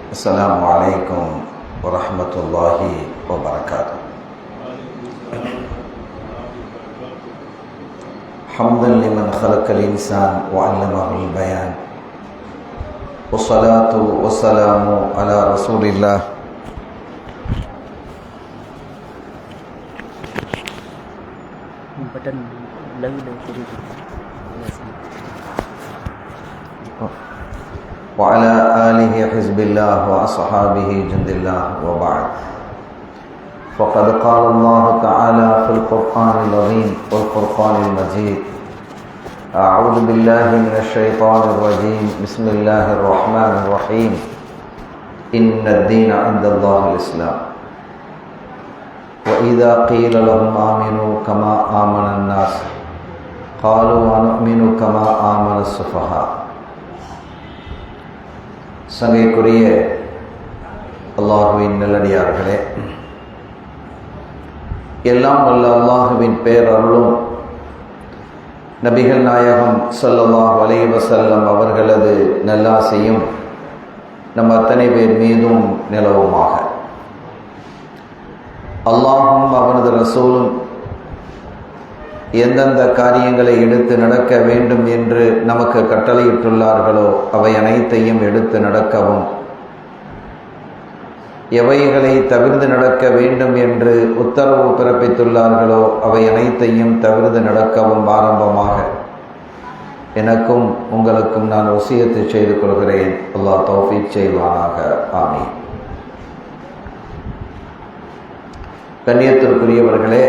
السلام عليكم ورحمة الله وبركاته. حمدا لمن خلق الإنسان وعلمه البيان، والصلاة والسلام على رسول الله وعلى آله حزب الله وأصحابه جند الله، وبعد. فقد قال الله تعالى في القرآن العظيم والفرقان المجيد: أعوذ بالله من الشيطان الرجيم، بسم الله الرحمن الرحيم، إن الدين عند الله الإسلام. وإذا قيل لهم آمنوا كما آمن الناس قالوا ونؤمن كما آمن السفهاء. சங்கைக்குரிய அல்லாஹுவின் நல்லடியார்களே, எல்லாம் வல்ல அல்லாஹுவின் பேரருளும் நபிகள் நாயகம் ஸல்லல்லாஹு அலைஹி வஸல்லம் அவர்களது நல்லாசையும் நம் அத்தனை பேர் மீதும் நிலவுமாக. அல்லாஹும் அவனது ரசூலும் எந்தெந்த காரியங்களை எடுத்து நடக்க வேண்டும் என்று நமக்கு கட்டளையிட்டுள்ளார்களோ அவை அனைத்தையும் எடுத்து நடக்கவும், எவைகளை தவிர்த்து நடக்க வேண்டும் என்று உத்தரவு பிறப்பித்துள்ளார்களோ அவை அனைத்தையும் தவிர்த்து நடக்கவும் ஆரம்பமாக எனக்கும் உங்களுக்கும் நான் வசியத்து செய்து கொள்கிறேன். அல்லாஹ் தௌஃபீக் செய்வானாக. ஆமீன். கண்ணியத்திற்குரியவர்களே,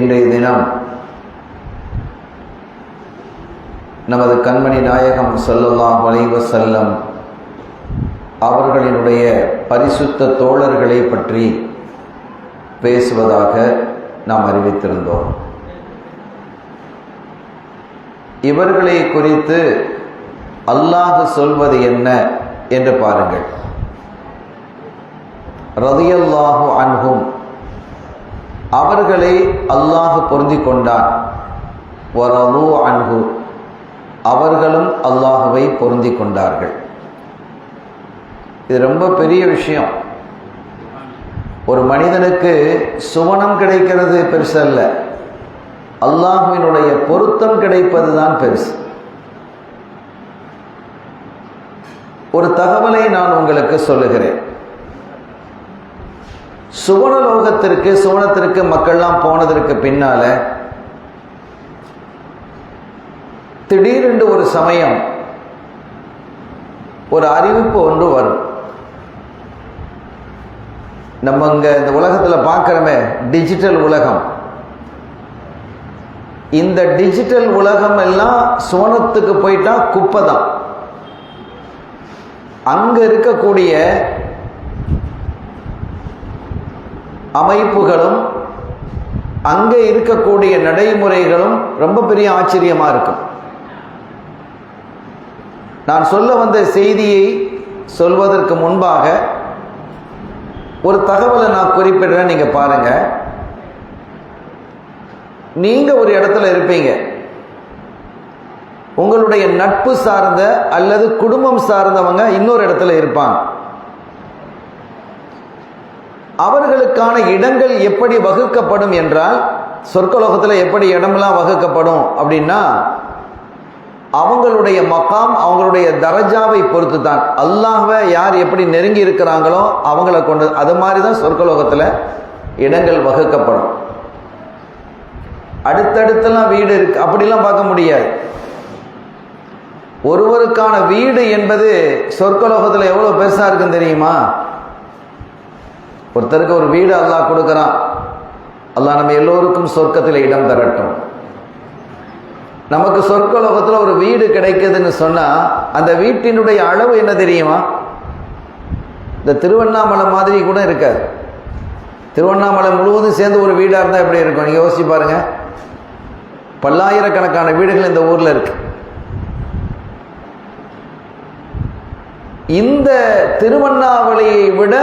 இன்றைய தினம் நமது கண்மணி நாயகம் ஸல்லல்லாஹு அலைஹி வஸல்லம் அவர்களினுடைய பரிசுத்த தோழர்களை பற்றி பேசுவதாக நாம் அறிவித்திருந்தோம். இவர்களை குறித்து அல்லாஹ் சொல்வது என்ன என்று பாருங்கள். ரலியல்லாஹு அன்ஹும், அவர்களை அல்லாஹ் பொருந்தி கொண்டான். வரது அன்ஹு, அவர்களும் அல்லாஹுவை பொருந்தி கொண்டார்கள். இது ரொம்ப பெரிய விஷயம். ஒரு மனிதனுக்கு சுவனம் கிடைக்கிறது பெருசு அல்ல, அல்லாஹுவினுடைய பொருத்தம் கிடைப்பது தான் பெருசு. ஒரு தகவலை நான் உங்களுக்கு சொல்லுகிறேன். சுவனத்திற்கு மக்கள்லாம் போனதற்கு பின்னால திடீரென்று ஒரு சமயம் ஒரு அறிவிப்பு ஒன்று வரும். நம்ம இங்க இந்த உலகத்தில் பார்க்கிறோமே, டிஜிட்டல் உலகம். இந்த டிஜிட்டல் உலகம் எல்லாம் சுவனத்துக்கு போயிட்டா குப்பை தான். அங்க இருக்கக்கூடிய அமைப்புகளும் அங்கே இருக்கக்கூடிய நடைமுறைகளும் ரொம்ப பெரிய ஆச்சரியமா இருக்கும். நான் சொல்ல வந்த செய்தியை சொல்வதற்கு முன்பாக ஒரு தகவலை நான் குறிப்பிடுறேன், நீங்க பாருங்க. நீங்க ஒரு இடத்துல இருப்பீங்க, உங்களுடைய நட்பு சார்ந்த அல்லது குடும்பம் சார்ந்தவங்க இன்னொரு இடத்துல இருப்பாங்க. அவர்களுக்கான இடங்கள் எப்படி வகுக்கப்படும் என்றால், சொர்க்கலோகத்தில் எப்படி இடமெல்லாம் வகுக்கப்படும் அப்படின்னா, அவங்களுடைய மகாம், அவங்களுடைய தரஜாவை பொறுத்து தான். அல்லாஹ்வை யார் எப்படி நெருங்கி இருக்கிறாங்களோ அவங்கள கொண்டு, அது மாதிரி தான் சொர்க்கலோகத்தில் இடங்கள் வகுக்கப்படும். அடுத்தடுத்தெல்லாம் வீடு இருக்கு அப்படிலாம் பார்க்க முடியாது. ஒருவருக்கான வீடு என்பது சொர்க்கலோகத்தில் எவ்வளவு பெருசா இருக்குன்னு தெரியுமா? ஒருத்தருக்கு ஒரு வீடு அல்லாஹ் கொடுக்கிறான். அல்லாஹ் நம்ம எல்லோருக்கும் சொர்க்கத்தில் இடம் தரட்டும். நமக்கு சொர்க்கலோகத்தில் ஒரு வீடு கிடைக்குதுன்னு சொன்னா அந்த வீட்டினுடைய அளவு என்ன தெரியுமா? இந்த திருவண்ணாமலை மாதிரி கூட இருக்காது. திருவண்ணாமலை முழுவதும் சேர்ந்து ஒரு வீடா இருந்தா எப்படி இருக்கும் நீங்க யோசிச்சு பாருங்க. பல்லாயிரக்கணக்கான வீடுகள் இந்த ஊர்ல இருக்கு. இந்த திருவண்ணாமலையை விட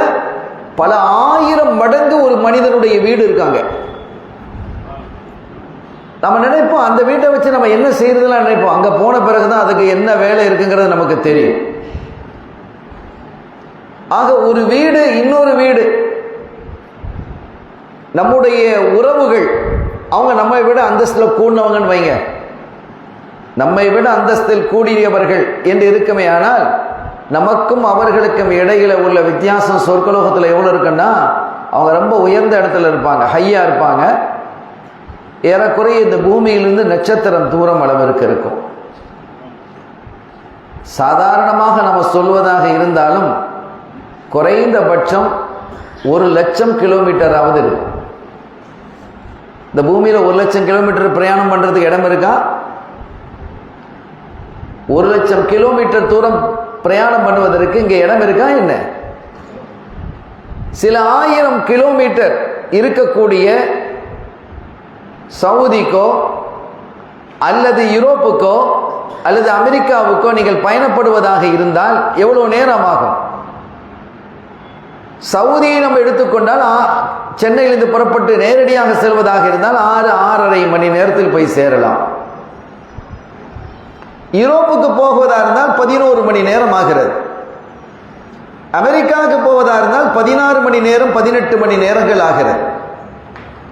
பல ஆயிரம் மடங்கு ஒரு மனிதனுடைய வீடு இருக்காங்க. நம்ம நினைப்போம் அந்த வீட்டை வச்சு நம்ம என்ன செய்யறதுலாம் நினைப்போம். அங்கே போன பிறகுதான் அதுக்கு என்ன வேலை இருக்குங்கிறது நமக்கு தெரியும். ஆக ஒரு வீடு இன்னொரு வீடு, நம்முடைய உறவுகள் அவங்க நம்மை விட அந்தஸ்தில் கூடினவங்கன்னு வைங்க, நம்மை விட அந்தஸ்தில் கூடியவர்கள் என்று இருக்குமே. ஆனால் நமக்கும் அவர்களுக்கும் இடையில உள்ள வித்தியாசம் சொர்க்கலோகத்தில் எவ்வளோ இருக்குன்னா, அவங்க ரொம்ப உயர்ந்த இடத்துல இருப்பாங்க, ஹையா இருப்பாங்க. ஏறக்குறைய இந்த பூமியிலிருந்து நட்சத்திரம் தூரம் அளவிற்கு இருக்கும். சாதாரணமாக நம்ம சொல்வதாக இருந்தாலும் குறைந்தபட்சம் 1,00,000 கிலோமீட்டராவது இருக்கும். இந்த பூமியில் 1,00,000 கிலோமீட்டர் பிரயாணம் பண்றதுக்கு இடம் இருக்கா? 1,00,000 கிலோமீட்டர் தூரம் பிரயாணம் பண்ணுவதற்கு இங்க இடம் இருக்கா என்ன? சில 1000 கிலோமீட்டர் இருக்கக்கூடிய சவுதிக்கோ அல்லது யூரோப்புக்கோ அல்லது அமெரிக்காவுக்கோ நீங்கள் பயணப்படுவதாக இருந்தால் எவ்வளவு நேரம் ஆகும்? சவுதியை நம்ம எடுத்துக்கொண்டால் சென்னையிலிருந்து புறப்பட்டு நேரடியாக செல்வதாக இருந்தால் 6-6.5 மணி நேரத்தில் போய் சேரலாம். யூரோப்புக்கு போவதாக இருந்தால் 11 மணி நேரம் ஆகிறது. அமெரிக்காவுக்கு போவதாக இருந்தால் 16 மணி நேரம் 18 மணி நேரங்கள் ஆகிறது.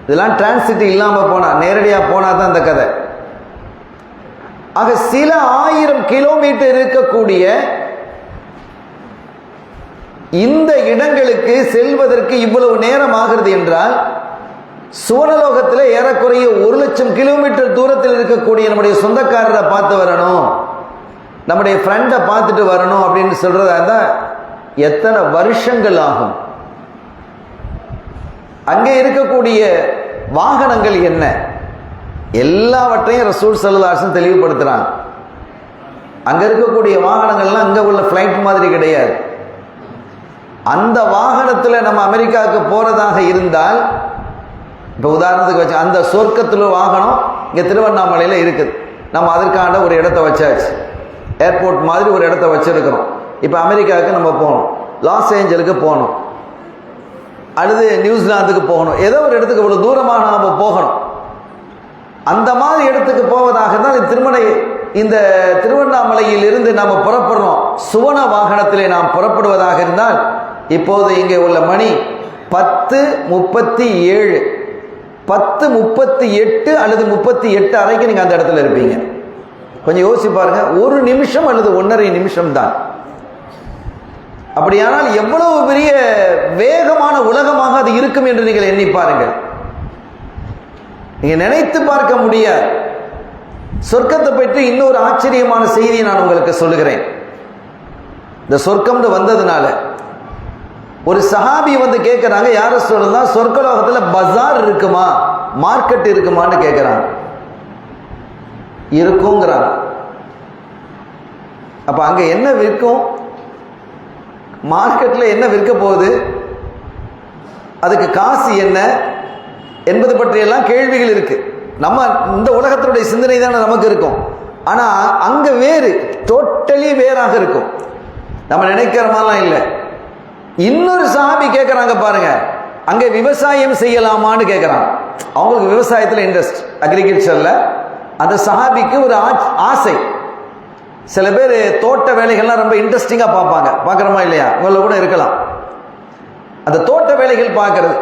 இதெல்லாம் டிரான்சிட் இல்லாம போனா, நேரடியா போனா தான் அந்த கதை. ஆக சில 1000 கிலோமீட்டர் இருக்கக்கூடிய இந்த இடங்களுக்கு செல்வதற்கு இவ்வளவு நேரம் ஆகிறது என்றால், சுவனலோகத்தில் ஏறக்குறைய 1,00,000 கிலோமீட்டர் தூரத்தில் இருக்கக்கூடிய நம்முடைய சொந்தக்காரரை பார்த்து வரணும், நம்முடைய ஃப்ரெண்டை பார்த்துட்டு வரணும் அப்படின்னு சொல்றதா இருந்தா எத்தனை வருஷங்கள் ஆகும்? அங்கே இருக்கக்கூடிய வாகனங்கள் என்ன, எல்லாவற்றையும் ரசூல் ஸல்லல்லாஹு அலைஹி வஸல்லம் தெளிவுபடுத்துறாங்க. அங்க இருக்கக்கூடிய வாகனங்கள்லாம் அங்க உள்ள ஃபிளைட் மாதிரி கிடையாது. அந்த வாகனத்தில் நம்ம அமெரிக்காவுக்கு போறதாக இருந்தால், இப்போ உதாரணத்துக்கு வச்சு அந்த சொர்க்கத்தில் வாகனம் இங்கே திருவண்ணாமலையில் இருக்குது, நம்ம அதற்கான ஒரு இடத்த வச்சாச்சு, ஏர்போர்ட் மாதிரி ஒரு இடத்த வச்சிருக்கிறோம். இப்போ அமெரிக்காவுக்கு நம்ம போகணும், லாஸ் ஏஞ்சலுக்கு போகணும், அல்லது நியூசிலாந்துக்கு போகணும், ஏதோ ஒரு இடத்துக்கு இவ்வளவு தூரமாக நாம் போகணும். அந்த மாதிரி இடத்துக்கு போவதாக இருந்தால் இந்த திருவண்ணாமலையில் இருந்து நாம் புறப்படுறோம், சுவன வாகனத்திலே நாம் புறப்படுவதாக இருந்தால் இப்போது இங்கே உள்ள மணி 10:37, 10:38 அல்லது 38:30 நீங்க அந்த இடத்துல இருப்பீங்க. கொஞ்சம் யோசிச்சு பாருங்க, 1 நிமிஷம் அல்லது 1.5 நிமிஷம் தான். அப்படியானால் எவ்வளவு பெரிய வேகமான உலகமாக அது இருக்கும் என்று நீங்கள் எண்ணி பாருங்கள். நீங்க நினைத்து பார்க்க முடியாது. சொர்க்கத்தை பற்றி இன்னொரு ஆச்சரியமான செய்தியை நான் உங்களுக்கு சொல்லுகிறேன். இந்த சொர்க்கம்னு வந்ததுனால ஒரு சஹாபி வந்து கேட்கிறாங்க, யார சொல்லலாம், சொர்க்கலோகத்தில் பஜார் இருக்குமா, மார்க்கெட் இருக்குமான்னு கேட்கிறாங்க. இருக்குங்கிறாங்க. அப்ப அங்க என்ன விற்கும், மார்க்கெட்ல என்ன விற்க போகுது, அதுக்கு காசு என்ன என்பது பற்றியெல்லாம் கேள்விகள் இருக்கு. நம்ம இந்த உலகத்தினுடைய சிந்தனை தானே நமக்கு இருக்கும். ஆனா அங்க வேறு, டோட்டலி வேறாக இருக்கும். நம்ம நினைக்கிற மாதிரிலாம் இல்லை. இன்னொரு சஹாபி கேட்கறாங்க பாருங்க, அங்க விவசாயம் செய்யலாமான்னு கேட்கறாங்க. அவங்களுக்கு விவசாயத்தில் இன்ட்ரெஸ்ட், அக்ரிகல்ச்சர்ல. அந்த சஹாபிக்கு ஒரு ஆசை. சில பேர் தோட்ட வேலைகள்லாம் ரொம்ப இன்ட்ரெஸ்டிங்கா பார்ப்பாங்க, பார்க்குறோமா இல்லையா, உங்களை கூட இருக்கலாம் அந்த தோட்ட வேலைகள் பார்க்கறது.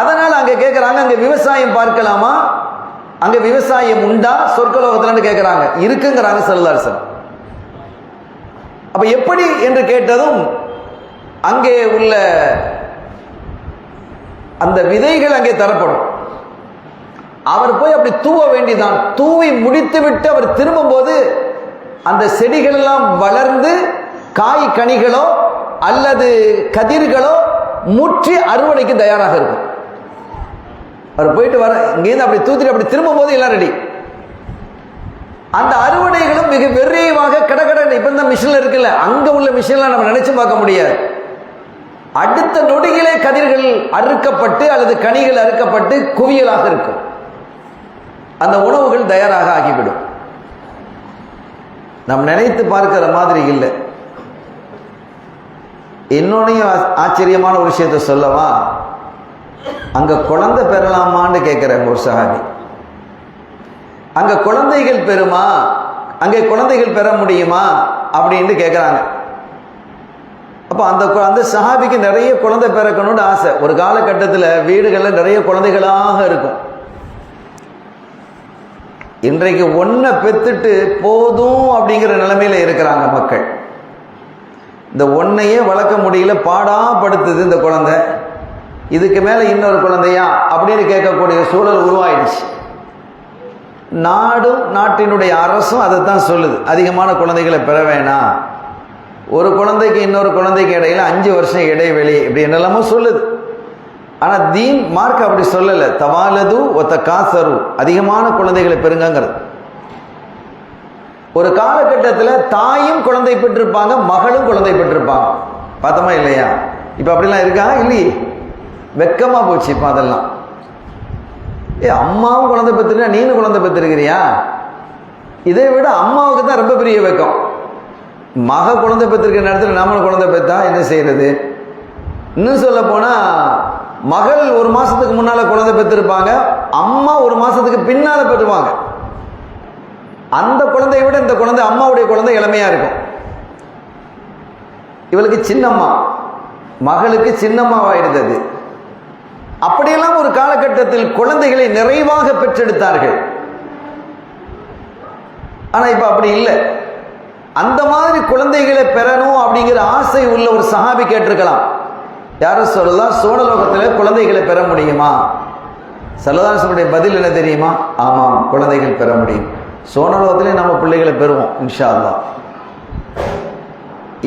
அதனால அங்க கேட்கறாங்க, அங்க விவசாயம் பார்க்கலாமா, அங்க விவசாயம் உண்டா சொர்க்கலோகத்துல கேட்கறாங்க. இருக்குங்கிறாங்க ஸல்லல்லாஹு அலைஹி வஸல்லம். அப்ப எப்படி என்று கேட்டதும் அங்கே உள்ள அந்த விதைகள் அங்கே தரப்படும். அவர் போய் அப்படி தூவ வேண்டிதான். தூவி முடித்து விட்டு அவர் திரும்பும் போது அந்த செடிகள் எல்லாம் வளர்ந்து காய் கனிகளோ அல்லது கதிர்களோ முற்றி அறுவடைக்கு தயாராக இருக்கும். அவர் போயிட்டு வர இங்கேருந்து அப்படி தூத்திட்டு அப்படி திரும்பும் போது எல்லாம் ரெடி. அந்த அறுவடைகளும் மிக விரைவாக கடகட. இப்ப இந்த மிஷின்ல இருக்குல்ல, அங்க உள்ள மிஷின்ல நம்ம நினைச்சு பார்க்க முடியாது. அடுத்த நொடிகளே கதிர்கள் அறுக்கப்பட்டு அல்லது கனிகள் அறுக்கப்பட்டு குவியலாக இருக்கும். அந்த உணவுகள் தயாராக ஆகிவிடும். நாம் நினைத்து பார்க்கிற மாதிரி இல்லை. இன்னொன்னையும் ஆச்சரியமான ஒரு விஷயத்தை சொல்லவா, அங்க குழந்தை பெறலாமான்னு கேட்கிறேன் ஒரு சஹாபி. அங்க குழந்தைகள் பெறுமா, அங்கே குழந்தைகள் பெற முடியுமா அப்படின்னு கேட்கிறாங்க. அப்போ அந்த சஹாபிக்கு நிறைய குழந்தை பிறக்கணும்னு ஆசை. ஒரு காலகட்டத்தில் வீடுகளில் நிறைய குழந்தைகளாக இருக்கும். இன்றைக்கு ஒன்றை பெற்றுட்டு போதும் அப்படிங்கிற நிலைமையில இருக்கிறாங்க மக்கள். இந்த ஒன்னையே வளர்க்க முடியல, பாடாப்படுத்துது இந்த குழந்தை. இதுக்கு மேலே இன்னொரு குழந்தையா அப்படின்னு கேட்கக்கூடிய சூழல் உருவாயிடுச்சு. நாடும் நாட்டினுடைய அரசும் அதைத்தான் சொல்லுது, அதிகமான குழந்தைகளை பெற வேணாம், ஒரு குழந்தைக்கு இன்னொரு குழந்தைக்கு இடையில 5 வருஷம் இடைவெளி, இப்படி என்னெல்லாமோ சொல்லுது. ஆனால் தீன் மார்க் அப்படி சொல்லலை. தவாலது ஒத்த காசரு, அதிகமான குழந்தைகளை பெறுங்கிறது. ஒரு காலகட்டத்தில் தாயும் குழந்தை பெற்றிருப்பாங்க, மகளும் குழந்தை பெற்றிருப்பாங்க. பார்த்தோமா இல்லையா? இப்போ அப்படிலாம் இருக்கா? இல்லையே, வெக்கமாக போச்சு இப்போ அதெல்லாம். அம்மாவும் குழந்தை பெற்றுருக்கா, நீனும் குழந்தை பெற்றிருக்கிறியா? இதை விட அம்மாவுக்கு தான் ரொம்ப பெரிய வெக்கம். மக குழந்தை பெற்றிருக்கிற நேரத்தில் நம்மளும் குழந்தை பெற்றா என்ன செய்யறது? இன்னும் சொல்ல போனால் மகள் 1 மாதத்துக்கு முன்னால் குழந்தை பெற்றிருப்பாங்க, அம்மா 1 மாதத்துக்கு பின்னால் பெற்றுவாங்க. அந்த குழந்தையை விட இந்த குழந்தை, அம்மாவுடைய குழந்தை இளமையாக இருக்கும். இவளுக்கு சின்னம்மா, மகளுக்கு சின்னம்மாவாயிடுது. அது அப்படியெல்லாம் ஒரு காலகட்டத்தில் குழந்தைகளை நிறைவாக பெற்றெடுத்தார்கள். ஆனால் இப்போ அப்படி இல்லை. அந்த மாதிரி குழந்தைகளை பெறணும் அப்படிங்கிற ஆசை உள்ள ஒரு சஹாபி கேட்டிருக்கலாம், யாரும் சொல்லலாம், சோழலோகத்தில் குழந்தைகளை பெற முடியுமா? சல்லல்லாஹு பதில் என்ன தெரியுமா? ஆமாம், குழந்தைகள் பெற முடியும். சோழலோகத்திலே நம்ம பிள்ளைகளை பெறுவோம் இன்ஷா அல்லாஹ்.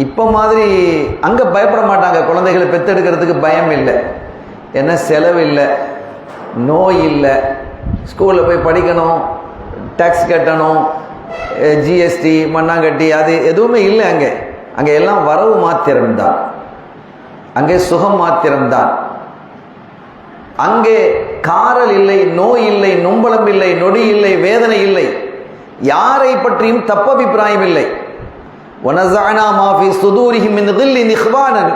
இப்போ மாதிரி அங்கே பயப்பட மாட்டாங்க, குழந்தைகளை பெற்றெடுக்கிறதுக்கு பயம் இல்லை. என்ன செலவு இல்லை, நோய் இல்லை, ஸ்கூலில் போய் படிக்கணும், டேக்ஸ் கட்டணும், ஜிஎஸ்டி மண்ணாங்கட்டி அது எதுவுமே இல்லை. அங்கே எல்லாம் வரவு மாத்திரம்தான், அங்கே சுகம் மாத்திரம்தான். அங்கே காரல் இல்லை, நோய் இல்லை, நொம்பலம் இல்லை, நொடி இல்லை, வேதனை இல்லை, யாரை பற்றியும் தப்பபிப்பிராயம் இல்லை. வனஸஅனா மா ஃபீ சுதூரிஹிம் மின் கில்லின் இஹ்வானன்,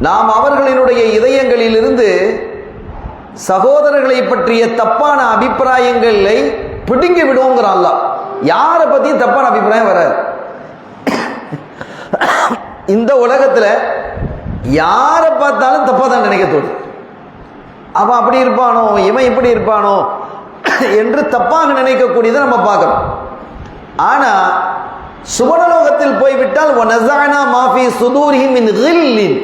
நாம் அவர்களினுடைய இதயங்களிலிருந்து சகோதரர்களை பற்றிய தப்பான அபிப்பிராயங்களை பிடுங்கி விடுவோங்கிற அல்லாஹ். யாரை பற்றியும் தப்பான அபிப்பிராயம் வராது. இந்த உலகத்தில் யாரை பார்த்தாலும் தப்பாக தான் நினைக்க தோணும். அவன் அப்படி இருப்பானோ, இவன் இப்படி இருப்பானோ என்று தப்பாக நினைக்கக்கூடியதை நம்ம பார்க்கிறோம். ஆனால் சுவனலோகத்தில் போய்விட்டால் வனஸஅனா மா ஃபீ சுதூரிஹிம் மின் கில்லின்,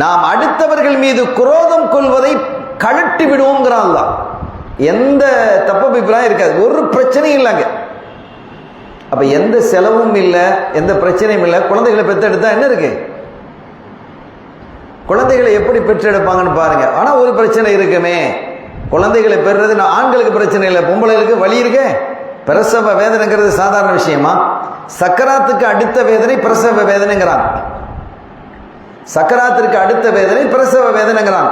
நாம் அடுத்தவர்கள் மீது குரோதம் கொள்வதை கழட்டி விடுவோங்கிறான் அல்லாஹ். எந்த தப்பபிப்பிராயம் இருக்காது, ஒரு பிரச்சனையும் இல்லைங்க. அப்ப எந்த செலவும் இல்லை, எந்த பிரச்சனையும் இல்லை. குழந்தைகளை பெற்றெடுத்தா என்ன இருக்கு? குழந்தைகளை எப்படி பெற்றெடுப்பாங்கன்னு பாருங்க. ஆனா ஒரு பிரச்சனை இருக்குமே, குழந்தைகளை பெறுறது ஆண்களுக்கு பிரச்சனை இல்லை, பொம்பளைகளுக்கு வலி இருக்கு. பிரசவ வேதனைங்கிறது சாதாரண விஷயமா? சக்கராத்துக்கு அடுத்த வேதனை பிரசவ வேதனைங்கிறான். சக்கராத்திற்கு அடுத்த வேதனை பிரசவ வேதனைங்கிறான்.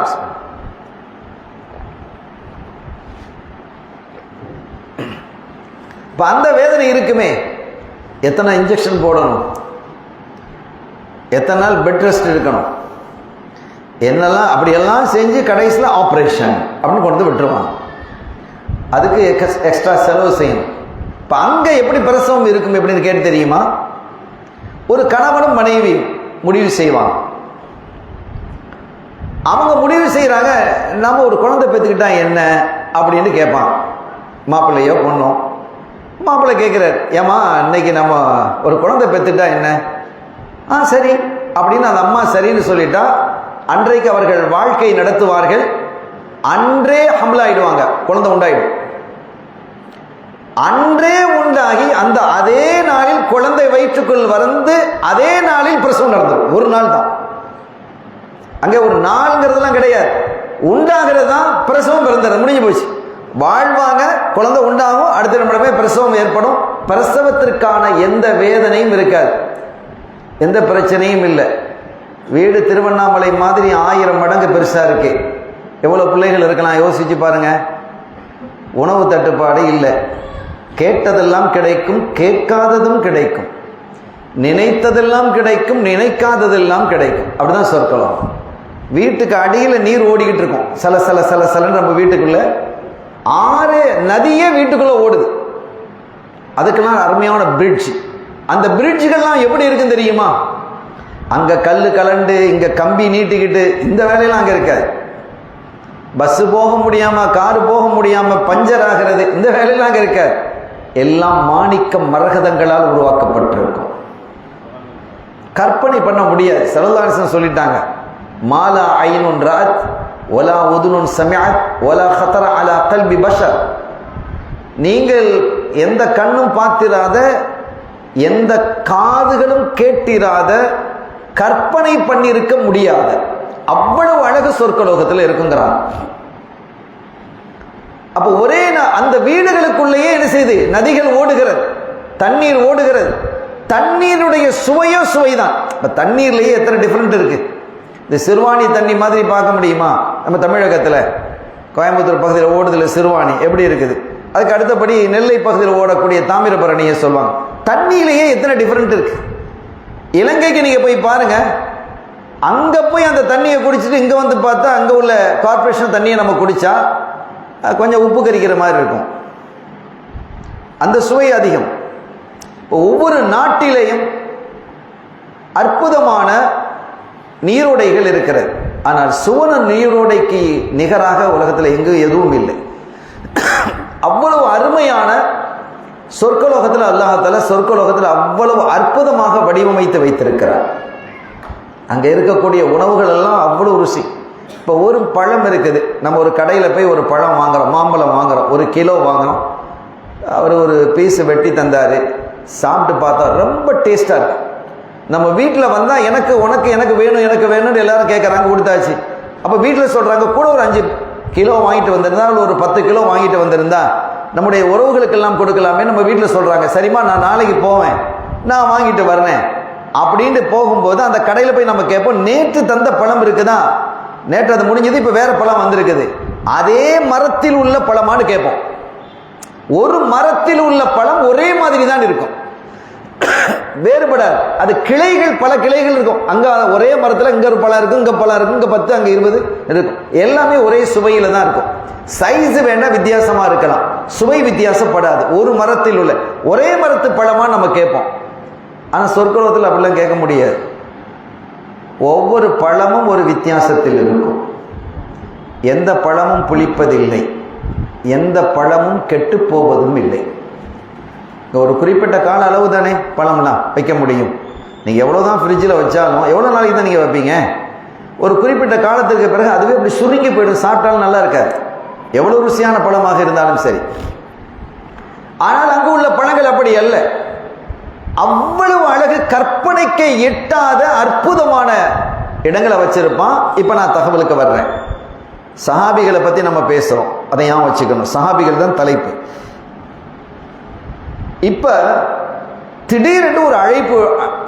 இப்ப அந்த வேதனை இருக்குமே, எத்தனை இன்ஜெக்ஷன் போடணும், எத்தனை நாள் பெட் ரெஸ்ட் இருக்கணும், என்னெல்லாம் அப்படியெல்லாம் செஞ்சு கடைசியில் ஆப்ரேஷன் அப்படின்னு கொண்டு வந்து விட்டுருவாங்க. அதுக்கு எக்ஸ்ட்ரா செலவு செய்யணும். இப்போ அங்கே எப்படி பிரசவம் இருக்கும் எப்படின்னு கேட்டு தெரியுமா? ஒரு கணவனும் மனைவி முடிவு செய்வாங்க. அவங்க முடிவு செய்கிறாங்க, நம்ம ஒரு குழந்தை பெற்றுக்கிட்டா என்ன அப்படின்னு கேட்பாங்க. மாப்பிள்ளையோ பொண்ணோ. மாப்பிள்ளை கேட்குறாரு, ஏமா இன்னைக்கு நம்ம ஒரு குழந்தை பெற்றுட்டா என்ன? சரி அப்படின்னு அந்த அம்மா சரின்னு சொல்லிட்டா அன்றைக்கு அவர்கள் வாழ்க்கை நடத்துவார்கள். அன்றே ஹம்லாயிடுவாங்க, குழந்தை உண்டாயிடும். அன்றே உண்டாகி அந்த அதே நாளில் குழந்தை வயிற்றுக்குள் வந்து அதே நாளில் பிரசவம் நடந்துடும். ஒரு நாள் தான். அங்கே ஒரு நாள்ங்கிறதுலாம் கிடையாது, உண்டாகிறது தான் பிரசவம் பிறந்தது, முடிஞ்சு போச்சு. வாழ்வாங்க, குழந்தை உண்டாகும், அடுத்த நிமிடமே பிரசவம் ஏற்படும். பிரசவத்திற்கான எந்த வேதனையும் இருக்காது, எந்த பிரச்சனையும் இல்லை. வீடு திருவண்ணாமலை மாதிரி 1000 மடங்கு பெருசா இருக்கு. எவ்வளவு பிள்ளைகள் இருக்கலாம் யோசிச்சு பாருங்க. உணவு தட்டுப்பாடு இல்லை, கேட்டதெல்லாம் கிடைக்கும், கேட்காததும் கிடைக்கும், நினைத்ததெல்லாம் கிடைக்கும், நினைக்காததெல்லாம் கிடைக்கும். அப்படிதான் சொற்களம். வீட்டுக்கு அடியில் நீர் ஓடிக்கிட்டு இருக்கும், சல சல சல சலன்னு நம்ம வீட்டுக்குள்ள 6 நதியே வீட்டுக்குள்ள ஓடுது. அதுக்கெல்லாம் அருமையான பிரிட்ஜ், அந்த பிரிட்ஜுகள்லாம் எப்படி இருக்குன்னு தெரியுமா? அங்க கல்லு கலண்டு இங்க கம்பி நீட்டிக்கிட்டு இந்த வேலையெல்லாம் அங்க இருக்காது. பஸ் போக முடியாம, காரு போக முடியாம, பஞ்சர் ஆகிறது, இந்த வேலையெல்லாம் அங்க இருக்காது. எல்லாம் மாணிக்க மரகதங்களால் உருவாக்கப்பட்டிருக்கும். கற்பனை பண்ண முடியாது. ஸல்லல்லாஹு அலைஹி வஸல்லம் சொல்லிட்டாங்க, மாலா ஐனுன் ராத் வலா உதுனுன் சமிஅத் வலா ஹதர அலா கல்பி பஷர். நீங்கள் எந்த கண்ணும் பார்த்திராத, எந்த காதுகளும் கேட்டிராத, கற்பனை பண்ணியிருக்க முடியாத அவ்வளவு அழகு சொர்க்கலோகத்தில் இருக்குங்கிறான். அப்ப ஒரே அந்த வீடுகளுக்குள்ளேயே என்ன செய்து நதிகள் ஓடுகிறது, தண்ணீர் ஓடுகிறது. தண்ணீருடைய சுவையோ சுவைதான். இப்ப தண்ணீர்லயே எத்தனை டிஃபரெண்ட் இருக்கு. இந்த சிறுவாணி தண்ணி மாதிரி பார்க்க முடியுமா? நம்ம தமிழகத்துல கோயம்புத்தூர் பகுதியில் ஓடுதல சிறுவாணி எப்படி இருக்குது. அதுக்கு அடுத்தபடி நெல்லை பகுதியில் ஓடக்கூடிய தாமிரபரணியை சொல்லுவாங்க. தண்ணியிலேயே எத்தனை டிஃபரெண்ட் இருக்கு. இலங்கைக்கு நீங்க போய் பாருங்க, அங்க போய் அந்த தண்ணியை குடிச்சிட்டு இங்க வந்து பார்த்தா அங்க உள்ள கார்பரேஷன் தண்ணியை நம்ம குடிச்சா கொஞ்சம் உப்பு கரிக்கிற மாதிரி இருக்கும். அந்த சுவை அதிகம். ஒவ்வொரு நாட்டிலேயும் அற்புதமான நீரோடைகள் இருக்கிறது. ஆனால் சுவன நீரோடைக்கு நிகராக உலகத்தில் எங்கு எதுவும் இல்லை. அவ்வளவு அருமையான சொர்க்கலோகத்தில் அல்லாஹ்தாலா சொர்க்கலோகத்தில் அவ்வளவு அற்புதமாக வடிவமைத்து வைத்திருக்கிறார். அங்கே இருக்கக்கூடிய உணவுகள் எல்லாம் அவ்வளவு ருசி. இப்போ ஒரு பழம் இருக்குது, நம்ம ஒரு கடையில் போய் ஒரு பழம் வாங்குறோம், மாம்பழம் வாங்குறோம், 1 கிலோ வாங்குறோம். அவர் ஒரு பீஸ் வெட்டி தந்தார், சாப்பிட்டு பார்த்தா ரொம்ப டேஸ்டாக இருக்கு. நம்ம வீட்டில் வந்தால் எனக்கு உனக்கு எனக்கு வேணும் எனக்கு வேணும்னு எல்லாரும் கேட்குறாங்க, கொடுத்தாச்சு. அப்போ வீட்டில் சொல்கிறாங்க கூட ஒரு 5 கிலோ வாங்கிட்டு வந்திருந்தா, ஒரு 10 கிலோ வாங்கிட்டு வந்திருந்தா நம்முடைய உறவுகளுக்கெல்லாம் கொடுக்கலாமே. நம்ம வீட்டில் சொல்கிறாங்க, சரிம்மா நான் நாளைக்கு போவேன், நான் வாங்கிட்டு வரேன் அப்படின்ட்டு போகும்போது அந்த கடையில் போய் நம்ம கேட்போம், நேற்று தந்த பழம் இருக்குதா, நேற்று அது முடிஞ்சது, இப்போ வேற பழம் வந்திருக்குது, அதே மரத்தில் உள்ள பழமானு கேட்போம். ஒரு மரத்தில் உள்ள பழம் ஒரே மாதிரி தான் இருக்கும், வேறுபடாது. அது கிளைகள், பல கிளைகள் இருக்கும். அங்க ஒரே மரத்தில் இங்க ஒரு பழம் இருக்கும், இங்க பழம் இருக்கும், இங்க 10 அங்க 20 இருக்கும். எல்லாமே ஒரே சுவையில தான் இருக்கும். சைஸ் வேணா வித்தியாசமா இருக்கலாம், சுவை வித்தியாசப்படாது. ஒரு மரத்தில் உள்ள ஒரே மரத்து பழமா நம்ம கேட்போம். ஆனா சொர்க்கலோகத்தில் அப்படிலாம் கேட்க முடியாது. ஒவ்வொரு பழமும் ஒரு வித்தியாசத்தில் இருக்கும். எந்த பழமும் புளிப்பதில்லை, எந்த பழமும் கெட்டு போவதும் இல்லை. ஒரு குறிப்பிட்ட கால அளவு தானே பழம்லாம் வைக்க முடியும். நீங்கள் எவ்வளோதான் ஃப்ரிட்ஜில் வச்சாலும் எவ்வளோ நாளைக்கு தான் நீங்கள் வைப்பீங்க? ஒரு குறிப்பிட்ட காலத்திற்கு பிறகு அதுவே அப்படி சுருங்கி போயிடும், சாப்பிட்டாலும் நல்லா இருக்காது, எவ்வளோ ருசியான பழமாக இருந்தாலும் சரி. ஆனால் அங்கு உள்ள பழங்கள் அப்படி அல்ல. அவ்வளவு அழகு, கற்பனைக்கு எட்டாத அற்புதமான இடங்களை வச்சிருப்பான். இப்போ நான் தகவலுக்கு வர்றேன். சஹாபிகளை பற்றி நம்ம பேசுகிறோம், அதை ஏன் வச்சுக்கணும், சஹாபிகள் தான் தலைப்பு. இப்ப திடீரென்று ஒரு அழைப்பு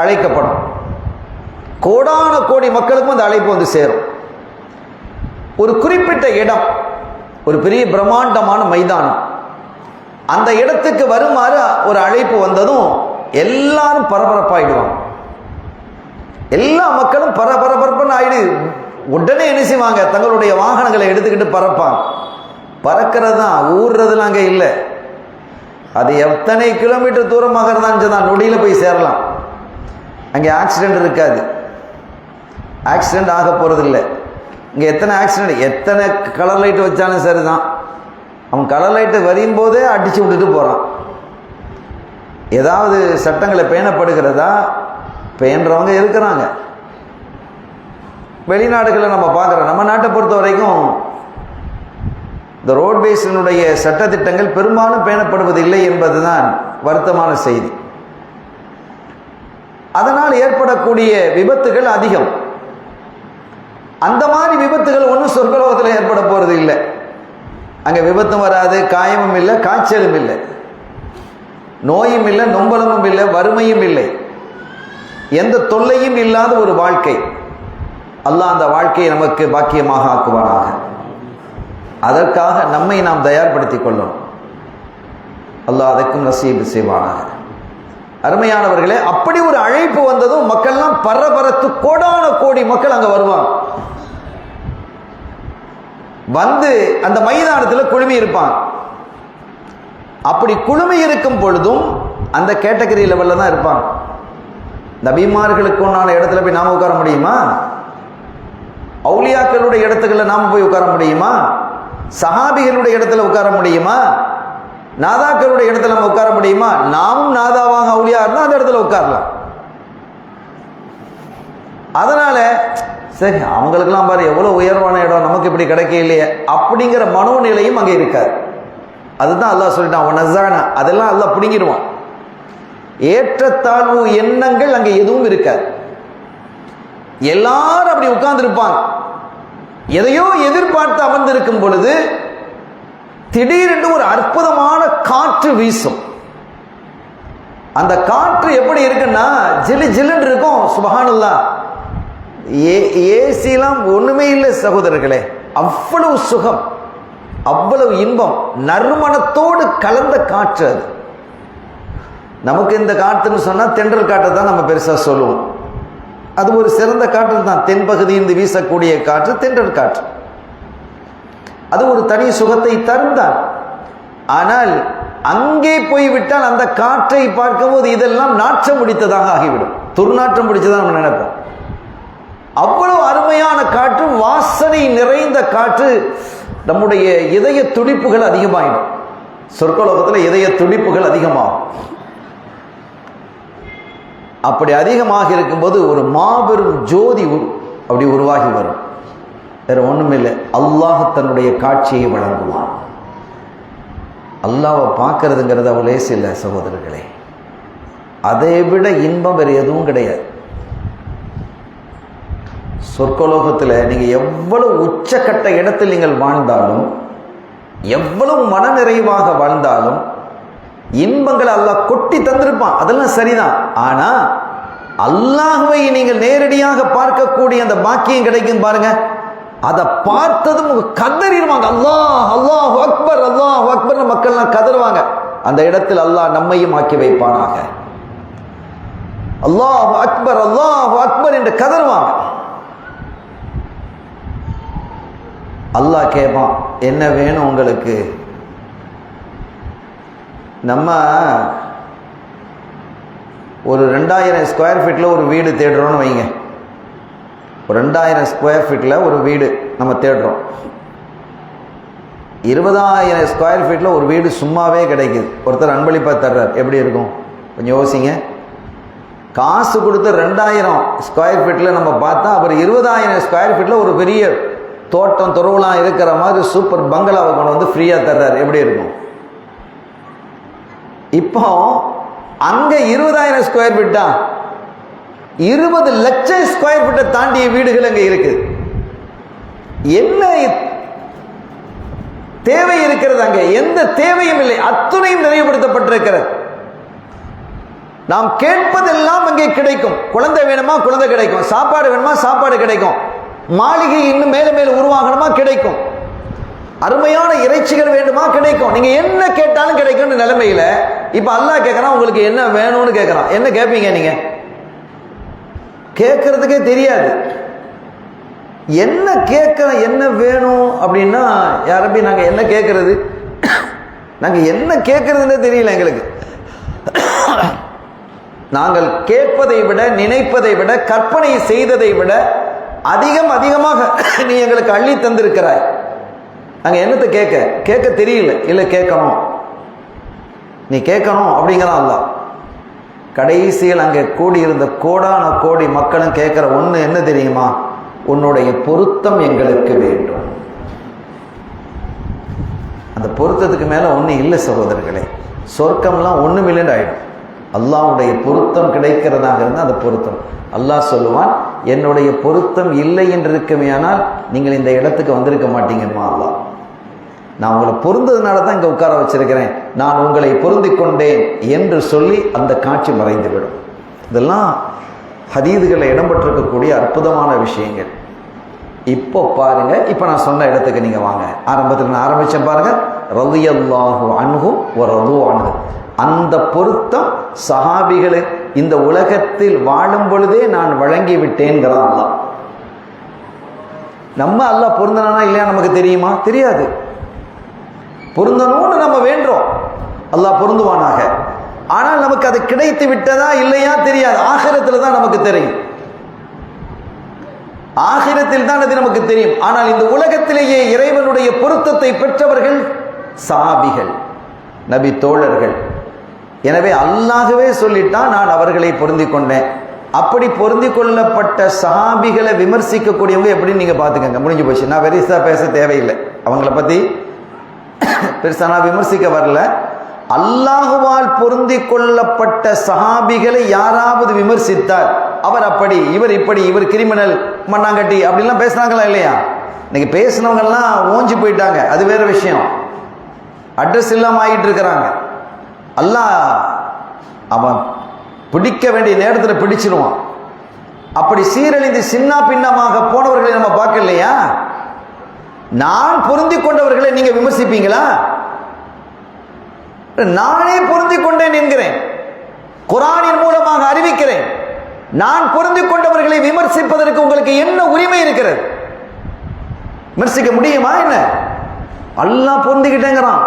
அழைக்கப்படும். கோடான கோடி மக்களுக்கும் அந்த அழைப்பு வந்து சேரும். ஒரு குறிப்பிட்ட இடம், ஒரு பெரிய பிரம்மாண்டமான மைதானம், அந்த இடத்துக்கு வருமாறு ஒரு அழைப்பு வந்ததும் எல்லாரும் பரபரப்பாயிடுவாங்க. எல்லா மக்களும் பரபரப்புன்னு ஆயிடு. உடனே என்ன செய்வாங்க, தங்களுடைய வாகனங்களை எடுத்துக்கிட்டு பறப்பாங்க. பறக்கிறது தான், ஊர்றதுலாம் அங்கே இல்லை. அது எத்தனை கிலோமீட்டர் தூரமாக இருந்தாலும் நொடியில் போய் சேரலாம். அங்கே ஆக்சிடென்ட் இருக்காது, ஆக்சிடென்ட் ஆக போகிறது இல்லை. இங்கே எத்தனை ஆக்சிடென்ட், எத்தனை கலர் லைட் வச்சாலும் சரி தான், அவன் கலர் லைட்டு வரையும் போதே அடித்து விட்டுட்டு போகிறான். ஏதாவது சட்டங்களை பேணப்படுகிறதா? பேணுறவங்க இருக்கிறாங்க. வெளிநாடுகளில் நம்ம பார்க்குறோம். நம்ம நாட்டை பொறுத்த வரைக்கும் இந்த ரோட்வேஸினுடைய சட்டத்திட்டங்கள் பெரும்பாலும் பேணப்படுவதில்லை என்பதுதான் வருத்தமான செய்தி. அதனால் ஏற்படக்கூடிய விபத்துகள் அதிகம். அந்த மாதிரி விபத்துகள் ஒன்றும் சொர்க்கலோகத்தில் ஏற்பட போறது இல்லை. அங்கே விபத்தும் வராது, காயமும் இல்லை, காய்ச்சலும் இல்லை, நோயும் இல்லை, நொம்பலமும் இல்லை, வறுமையும் இல்லை, எந்த தொல்லையும் இல்லாத ஒரு வாழ்க்கை. அல்லாஹ் அந்த வாழ்க்கையை நமக்கு பாக்கியமாக ஆக்குவானாக. அதற்காக நம்மை நாம் தயார்படுத்திக் கொள்ளணும். அல்லாஹ் அதற்கும் நசீபு செய்வானாக. அருமையானவர்களே, அப்படி ஒரு அழைப்பு வந்ததும் மக்கள்லாம் பரபரத்து, கோடான கோடி மக்கள் அங்க வருவாங்க. வந்து அந்த மைதானத்தில் குழுமி இருப்பாங்க. அப்படி குழுமி இருக்கும் பொழுதும் அந்த கேட்டகரி லெவலில் தான் இருப்பாங்க. நபிமார்களுக்கு உண்டான இடத்துல போய் நாம உட்கார முடியுமா? அவுலியாக்களுடைய இடத்துக்குள்ள நாம போய் உட்கார முடியுமா? சஹாபிகளுடைய இடத்துல உட்கார முடியுமா? நாதாக்களுடைய இடத்துல நம்ம உட்கார முடியுமா? நாமும் நாதாவாக அவுலியா இருந்தா அந்த இடத்துல உட்காரலாம். அதனால சரி, அவங்களுக்கெல்லாம் பாரு எவ்வளவு உயர்வான இடம், நமக்கு இப்படி கிடைக்க இல்லையே அப்படிங்கிற மனோநிலையும் அங்கே இருக்காது. அதுதான் அல்லாஹ் சொல்லிட்டான், அதெல்லாம் அல்லாஹ் பிடுங்கிடுவான். ஏற்றத்தாழ்வு எண்ணங்கள் அங்கே எதுவும் இருக்காது. எல்லாரும் அப்படி உட்கார்ந்து இருப்பாங்க. எதையோ எதிர்பார்த்து அமர்ந்திருக்கும் பொழுது திடீரென்று ஒரு அற்புதமான காற்று வீசும். அந்த காற்று எப்படி இருக்குன்னா ஜிலு ஜிலுன்னு இருக்கும். சுபஹானல்லாஹ், ஏசிலாம் ஒண்ணுமே இல்லை சகோதரர்களே. அவ்வளவு சுகம், அவ்வளவு இன்பம், நறுமணத்தோடு கலந்த காற்று அது. நமக்கு இந்த காற்றுன்னு சொன்னா தென்றல் காற்றை தான் நம்ம பெருசா சொல்லுவோம். அது ஒரு சிறந்த காற்று தான். தென்பகுதியிலிருந்து வீசக்கூடிய காற்று தென்றல் காற்று. அது ஒரு தனி சுகத்தை தருந்தான். ஆனால் அங்கே போய்விட்டால் அந்த காற்றை பார்க்கும்போது இதெல்லாம் நாற்றம் முடித்ததாக ஆகிவிடும். துர்நாற்றம் முடிச்சதான் நம்ம நினைப்போம். அவ்வளவு அருமையான காற்று, வாசனை நிறைந்த காற்று. நம்முடைய இதய துடிப்புகள் அதிகமாயிடும். சொர்க்கலோகத்தில் இதய துடிப்புகள் அதிகமாகும். அப்படி அதிகமாக இருக்கும்போது ஒரு மாபெரும் ஜோதி அப்படி உருவாகி வரும். வேற ஒண்ணும் இல்லை, அல்லாஹ் தன்னுடைய காட்சியை வழங்குவான். அல்லாஹ்வை பார்க்கறதுங்கிறது அவ்வளோ லேசு இல்லை சகோதரர்களே. அதை விட இன்பம் வேறு எதுவும் கிடையாது. சொர்க்கலோகத்தில் நீங்க எவ்வளவு உச்சக்கட்ட இடத்தில் நீங்கள் வாழ்ந்தாலும், எவ்வளவு மனநிறைவாக வாழ்ந்தாலும் இன்பங்களை அல்லாஹ் கொட்டி தந்திருப்பான். அதெல்லாம் சரிதான். ஆனா அல்லாஹ்வை நீங்கள் நேரடியாக பார்க்கக்கூடிய அந்த பாக்கியம் கிடைக்கும் பாருங்க, அதை பார்த்ததும் கதறிடுவாங்க. அல்லாஹ் அல்லாஹ் அக்பர், அல்லாஹ் அக்பர் மக்கள்லாம் கதறுவாங்க. அந்த இடத்தில் அல்லாஹ் நம்மையும் ஆக்கி வைப்பானாக. அல்லாஹ் அக்பர், அல்லாஹ் அக்பர் என்று கதறுவாங்க. அல்லாஹ் கேட்பான், என்ன வேணும் உங்களுக்கு? நம்ம ஒரு 2000 ஸ்கொயர் ஃபீட்டில் ஒரு வீடு தேடுறோன்னு வைங்க. ஒரு 2000 ஸ்கொயர் ஃபீட்டில் ஒரு வீடு நம்ம தேடுறோம். 20,000 ஸ்கொயர் ஃபீட்டில் ஒரு வீடு சும்மாவே கிடைக்குது. ஒருத்தர் அன்பளிப்பாக தர்றார், எப்படி இருக்கும் கொஞ்சம் யோசிங்க. காசு கொடுத்து 2000 ஸ்கொயர் ஃபீட்டில் நம்ம பார்த்தா அப்புறம் 20,000 ஸ்கொயர் ஃபீட்டில் ஒரு பெரிய தோட்டம் துறவுலாம் இருக்கிற மாதிரி சூப்பர் பங்களாவை கொண்டு வந்து ஃப்ரீயாக தர்றாரு, எப்படி இருக்கும்? இப்போ அங்க 20,000 ஸ்கொயர் ஃபீட்டா, 20 லட்சம் ஸ்கொயர் ஃபீட்டை தாண்டிய வீடுகள் அங்க இருக்கு. என்ன தேவை இருக்கிறது? அங்க எந்த தேவையும் இல்லை, அத்துணையும் நிறைவுபடுத்தப்பட்டிருக்கிறது. நாம் கேட்பதெல்லாம் அங்கே கிடைக்கும். குழந்தை வேணுமா குழந்தை கிடைக்கும், சாப்பாடு வேணுமா சாப்பாடு கிடைக்கும், மாளிகை இன்னும் மேல மேல உருவாகணுமா கிடைக்கும், அருமையான இறைச்சிகள் வேண்டுமா கிடைக்கும். நீங்க என்ன கேட்டாலும் கிடைக்கும் நிலைமையில இப்ப அல்லாஹ் கேட்கறான், உங்களுக்கு என்ன வேணும்னு கேட்கறான். என்ன கேட்பீங்க? நீங்க கேட்கறதுக்கே தெரியாது. என்ன கேட்கற, என்ன வேணும் அப்படின்னா, யாரப்பி நாங்க என்ன கேட்கறது, நாங்க என்ன கேட்கறதுன்னே தெரியல எங்களுக்கு. நாங்கள் கேட்பதை விட, நினைப்பதை விட, கற்பனை செய்ததை விட அதிகமாக நீ எங்களுக்கு அள்ளி தந்திருக்கிறாய். நாங்க என்னத்தை கேட்க தெரியல. இல்ல கேட்கணும், நீ கேட்கணும் அப்படிங்கிறான் அல்லாஹ். கடைசியில் அங்கே கூடியிருந்த கோடான கோடி மக்களும் கேட்கிற ஒண்ணு என்ன தெரியுமா? உன்னுடைய பொருத்தம் எங்களுக்கு வேண்டும். அந்த பொருத்தத்துக்கு மேல ஒண்ணு இல்லை சகோதரர்களே. சொர்க்கம்லாம் ஒண்ணும் இல்லைன்னு ஆயிடும். அல்லாஹ்வுடைய பொருத்தம் கிடைக்கிறதாக இருந்தால் அந்த பொருத்தம். அல்லாஹ் சொல்லுவான், என்னுடைய பொருத்தம் இல்லை என்று இருக்குமே ஆனால் நீங்கள் இந்த இடத்துக்கு வந்திருக்க மாட்டீங்கம்மா. அல்லாஹ், நான் உங்களை பொருந்ததுனால தான் இங்கே உட்கார வச்சிருக்கிறேன், நான் உங்களை பொருந்தி கொண்டேன் என்று சொல்லி அந்த காட்சி மறைந்துவிடும். இதெல்லாம் ஹதீதுகளில் இடம்பெற்றிருக்கக்கூடிய அற்புதமான விஷயங்கள். இப்போ பாருங்க, இப்போ நான் சொன்ன இடத்துக்கு நீங்க வாங்க. ஆரம்பத்தில் நான் ஆரம்பிச்சேன் பாருங்க, ரலியல்லாஹு அன்ஹு வ ரது அன்ஹு. அந்த பொருத்தம் சஹாபிகளை இந்த உலகத்தில் வாழும் பொழுதே நான் வழங்கி விட்டேன்கிறான் அல்லாஹ். நம்ம அல்லாஹ் பொருந்தனா இல்லையா நமக்கு தெரியுமா? தெரியாது. பொருந்தணும்னு நம்ம வேண்டோம், அல்லாஹ் பொருந்துவானாக. ஆனால் நமக்கு அது கிடைத்து விட்டதா இல்லையா தெரியாது. ஆகிரத்தில் தான் நமக்கு தெரியும், ஆகிரத்தில் தான் அது நமக்கு தெரியும். ஆனால் இந்த உலகத்திலேயே இறைவனுடைய பொருத்தத்தை பெற்றவர்கள் சஹாபிகள், நபி தோழர்கள். எனவே அல்லாஹ்வே சொல்லிட்டான், நான் அவர்களை பொருந்தி கொண்டேன். அப்படி பொருந்தி கொள்ளப்பட்ட சஹாபிகளை விமர்சிக்கக்கூடியவங்க எப்படின்னு நீங்க பாத்துக்கங்க. முடிஞ்சு போச்சு. நான் பெருசா பேச தேவையில்லை, அவங்கள பத்தி பெருசா நான் விமர்சிக்க வரல. அல்லாஹுவால் பொருந்தி கொள்ளப்பட்ட சஹாபிகளை யாராவது விமர்சித்தால் அவர் அப்படி, இவர் இப்படி, இவர் கிரிமினல், மண்ணாங்கட்டி அப்படிலாம் பேசுறாங்களா இல்லையா? இன்னைக்கு பேசினவங்க எல்லாம் ஓஞ்சி போயிட்டாங்க, அது வேற விஷயம். அட்ரஸ் இல்லாம ஆகிட்டு இருக்கிறாங்க. அல்லாஹ் அவன் பிடிக்க வேண்டிய நேரத்தில் பிடிச்சிருவான். அப்படி சீரழிந்து சின்ன பின்னமாக போனவர்களை நம்ம பார்க்கலையா? நான் பொருந்தி கொண்டவர்களை நீங்க விமர்சிப்பீங்களா? நானே பொருந்தி கொண்டேன் என்கிறேன், குர்ஆனின் மூலமாக அறிவிக்கிறேன். நான் பொருந்தி கொண்டவர்களை விமர்சிப்பதற்கு உங்களுக்கு என்ன உரிமை இருக்கிறது? விமர்சிக்க முடியுமா என்ன? அல்லாஹ் பொருந்திக்கிட்டேங்கிறான்.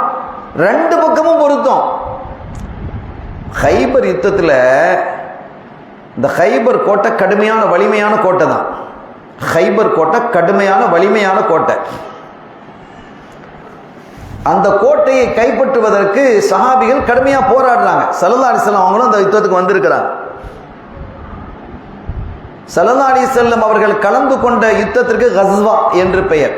ரெண்டு பக்கமும் பொருத்தம். ஹைபர் யுத்தத்தில் இந்த ஹைபர் கோட்டை கடுமையான வலிமையான கோட்டை தான். ஹைபர் கோட்டை கடுமையான வலிமையான கோட்டை. அந்த கோட்டையை கைப்பற்றுவதற்கு சஹாபிகள் கடுமையாக போராடுறாங்க. ஸல்லல்லாஹு அலைஹி வஸல்லம் அவங்களும் அந்த யுத்தத்துக்கு வந்திருக்கிறாங்க. ஸல்லல்லாஹு அலைஹி வஸல்லம் அவர்கள் கலந்து கொண்ட யுத்தத்திற்கு கஸ்வா என்று பெயர்.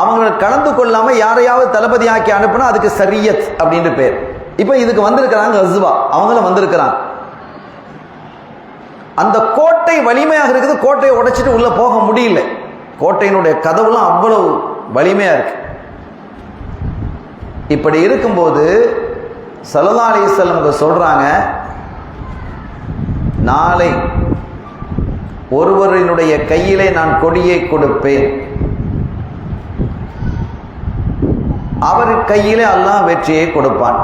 அவங்க கலந்து கொள்ளாம யாரையாவது தளபதியாக்கி அனுப்புனா அதுக்கு சரியத் அப்படின்னு பெயர். இப்ப இதுக்கு வந்திருக்கிறாங்க கஸ்வா, அவங்களும் வந்திருக்கிறாங்க. அந்த கோட்டை வலிமையாக இருக்குது. கோட்டையை உடைச்சிட்டு உள்ள போக முடியல. கோட்டையினுடைய கதவுலாம் அவ்வளவு வலிமையா இருக்கு. இப்படி இருக்கும்போது ஸல்லல்லாஹு அலைஹி வஸல்லம் சொல்றாங்க, நாளை ஒருவரினுடைய கையிலே நான் கொடியை கொடுப்பேன், அவர் கையிலே அல்லாஹ் வெற்றியை கொடுப்பான்.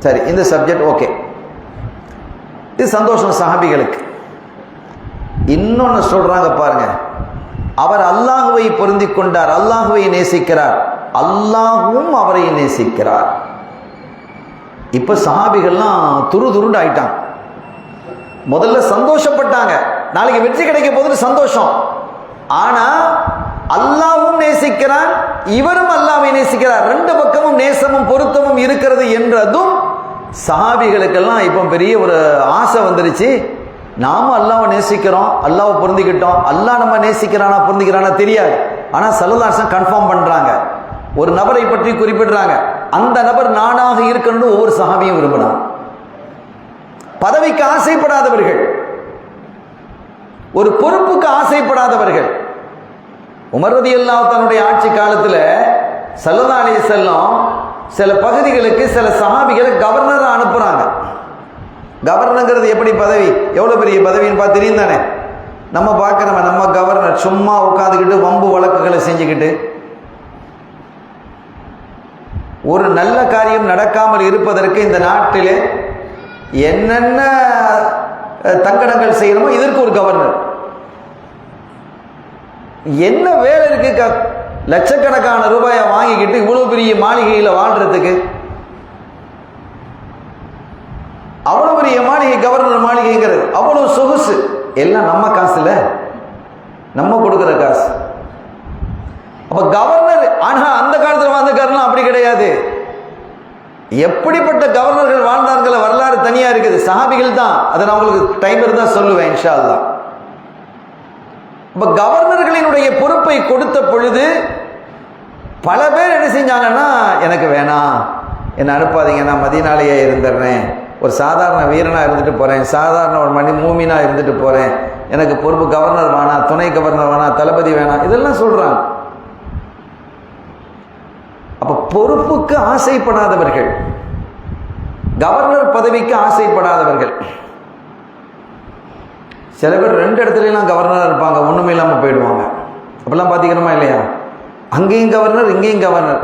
சரி, இந்த சப்ஜெக்ட் ஓகே, இது சந்தோஷம் சஹாபிகளுக்கு. இன்னொன்னு சொல்றாங்க பாருங்க, அவர் அல்லாஹுவை பொருந்தி கொண்டார், அல்லாஹுவை நேசிக்கிறார், அல்லாஹும் அவரை நேசிக்கிறார். இப்ப சஹாபிகள்லாம் துருண்டு ஆயிட்டாங்க. முதல்ல சந்தோஷப்பட்டாங்க, நாளைக்கு வெற்றி கிடைக்க போது சந்தோஷம். ஆனா அல்லாஹ்வும் நேசிக்கிறான், இவரும் அல்லாஹ்வை நேசிக்கிறார், ரெண்டு பக்கமும் நேசமும் பொருத்தமும் இருக்கிறது என்றதும் சஹாபிகளுக்கெல்லாம் இப்போ பெரிய ஒரு ஆசை வந்துருச்சு. நாம அல்லாஹ்வை நேசிக்கிறோம், அல்லாஹ்வை பொருந்திக்கிட்டோம். அல்லாஹ் நம்ம நேசிக்கிறானா பொருந்திக்கிறானா தெரியாது. ஆனா ஸல்லல்லாஹு அலைஹி வஸல்லம் கன்ஃபார்ம் பண்றாங்க, ஒரு நபரை பற்றி குறிப்பிடுறாங்க, அந்த நபர் நானாக இருக்கணும்னு ஒவ்வொரு சஹாபியும் விரும்பினார். பதவிக்கு ஆசைப்படாதவர்கள், ஒரு பொறுப்புக்கு ஆசைப்படாதவர்கள். உமர் ரலியல்லாஹு தன்னுடைய ஆட்சி காலத்தில் ஸல்லல்லாஹு அலைஹி வஸல்லம் சில பகுதிகளுக்கு சில சஹாபிகளை கவர்னரை அனுப்புறாங்க. கவர்னருங்கிறது எப்படி பதவி, எவ்வளவு பெரிய பதவின்னு பார்த்து தெரியும் தானே. நம்ம பார்க்கிறோம், நம்ம கவர்னர் சும்மா உட்காந்துக்கிட்டு வம்பு வழக்குகளை செஞ்சுக்கிட்டு ஒரு நல்ல காரியம் நடக்காமல் இருப்பதற்கு இந்த நாட்டிலே என்னென்ன தங்கடங்கள் செய்யணுமோ இதற்கு ஒரு கவர்னர். என்ன வேலை இருக்கு? லட்சக்கணக்கான ரூபாயை வாங்கிக்கிட்டு இவ்வளவு பெரிய மாளிகையில வாழ்றதுக்கு. அவ்வளவு பெரிய மாளிகை கவர்னர் மாளிகைங்கிறது, அவ்வளவு சொகுசு. எல்லாம் நம்ம காசுல, நம்ம கொடுக்கிற காசு. அப்ப கவர்னர், ஆனா அந்த காலத்துல வாழ்ந்துக்காரலாம் அப்படி கிடையாது. எப்படிப்பட்ட கவர்னர்கள் வாழ்ந்தார்கள வரலாறு தனியா இருக்குது. சஹாபிகள் தான், அதை நான் உங்களுக்கு டைம் இருந்தா சொல்லுவேன் இன்ஷா அல்லாஹ். இப்ப கவர்னர்களினுடைய பொறுப்பை கொடுத்த பொழுது பல பேர் என்ன செஞ்சாங்கன்னா, எனக்கு வேணாம், என்னை அனுப்பாதீங்க, நான் மதீனாலேயே இருந்துடுறேன், ஒரு சாதாரண வீரனா இருந்துட்டு போறேன், சாதாரண ஒரு மூமினா இருந்துட்டு போறேன், எனக்கு பொறுப்பு கவர்னர் வேணாம், துணை கவர்னர் வேணாம், தளபதி வேணாம், இதெல்லாம் சொல்றாங்க. அப்ப பொறுப்புக்கு ஆசைப்படாதவர்கள், கவர்னர் பதவிக்கு ஆசைப்படாதவர்கள். சில பேர் ரெண்டு இடத்துலாம் கவர்னராக இருப்பாங்க, ஒண்ணுமே இல்லாமல் போயிடுவாங்க. அப்பெல்லாம் பார்த்திக்கணுமா இல்லையா? அங்கேயும் கவர்னர், இங்கேயும் கவர்னர்.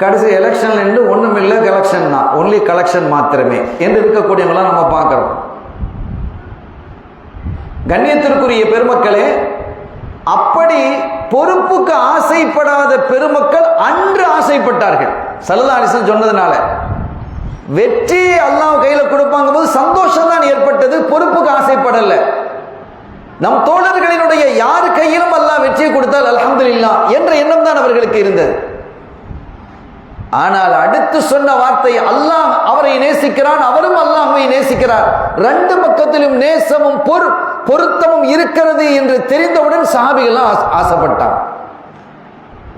கடைசி எலெக்ஷன்ல இருந்து ஒன்றும் இல்லை, கலெக்ஷன் தான், ஒன்லி கலெக்ஷன் மாத்திரமே என்று இருக்கக்கூடியவங்களாம் நம்ம பார்க்கிறோம். கண்ணியத்திற்குரிய பெருமக்களே, அப்படி பொறுப்புக்கு ஆசைப்படாத பெருமக்கள் அன்று ஆசைப்பட்டார்கள். ஸல்லல்லாஹு அலைஹி வஸல்லம் சொன்னதுனால வெற்றி அல்லாஹ் கையில கொடுப்பாங்க போது சந்தோஷம் தான் ஏற்பட்டது, பொறுப்புக்கு ஆசைப்படல. நம் தோழர்களினுடைய யாரு கையிலும் அல்லாஹ் வெற்றியை கொடுத்தால் அல்ஹம்துலில்லாஹ் என்ற எண்ணம் தான் அவர்களுக்கு இருந்தது. ஆனால் அடுத்து சொன்ன வார்த்தை, அல்லாஹ் அவரை நேசிக்கிறான், அவரும் அல்லாஹ்வை நேசிக்கிறார், ரெண்டு பக்கத்திலும் நேசமும் பொருத்தமும் இருக்கிறது என்று தெரிந்தவுடன் சஹாபிகள்லாம் ஆசைப்பட்டான்.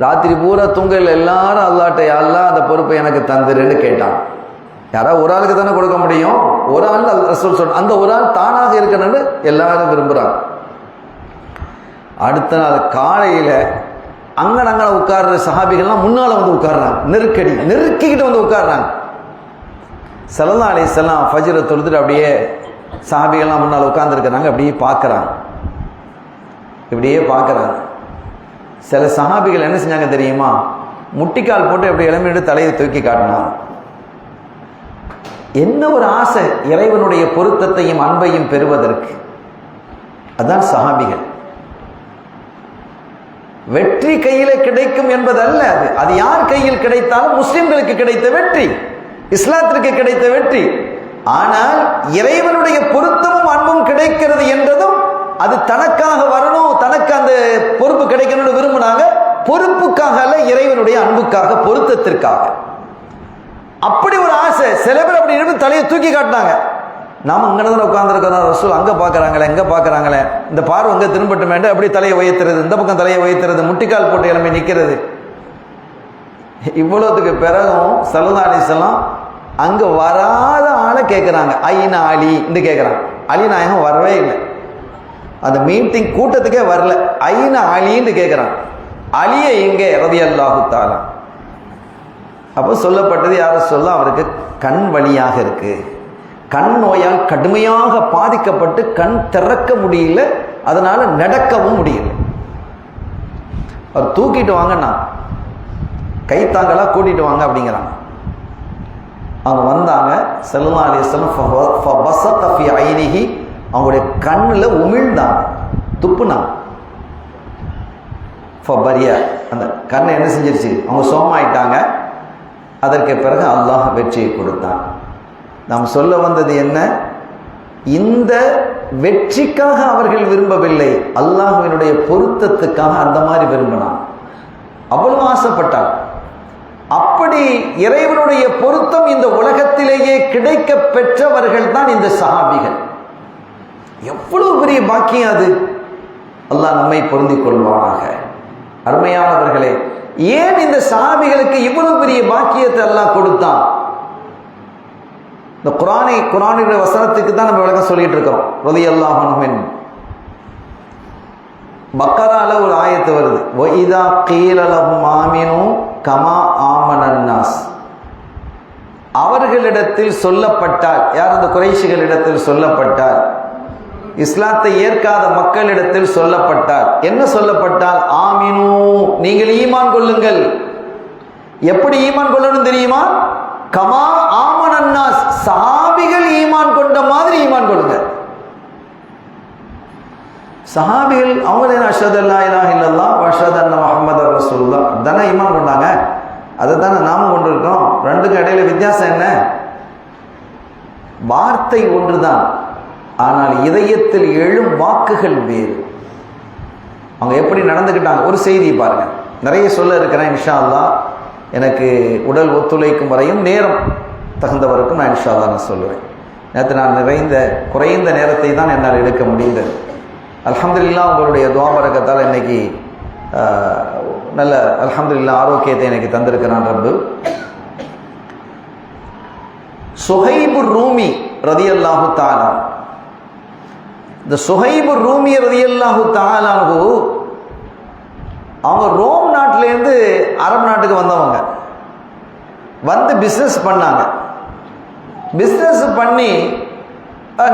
ராத்திரி பூரா தூங்கல் எல்லாரும் அல்லாஹ்ட்ட, அல்லாஹ் அந்த பொறுப்பை எனக்கு தந்துருன்னு கேட்டான். யாராவது ஒரு ஆளுக்கு தானே கொடுக்க முடியும், ஒரு ஆள் ரசூல் சொன்ன அந்த ஒரு ஆள் தானாக இருக்கணும்னு எல்லாரும் விரும்புகிறாங்க. அடுத்த நாள் காலையில அங்கன உட்கார்ற சஹாபிகள்லாம் முன்னால வந்து உட்கார்றாங்க, நெருக்கிக்கிட்டு வந்து உட்கார்றாங்க. ஸல்லல்லாஹு அலைஹி வஸல்லம் ஃபஜ்ரை தொழுதுட்டு அப்படியே சஹாபிகள்லாம் முன்னால் உட்கார்ந்துருக்கிறாங்க, அப்படியே பார்க்குறாங்க, இப்படியே பார்க்குறாங்க. சில சஹாபிகள் என்ன செஞ்சாங்க தெரியுமா, முட்டிக்கால் போட்டு அப்படி இளமையோடு தலையை தூக்கி காட்டினாங்க. என்ன ஒரு ஆசை, இறைவனுடைய பொருத்தத்தையும் அன்பையும் பெறுவதற்கு. அதான் சஹாபிகள். வெற்றி கையில கிடைக்கும் என்பதல்ல, அது யார் கையில் கிடைத்தாலும் முஸ்லிம்களுக்கு கிடைத்த வெற்றி, இஸ்லாத்திற்கு கிடைத்த வெற்றி. ஆனால் இறைவனுடைய பொருத்தமும் அன்பும் கிடைக்கிறது என்றதும் அது தனக்காக வரணும், தனக்கு அந்த பொறுப்பு கிடைக்கணும்னு விரும்பினாங்க. பொறுப்புக்காக அல்ல, இறைவனுடைய அன்புக்காக, பொருத்தத்திற்காக. அப்படி ஒரு ஆசை. சில பேர் அப்படி இருந்து தலையை தூக்கி காட்டினாங்க. நாம இங்கே உட்கார்ந்துருக்கிறோம், ரசூல் அங்கே பார்க்குறாங்களே, எங்கே பார்க்குறாங்களே, இந்த பார்வை அங்கே திரும்பட்டும் வேண்டாம், அப்படி தலையை உயர்த்துறது, இந்த பக்கம் தலையை உயர்த்துறது, முட்டிக்கால் போட்டு எல்லாமே நிற்கிறது. இவ்வளோத்துக்கு பிறகும் ஸல்லல்லாஹு அலைஹி வஸல்லம் அங்கே வராத ஆளை கேட்குறாங்க, ஐனா அலி என்று கேட்குறாங்க. அலி நாயகம் வரவே இல்லை, அந்த மீட்டிங் கூட்டத்துக்கே வரல. ஐனா அலின்னு கேட்குறாங்க. அலியை எங்கே ரலியல்லாஹு தஆலா. அப்போ சொல்லப்பட்டது, யார சொல்ல, அவருக்கு கண் வலியாக இருக்கு, கண் நோயால் கடுமையாக பாதிக்கப்பட்டு கண் திறக்க முடியல, அதனால நடக்கவும் முடியல. அவர் தூக்கிட்டு வாங்கன்னா கைத்தாங்களா கூட்டிட்டு வாங்க அப்படிங்கிறாங்க. அவங்க வந்தாங்க. ஸல்லல்லாஹு அலைஹி வஸல்லம் ஃபபஸத ஃபீ ஐனிஹி, அவங்களுடைய கண்ணில் உமிழ்ந்தாங்க, துப்புனாங்க. ஃபபரியா, அந்த கண்ணை என்ன செஞ்சிருச்சு, அவங்க சோமாயிட்டாங்க. அதற்கு பிறகு அல்லாஹ் வெற்றியை கொடுத்தான். நாம் சொல்ல வந்தது என்ன, இந்த வெற்றிக்காக அவர்கள் விரும்பவில்லை, அல்லாஹ்வினுடைய பொருத்தத்துக்காக அந்த மாதிரி விரும்பினான், அவ்வளவு ஆசைப்பட்டான். அப்படி இறைவனுடைய பொருத்தம் இந்த உலகத்திலேயே கிடைக்க பெற்றவர்கள் தான் இந்த சஹாபிகள். எவ்வளவு பெரிய பாக்கியம் அது. அல்லாஹ் நம்மை பொருந்திக் கொள்வானாக. அருமையானவர்களே, ஏன் இந்த சஹாபிகளுக்கு இவ்வளவு பெரிய பாக்கியத்தை அல்லாஹ் கொடுத்தான்? இந்த குர்ஆனுடைய வசனத்துக்கு தான் நம்ம விளக்கம் சொல்லிட்டு இருக்கிறோம். ரலியல்லாஹு அன்ஹு. பக்கரால ஒரு ஆயத்து வருது, வஇதா கீல லஹும் ஆமினு கமா ஆமனன் நாஸ். அவர்களிடத்தில் சொல்லப்பட்டால், யார் அந்த குறைஷிகளிடத்தில் சொல்லப்பட்டால், இஸ்லாத்தை ஏற்காத மக்களிடத்தில் சொல்லப்பட்டால், என்ன சொல்லப்பட்டால், ஆமினு, நீங்கள் ஈமான் கொள்ளுங்கள். எப்படி ஈமான் கொள்ளணும் தெரியுமா? கமா ஆமனன் நாஸ், சஹாபிகள் ஈமான் கொண்ட மாதிரி ஈமான் கொள்ளுங்க. சஹாபிகள் அவங்களே அஷ்ஹது அல்லா இலாஹ இல்லல்லாஹ் வ அஷ்ஹது அன்ன முஹம்மதர் ரசூலுல்லாஹ் தானே ஈமான் கொண்டாங்க. அதை தானே நாமும் கொண்டிருக்கோம். ரெண்டுக்கும் இடையில வித்தியாசம் என்ன? வார்த்தை ஒன்றுதான், ஆனால் இதயத்தில் எழும் வாக்குகள் வேறு. அவங்க எப்படி நடந்துக்கிட்டாங்க, ஒரு செய்தியை பாருங்க. நிறைய சொல்ல இருக்கிறேன், இன்ஷா அல்லாஹ் எனக்கு உடல் ஒத்துழைக்கும் வரையும், நேரம் தகுந்தவரைக்கும் நான் இன்ஷா அல்லாஹ் நான் சொல்லுவேன். நேற்று நான் குறைந்த நேரத்தை தான் என்னால் எடுக்க முடிந்தது. அல்ஹம்துலில்லாஹ் உங்களுடைய துஆ பரக்கத்தால் இன்னைக்கு நல்ல அல்ஹம்துலில்லாஹ் ஆரோக்கியத்தை எனக்கு தந்திருக்கிறான் ரப்பு. சுஹைபு ரூமி ரலியல்லாஹு தஆலா, இந்த சுஹைபு ரூமி ரலியல்லாஹு தஆலா அவங்க ரோம் நாட்டிலேருந்து அரபு நாட்டுக்கு வந்தவங்க. வந்து பிஸ்னஸ் பண்ணாங்க. பிஸ்னஸ் பண்ணி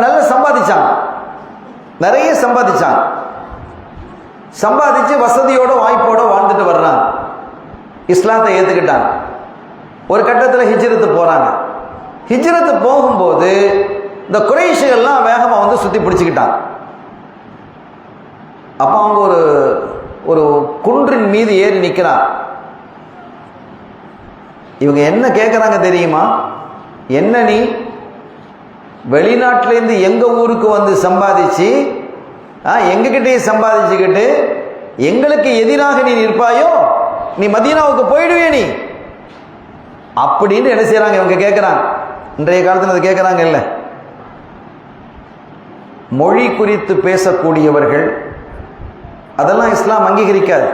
நல்லா சம்பாதிச்சாங்க, நிறைய சம்பாதிச்சாங்க. சம்பாதிச்சு வசதியோட வாய்ப்போட வாழ்ந்துட்டு வர்றாங்க. இஸ்லாத்தை ஏற்றுக்கிட்டாங்க. ஒரு கட்டத்தில் ஹிஜ்ரத்து போகிறாங்க. ஹிஜ்ரத்து போகும்போது இந்த குறைஷிகள்லாம் வேகமாக வந்து சுற்றி பிடிச்சிக்கிட்டாங்க. அப்போ அவங்க ஒரு குன்றின் மீது ஏறி நிற்கிறாங்க. இவங்க என்ன கேட்குறாங்க தெரியுமா? என்ன நீ வெளிநாட்டிலேருந்து எங்கள் ஊருக்கு வந்து சம்பாதிச்சு எங்ககிட்டயே சம்பாதிச்சுக்கிட்டு எங்களுக்கு எதிராக நீ நிற்பாயோ, நீ மதீனாவுக்கு போயிடுவே நீ அப்படின்னு என்ன செய்யறாங்க இவங்க கேட்கிறாங்க. இன்றைய காலத்தில் அது கேட்கிறாங்க. இல்லை, மொழி குறித்து பேசக்கூடியவர்கள் அதெல்லாம் இஸ்லாம் அங்கீகரிக்காது.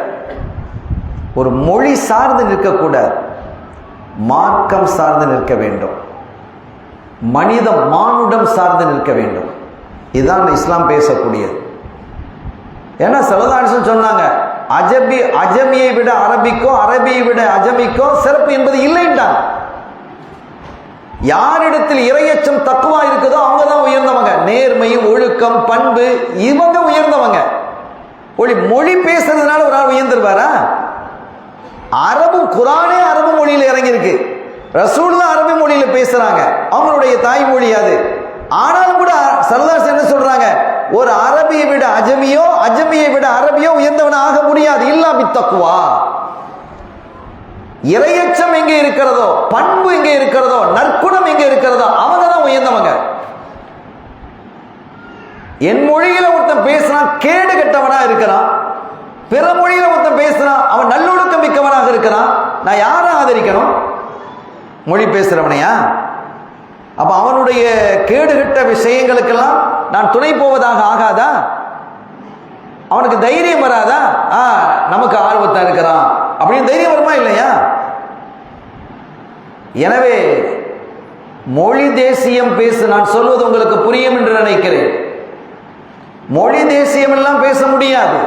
ஒரு மொழி சார்ந்து நிற்கக்கூடாது, மார்க்கம் சார்ந்து நிற்க வேண்டும், மனிதம் மானுடம் சார்ந்து நிற்க வேண்டும். இதுதான் இஸ்லாம் பேசக்கூடியது. ஏன்னா ஸல்லல்லாஹு அலைஹி வஸல்லம் சொன்னாங்க, அஜமியை விட அரபிக்கோ அரபியை விட அஜமிக்கோ சிறப்பு என்பது இல்லைன்றாங்க. யாரிடத்தில் இறையச்சம் தக்குவா இருக்குதோ அவங்க தான் உயர்ந்தவங்க. நேர்மை, ஒழுக்கம், பண்பு, இவங்க உயர்ந்தவங்க. மொழி பேசுறதுனால ஒரு ஆள் உயர்ந்துருவாரா? அரபு குர்ஆனே அரபு மொழியில் இறங்கி இருக்கு, ரசூல் தான் அரபி மொழியில பேசுறாங்க, அவங்களுடைய தாய்மொழி அது. ஆனாலும் கூட ஸல்லல்லாஹு அலைஹி வஸல்லம் என்ன சொல்றாங்க, ஒரு அரபியை விட அஜமியோ அஜமியை விட அரபியோ உயர்ந்தவன் ஆக முடியாது, இல்லா பித்தக்குவா. இறையச்சம் எங்க இருக்கிறதோ, பண்பு எங்க இருக்கிறதோ, நற்குணம் எங்க இருக்கிறதோ அவங்க தான் உயர்ந்தவங்க. என் மொழியில ஒருத்தன் பேசுறான் கேடு கெட்டவனா இருக்கிறான், பிற மொழியில ஒருத்தன் பேசுறான் அவன் நல்லொழுக்கம் மிக்கவனாக இருக்கிறான், நான் யாரை ஆதரிக்கணும்? மொழி பேசுறவனையா? அப்ப அவனுடைய கேடுகட்ட விஷயங்களுக்கெல்லாம் நான் துணை போவதாக ஆகாதா? அவனுக்கு தைரியம் வராதா? நமக்கு ஆர்வத்தா இருக்கிறான் அப்படின்னு தைரியம் வருமா இல்லையா? எனவே மொழி தேசியம் பேச, நான் சொல்வது உங்களுக்கு புரியும் என்று நினைக்கிறேன். மொழி தேசியம் எல்லாம் பேச முடியாது,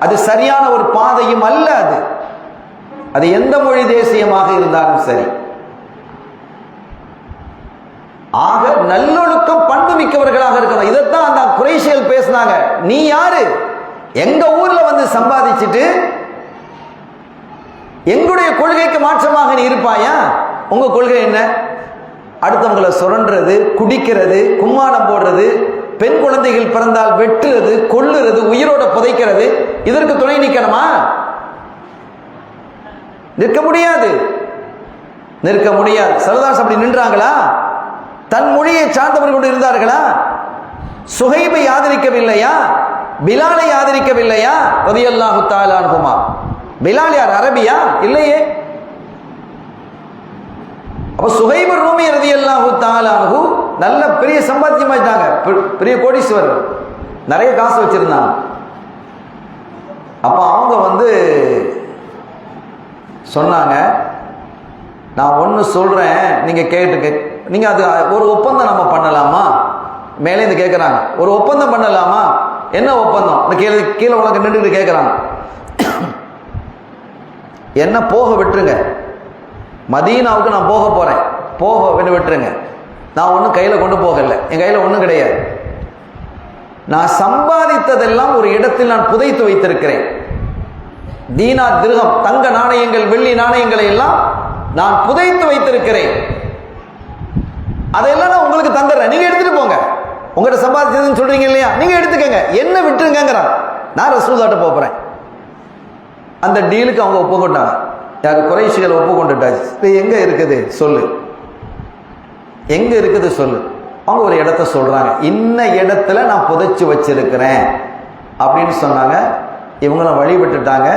அது சரியான ஒரு பாதையும் அல்ல. அது எந்த மொழி தேசியமாக இருந்தாலும் சரி. ஆக நல்லொழுக்கம் பண்பு மிக்கவர்களாக இருக்கணும். இதைத்தான் அந்த குறைஷிகள் பேசினாங்க. நீ யாரு? எங்க ஊர்ல வந்து சம்பாதிச்சுட்டு எங்களுடைய கொள்கைக்கு மாற்றமாக நீ இருப்பாயா? உங்க கொள்கை என்ன? அடுத்தவங்களை சுரண்டுறது, குடிக்கிறது, கும்மாளம் போடுறது, பெண் குழந்தைகள் பிறந்தால் வெட்டுறது, கொல்லுறது, உயிரோட புதைக்கிறது. இதற்கு துணை நிற்கணுமா? நிற்க முடியாது, நிற்க முடியாது. ஸல்லல்லாஹு அப்படி நின்றாங்களா? தன் மொழியை சார்ந்தவர்கள் இருந்தார்களா? சுஹைபை ஆதரிக்கவில்லையா? பிலாலை ஆதரிக்கவில்லையா? ரலியல்லாஹு தஆலா அன்ஹுமா. பிலால் யார்? அரபியா? இல்லையே. அப்ப சுஹைப் ரூமி ரலியல்லாஹு தஆலா அன்ஹு நல்ல பெரிய சம்பாத்தியமாயிட்டாங்க, பெரிய கோடீஸ்வரர், நிறைய காசு வச்சிருந்தாங்க. அப்ப அவங்க வந்து சொன்னாங்க, நான் ஒன்று சொல்றேன், நீங்க கேட்டு நீங்க அது ஒரு ஒப்பந்தம் நம்ம பண்ணலாமா? மேலே இருந்து கேட்கறாங்க, ஒரு ஒப்பந்தம் பண்ணலாமா? என்ன ஒப்பந்தம்? கீழே உலக நின்று கேட்கறாங்க. என்ன போக விட்டுருங்க, மதீனாவுக்கு நான் போக போறேன், போக விட்டுருங்க. நான் ஒன்றும் கையில் கொண்டு போகல, என் கையில் ஒன்றும் கிடையாது. நான் சம்பாதித்ததெல்லாம் ஒரு இடத்தில் நான் புதைத்து வைத்திருக்கிறேன். தீனார், திர்ஹம், தங்க நாணயங்கள், வெள்ளி நாணயங்களை எல்லாம் நான் புதைத்து வைத்திருக்கிறேன். அதையெல்லாம் நான் உங்களுக்கு தந்துடுறேன், நீங்க எடுத்துட்டு போங்க. உங்கள்கிட்ட சம்பாதிச்சதுன்னு சொல்றீங்க இல்லையா, நீங்க எடுத்துக்கங்க, என்ன விட்டுருங்கிறான். நான் ரசூலுல்லாஹ்ட்ட போறேன். அந்த டீலுக்கு அவங்க ஒப்புக்கொண்டாங்க. யாரு? குறைஷிகள் ஒப்புக்கொண்டுட்டாச்சு. எங்க இருக்குது சொல்லு, எங்க இருக்குது சொல்லு. அவங்க ஒரு இடத்த சொல்றாங்க, இன்ன இடத்துல நான் புதைச்சு வச்சிருக்கிறேன் அப்படின்னு சொன்னாங்க. இவங்களும் வழி விட்டுட்டாங்க.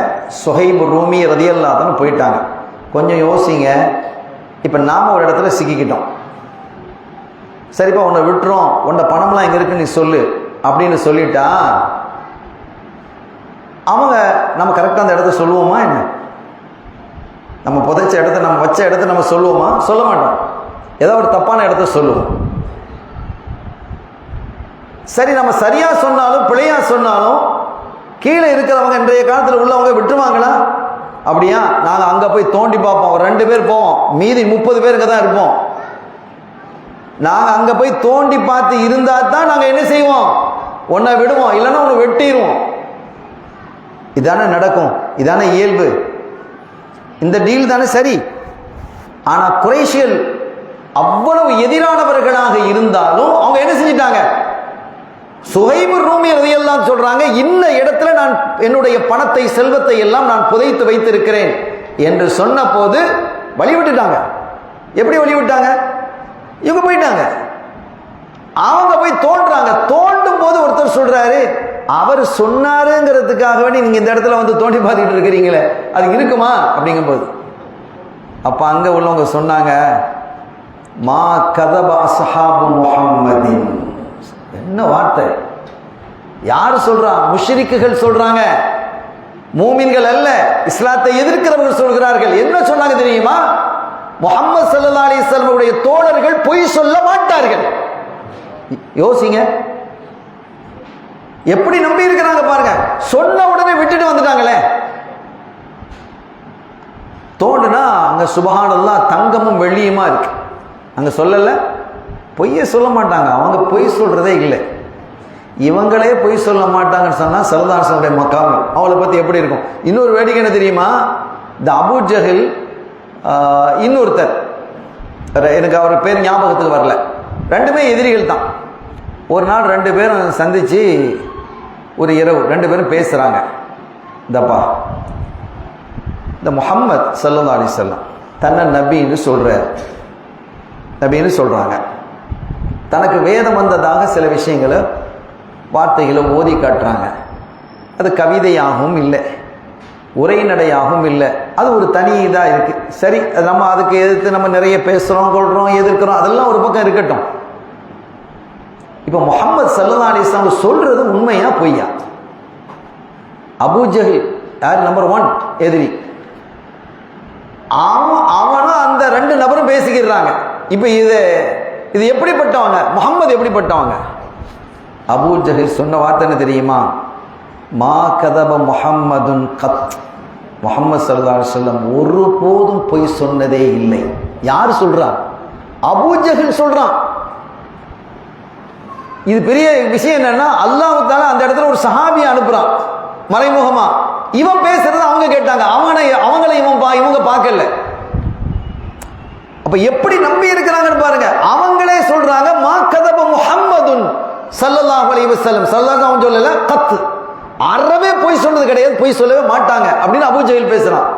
சுஹைப் ரூமி ரலியல்லாஹு அன்ஹு போயிட்டாங்க. கொஞ்சம் யோசிங்க, இப்போ நாம ஒரு இடத்துல சிக்கிக்கிட்டோம். சரிப்பா உன்னை விட்டுறோம், உன்னை பணம்லாம் எங்க இருக்கு நீ சொல்லு அப்படின்னு சொல்லிட்டா அவங்க நம்ம கரெக்டாக அந்த இடத்த சொல்லுவோமா? என்ன நம்ம புதைச்ச இடத்த, நம்ம வச்ச இடத்த நம்ம சொல்லுவோமா? சொல்ல மாட்டோம், ஏதோ ஒரு தப்பான இடத்த சொல்லுவோம். சரி, நம்ம சரியா சொன்னாலும் பிழையா சொன்னாலும் கீழே இருக்கிறவங்க, இன்றைய காலத்தில் உள்ளவங்க விட்டுருவாங்களா? அப்படியா? நாங்கள் அங்கே போய் தோண்டி பார்ப்போம், ஒரு 2 பேர் போவோம், மீதி 30 பேருங்க தான் இருப்போம். நாங்கள் அங்கே போய் தோண்டி பார்த்து இருந்தால் தான் நாங்கள் என்ன செய்வோம்? ஒன்றை விடுவோம், இல்லைன்னா ஒன்று வெட்டிடுவோம். இதானே நடக்கும், இதானே இயல்பு, இந்த டீல் தானே சரி. ஆனால் குறைஷிகள் அவ்வளவு எதிரானவர்களாக இருந்தாலும் அவங்க என்ன செஞ்சிட்டாங்க? சுஹைப் ரூமி ரலியல்லாஹு அன்ஹு சொல்றாங்க, இந்த இடத்துல நான் என்னுடைய பணத்தை, செல்வத்தை எல்லாம் நான் புதைத்து வைத்திருக்கிறேன் என்று சொன்ன போது வழிவிட்டுட்டாங்க. எப்படி வழிவிட்டாங்க? இவங்க போயிட்டாங்க. அவங்க போய் தோன்றாங்க. தோண்டும் போது ஒருத்தர் சொல்றாரு, அவர் சொன்னாருங்கிறதுக்காக வேண்டி நீங்க இந்த இடத்துல வந்து தோண்டி பார்த்துட்டு இருக்கிறீங்களே, அது இருக்குமா அப்படிங்கும்போது அப்ப அங்க உள்ளவங்க சொன்னாங்க, மா கதப அஸ்ஹாபு முஹம்மதின். என்ன வார்த்தை! யாரு சொல்றா? முஷ்ரிக்குகள் சொல்றாங்க, மூமின்கள் அல்ல, இஸ்லாத்தை எதிர்க்கிறவர்கள் சொல்கிறார்கள். என்ன சொன்னாங்க தெரியுமா? முஹம்மது ஸல்லல்லாஹு அலைஹி வஸல்லம் உடைய தோழர்கள் பொய் சொல்ல மாட்டார்கள். யோசிங்க, எப்படி நம்பி இருக்கிறாங்க பாருங்க. சொன்ன உடனே விட்டுட்டு வந்துட்டாங்களே. தோண்டுனா அங்க சுப்ஹானல்லாஹ் தங்கமும் வெள்ளியுமா இருக்கு. அங்க சொல்லல, பொய்யை சொல்ல மாட்டாங்க. அவங்க பொய் சொல்றதே இல்லை. இவங்களே பொய் சொல்ல மாட்டாங்கன்னு சொன்னா ஸல்லல்லாஹு அலைஹி வஸல்லம் மக்காம் அவளை பத்தி எப்படி இருக்கும்? இன்னொரு வேடிக்கை என்ன தெரியுமா? இந்த அபூ ஜஹல், இன்னொருத்தர், எனக்கு அவர் பேர் ஞாபகத்துக்கு வரல, ரெண்டுமே எதிரிகள் தான். ஒரு நாள் ரெண்டு பேரும் சந்திச்சு ஒரு இரவு ரெண்டு பேரும் பேசுறாங்க. இந்தப்பா, இந்த முஹம்மது ஸல்லல்லாஹு அலைஹி வஸல்லம் தன்னை நபின்னு சொல்றாங்க. தனக்கு வேதம் வந்ததாக சில விஷயங்களை வார்த்தைகளை ஓதி காட்டுறாங்க. அது கவிதையாகவும் இல்லை, உரைநடையாகவும் இல்லை, அது ஒரு தனி இதாக இருக்கு. சரி, நம்ம அதுக்கு எதிர்த்து நம்ம நிறைய பேசுகிறோம், கொள்கிறோம், எதிர்க்கிறோம், அதெல்லாம் ஒரு பக்கம் இருக்கட்டும். இப்போ முஹம்மது ஸல்லல்லாஹு அலைஹி வஸல்லம் சொல்றது உண்மையா பொய்யா? அபூ ஜஹல் யார்? நம்பர் 1 எதிரி. அவனும் அந்த ரெண்டு நபரும் பேசிக்கிறாங்க. இப்போ இது எப்படிப்பட்டவங்க? முஹம்மது எப்படிப்பட்டவங்க? அபூ ஜஹல் சொன்ன வார்த்தை என்ன தெரியுமா? மா கதப முஹம்மதுன் கத். முஹம்மது ஸல்லல்லாஹு அலைஹி வஸல்லம் ஒருபோதும் பொய் சொன்னதே இல்லை. யார் சொல்றா? அபூ ஜஹல் சொல்றான். இது பெரிய விஷயம் என்னன்னா, அல்லாஹ் தஆலா அந்த இடத்துல ஒரு சஹாபியை அனுப்புறான் மறைமுகமா. இவன் பேசுறது அவங்க கேட்டாங்க, அவங்கள இவங்க பார்க்கல. அப்ப எப்படி நம்பி இருக்கிறாங்கன்னு பாருங்க. அவங்களே சொல்றாங்க, மா கதப முஹம்மதுன் ஸல்லல்லாஹு அலைஹி வஸல்லம். ஸல்லல்லாஹு சொல்லல, கத். அறவே பொய் சொன்னது கிடையாது, பொய் சொல்லவே மாட்டாங்க அப்படின்னு அபூ ஜஹல் பேசுறான்.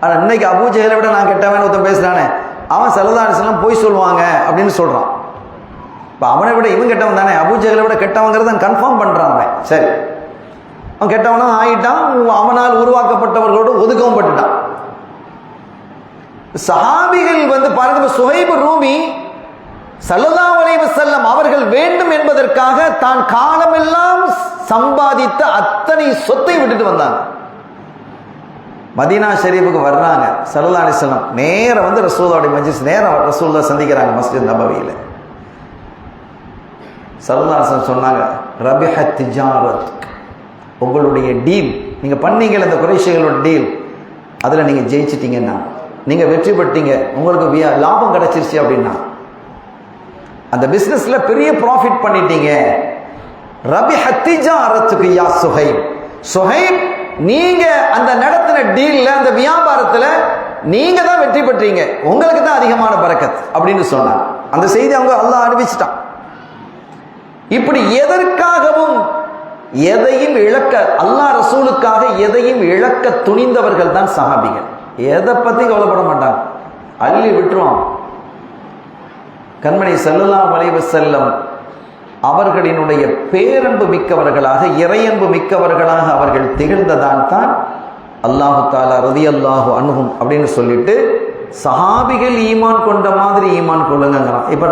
ஆனா இன்னைக்கு அபூ ஜஹலை விட நான் கெட்டவன் ஒருத்தன் பேசுறானே, அவன் ஸல்லல்லாஹு அலைஹி வஸல்லம் பொய் சொல்லுவாங்க அப்படின்னு சொல்றான். இப்போ அவனை விட இவன் கெட்டவன் தானே, அபூ ஜஹலை விட கெட்டவங்கிறத கன்ஃபார்ம் பண்றான் அவன். சரி, அவன் கெட்டவனா ஆயிட்டான், அவனால் உருவாக்கப்பட்டவர்களோடு ஒதுக்கவும் பட்டுட்டான். சஹாபிகள் வந்து பாருங்க, சுஹைப் ரூமி ஸல்லல்லாஹு அலைஹி வஸல்லம் அவர்கள் வேண்டும் என்பதற்காக தான் காலமெல்லாம் சம்பாதித்த அத்தனை சொத்தை விட்டுட்டு வந்தாங்க. மதீனா ஷரீஃபுக்கு வர்றாங்க. ஸல்லல்லாஹு அலைஹி வஸல்லம் நேர வந்து ரசூலுல்லாஹி மஜ்லிஸ், நேரா ரசூலுல்லாஹ் சந்திக்கிறாங்க மஸ்ஜித் நபவியில. ஸல்லல்லாஹு அலைஹி வஸல்லம் சொன்னாங்க, ரபிஹத் திஜாரத், உங்களுடைய டீல் நீங்க பண்ணீங்கல, இந்த குறைஷிகளோட டீல், அதுல நீங்க ஜெயிச்சிட்டீங்கன்னா, நீங்க வெற்றி பெற்றீங்க, உங்களுக்கு லாபம் கிடைச்சிருச்சு அப்படின்னா, அந்த பிசினஸ்ல பெரிய ப்ராஃபிட் பண்ணிட்டீங்க. ரபிஹத் திஜாரத்துக்கு யா சுஹைப். சுஹைப், நீங்க அந்த நடத்தின டீல்ல, அந்த வியாபாரத்துல நீங்க தான் வெற்றி பெற்றீங்க, உங்களுக்கு தான் அதிகமான பரக்கத் அப்படின்னு சொன்னாங்க. அந்த செய்தி அவங்க அல்லாஹ் அறிவிச்சிட்டான். இப்படி எதற்காகவும் எதையும் இழக்க, அல்லாஹ் ரசூலுக்காக எதையும் இழக்க துணிந்தவர்கள் தான் சஹாபிகள். எதை பத்தி கவலைப்பட மாட்டாங்க, அள்ளி விட்டுருவான். கண்மணி ஸல்லல்லாஹு அலைஹி வஸல்லம் அவர்களினுடைய பேரன்பு மிக்கவர்களாக, இறையன்பு மிக்கவர்களாக அவர்கள் திகழ்ந்ததான் தான் அல்லாஹு தஆலா ரலியல்லாஹு அன்ஹும் அப்படின்னு சொல்லிட்டு சஹாபிகள் ஈமான் கொண்ட மாதிரி ஈமான் கொள்ளுங்கிறான். இப்போ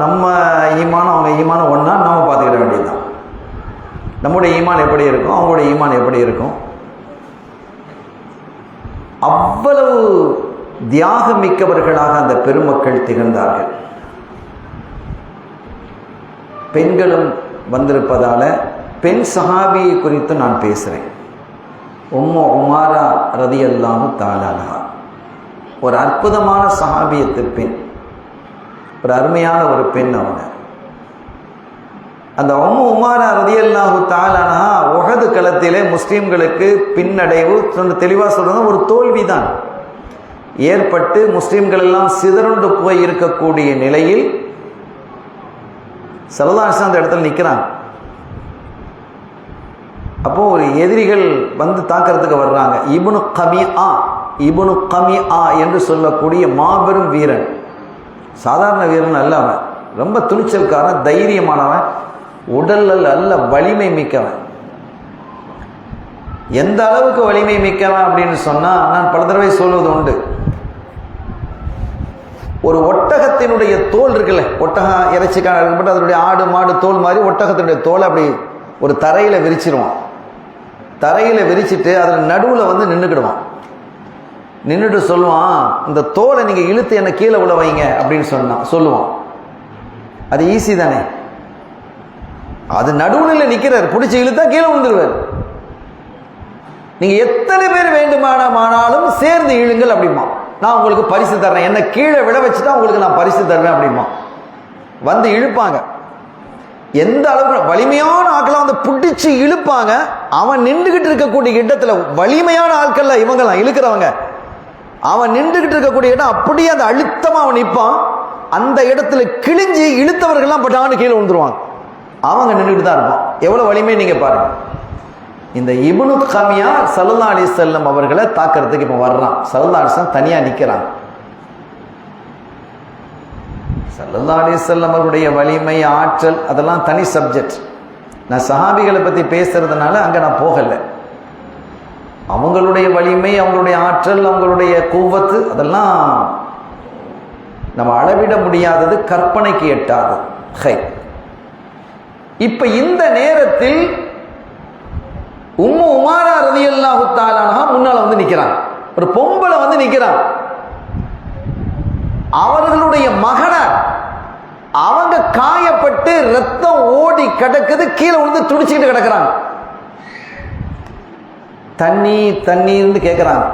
நம்ம ஈமான் அவங்க ஈமான ஒன்றா நாம பார்த்துக்கிட வேண்டியதுதான். நம்முடைய ஈமான் எப்படி இருக்கும், அவங்களுடைய ஈமான் எப்படி இருக்கும்? அவ்வளவு தியாகம் மிக்கவர்களாக அந்த பெருமக்கள் திகழ்ந்தார்கள். பெண்களும் வந்திருப்பதால பெண் சஹாபியை குறித்து நான் பேசுகிறேன். உம்மு உமாரா ரலியல்லாஹு தஆலா அன்ஹா ஒரு அற்புதமான சஹாபியத்து பெண், ஒரு அருமையான ஒரு பெண். அவங்க அந்த உம்மு உமாரா ரலியல்லாஹு தஆலா அன்ஹா உஹது களத்திலே முஸ்லிம்களுக்கு பின்னடைவு, தெளிவாக சொல்றது ஒரு தோல்விதான் ஏற்பட்டு முஸ்லிம்கள் எல்லாம் சிதறுண்டு போய் இருக்கக்கூடிய நிலையில் ஸல்லல்லாஹு அலைஹி வஸல்லம் அந்த இடத்துல நிற்கிறாங்க. அப்போ ஒரு எதிரிகள் வந்து தாக்கிறதுக்கு வர்றாங்க. இப்னு கமிஆ என்று சொல்லக்கூடிய மாபெரும் வீரன், சாதாரண வீரன் அல்ல அவன், ரொம்ப துணிச்சல்காரன், தைரியமானவன், உடல் நல்ல வலிமை மிக்கவன். எந்த அளவுக்கு வலிமை மிக்கவன் அப்படின்னு சொன்னா, நான் பல தடவை சொல்வது உண்டு, ஒரு ஒட்டகத்தினுடைய தோல் இருக்குல்ல, ஒட்டகம் இறைச்சிக்கான இருக்கப்பட்டு அதனுடைய ஆடு மாடு தோல் மாதிரி ஒட்டகத்தினுடைய தோலை அப்படி ஒரு தரையில விரிச்சிருவான். தரையில விரிச்சிட்டு அதில் நடுவில் வந்து நின்றுக்கிடுவான். நின்றுட்டு சொல்லுவான், இந்த தோலை நீங்க இழுத்து என்னை கீழே உள்ள வைங்க அப்படின்னு சொல்லுவான். அது ஈஸி தானே, அது நடுவில் நிற்கிறார், பிடிச்சி இழுத்தா கீழே விழுந்துருவார். நீங்க எத்தனை பேர் வேண்டுமானாலும் சேர்ந்து இழுங்கள் அப்படிமா, நான் உங்களுக்கு பரிசு தர்றேன், என்ன கீழே விழ வச்சுட்டா உங்களுக்கு நான் பரிசு தருவேன் அப்படிமா. வந்து இழுப்பாங்க. எந்த அளவுக்கு வலிமையான ஆட்கள் வந்து பிடிச்சு இழுப்பாங்க. அவன் நின்றுகிட்டு இருக்கக்கூடிய இடத்துல, வலிமையான ஆட்கள்ல இவங்கெல்லாம் இழுக்கிறவங்க, அவன் நின்றுகிட்டு இருக்கக்கூடிய இடம் அப்படியே அந்த அழுத்தமா அவன் நிற்பான். அந்த இடத்துல கிழிஞ்சு இழுத்தவர்கள்லாம் பட்டான்னு கீழே விழுந்துருவாங்க. அவங்க நின்றுட்டு தான் இருப்பான். எவ்வளவு வலிமை நீங்க பாருங்க. இந்த இப்னு கமியா ஸல்லல்லாஹு அலைஹி வஸல்லம் அவர்களை தாக்கிறதுக்கு இப்ப வர்றான். ஸல்லல்லாஹு அலைஹி வஸல்லம் தனியா நிக்கிறான். ஸல்லல்லாஹு அலைஹி வஸல்லம் அவருடைய வலிமை, ஆற்றல் அதெல்லாம் தனி சப்ஜெக்ட். நான் சஹாபிகளை பத்தி பேசுறதுனால அங்க நான் போகல. அவங்களுடைய வலிமை, அவங்களுடைய ஆற்றல், அவங்களுடைய குவத்து அதெல்லாம் நம்ம அளவிட முடியாதது, கற்பனைக்கு எட்டாதது. இப்ப இந்த நேரத்தில் உம்மு உமாரா ரலியல்லாஹு தஆலா அன்ஹா முன்னால வந்து நிக்கிறான். ஒரு பொம்பளை வந்து நிக்கிறான். அவர்களுடைய மகனார், அவங்க காயப்பட்டு ரத்தம் ஓடி கிடக்குது, கீழே விழுந்து துடிச்சுக்கிட்டு கிடக்குறாங்க. தண்ணி தண்ணீர்னு கேட்குறாங்க.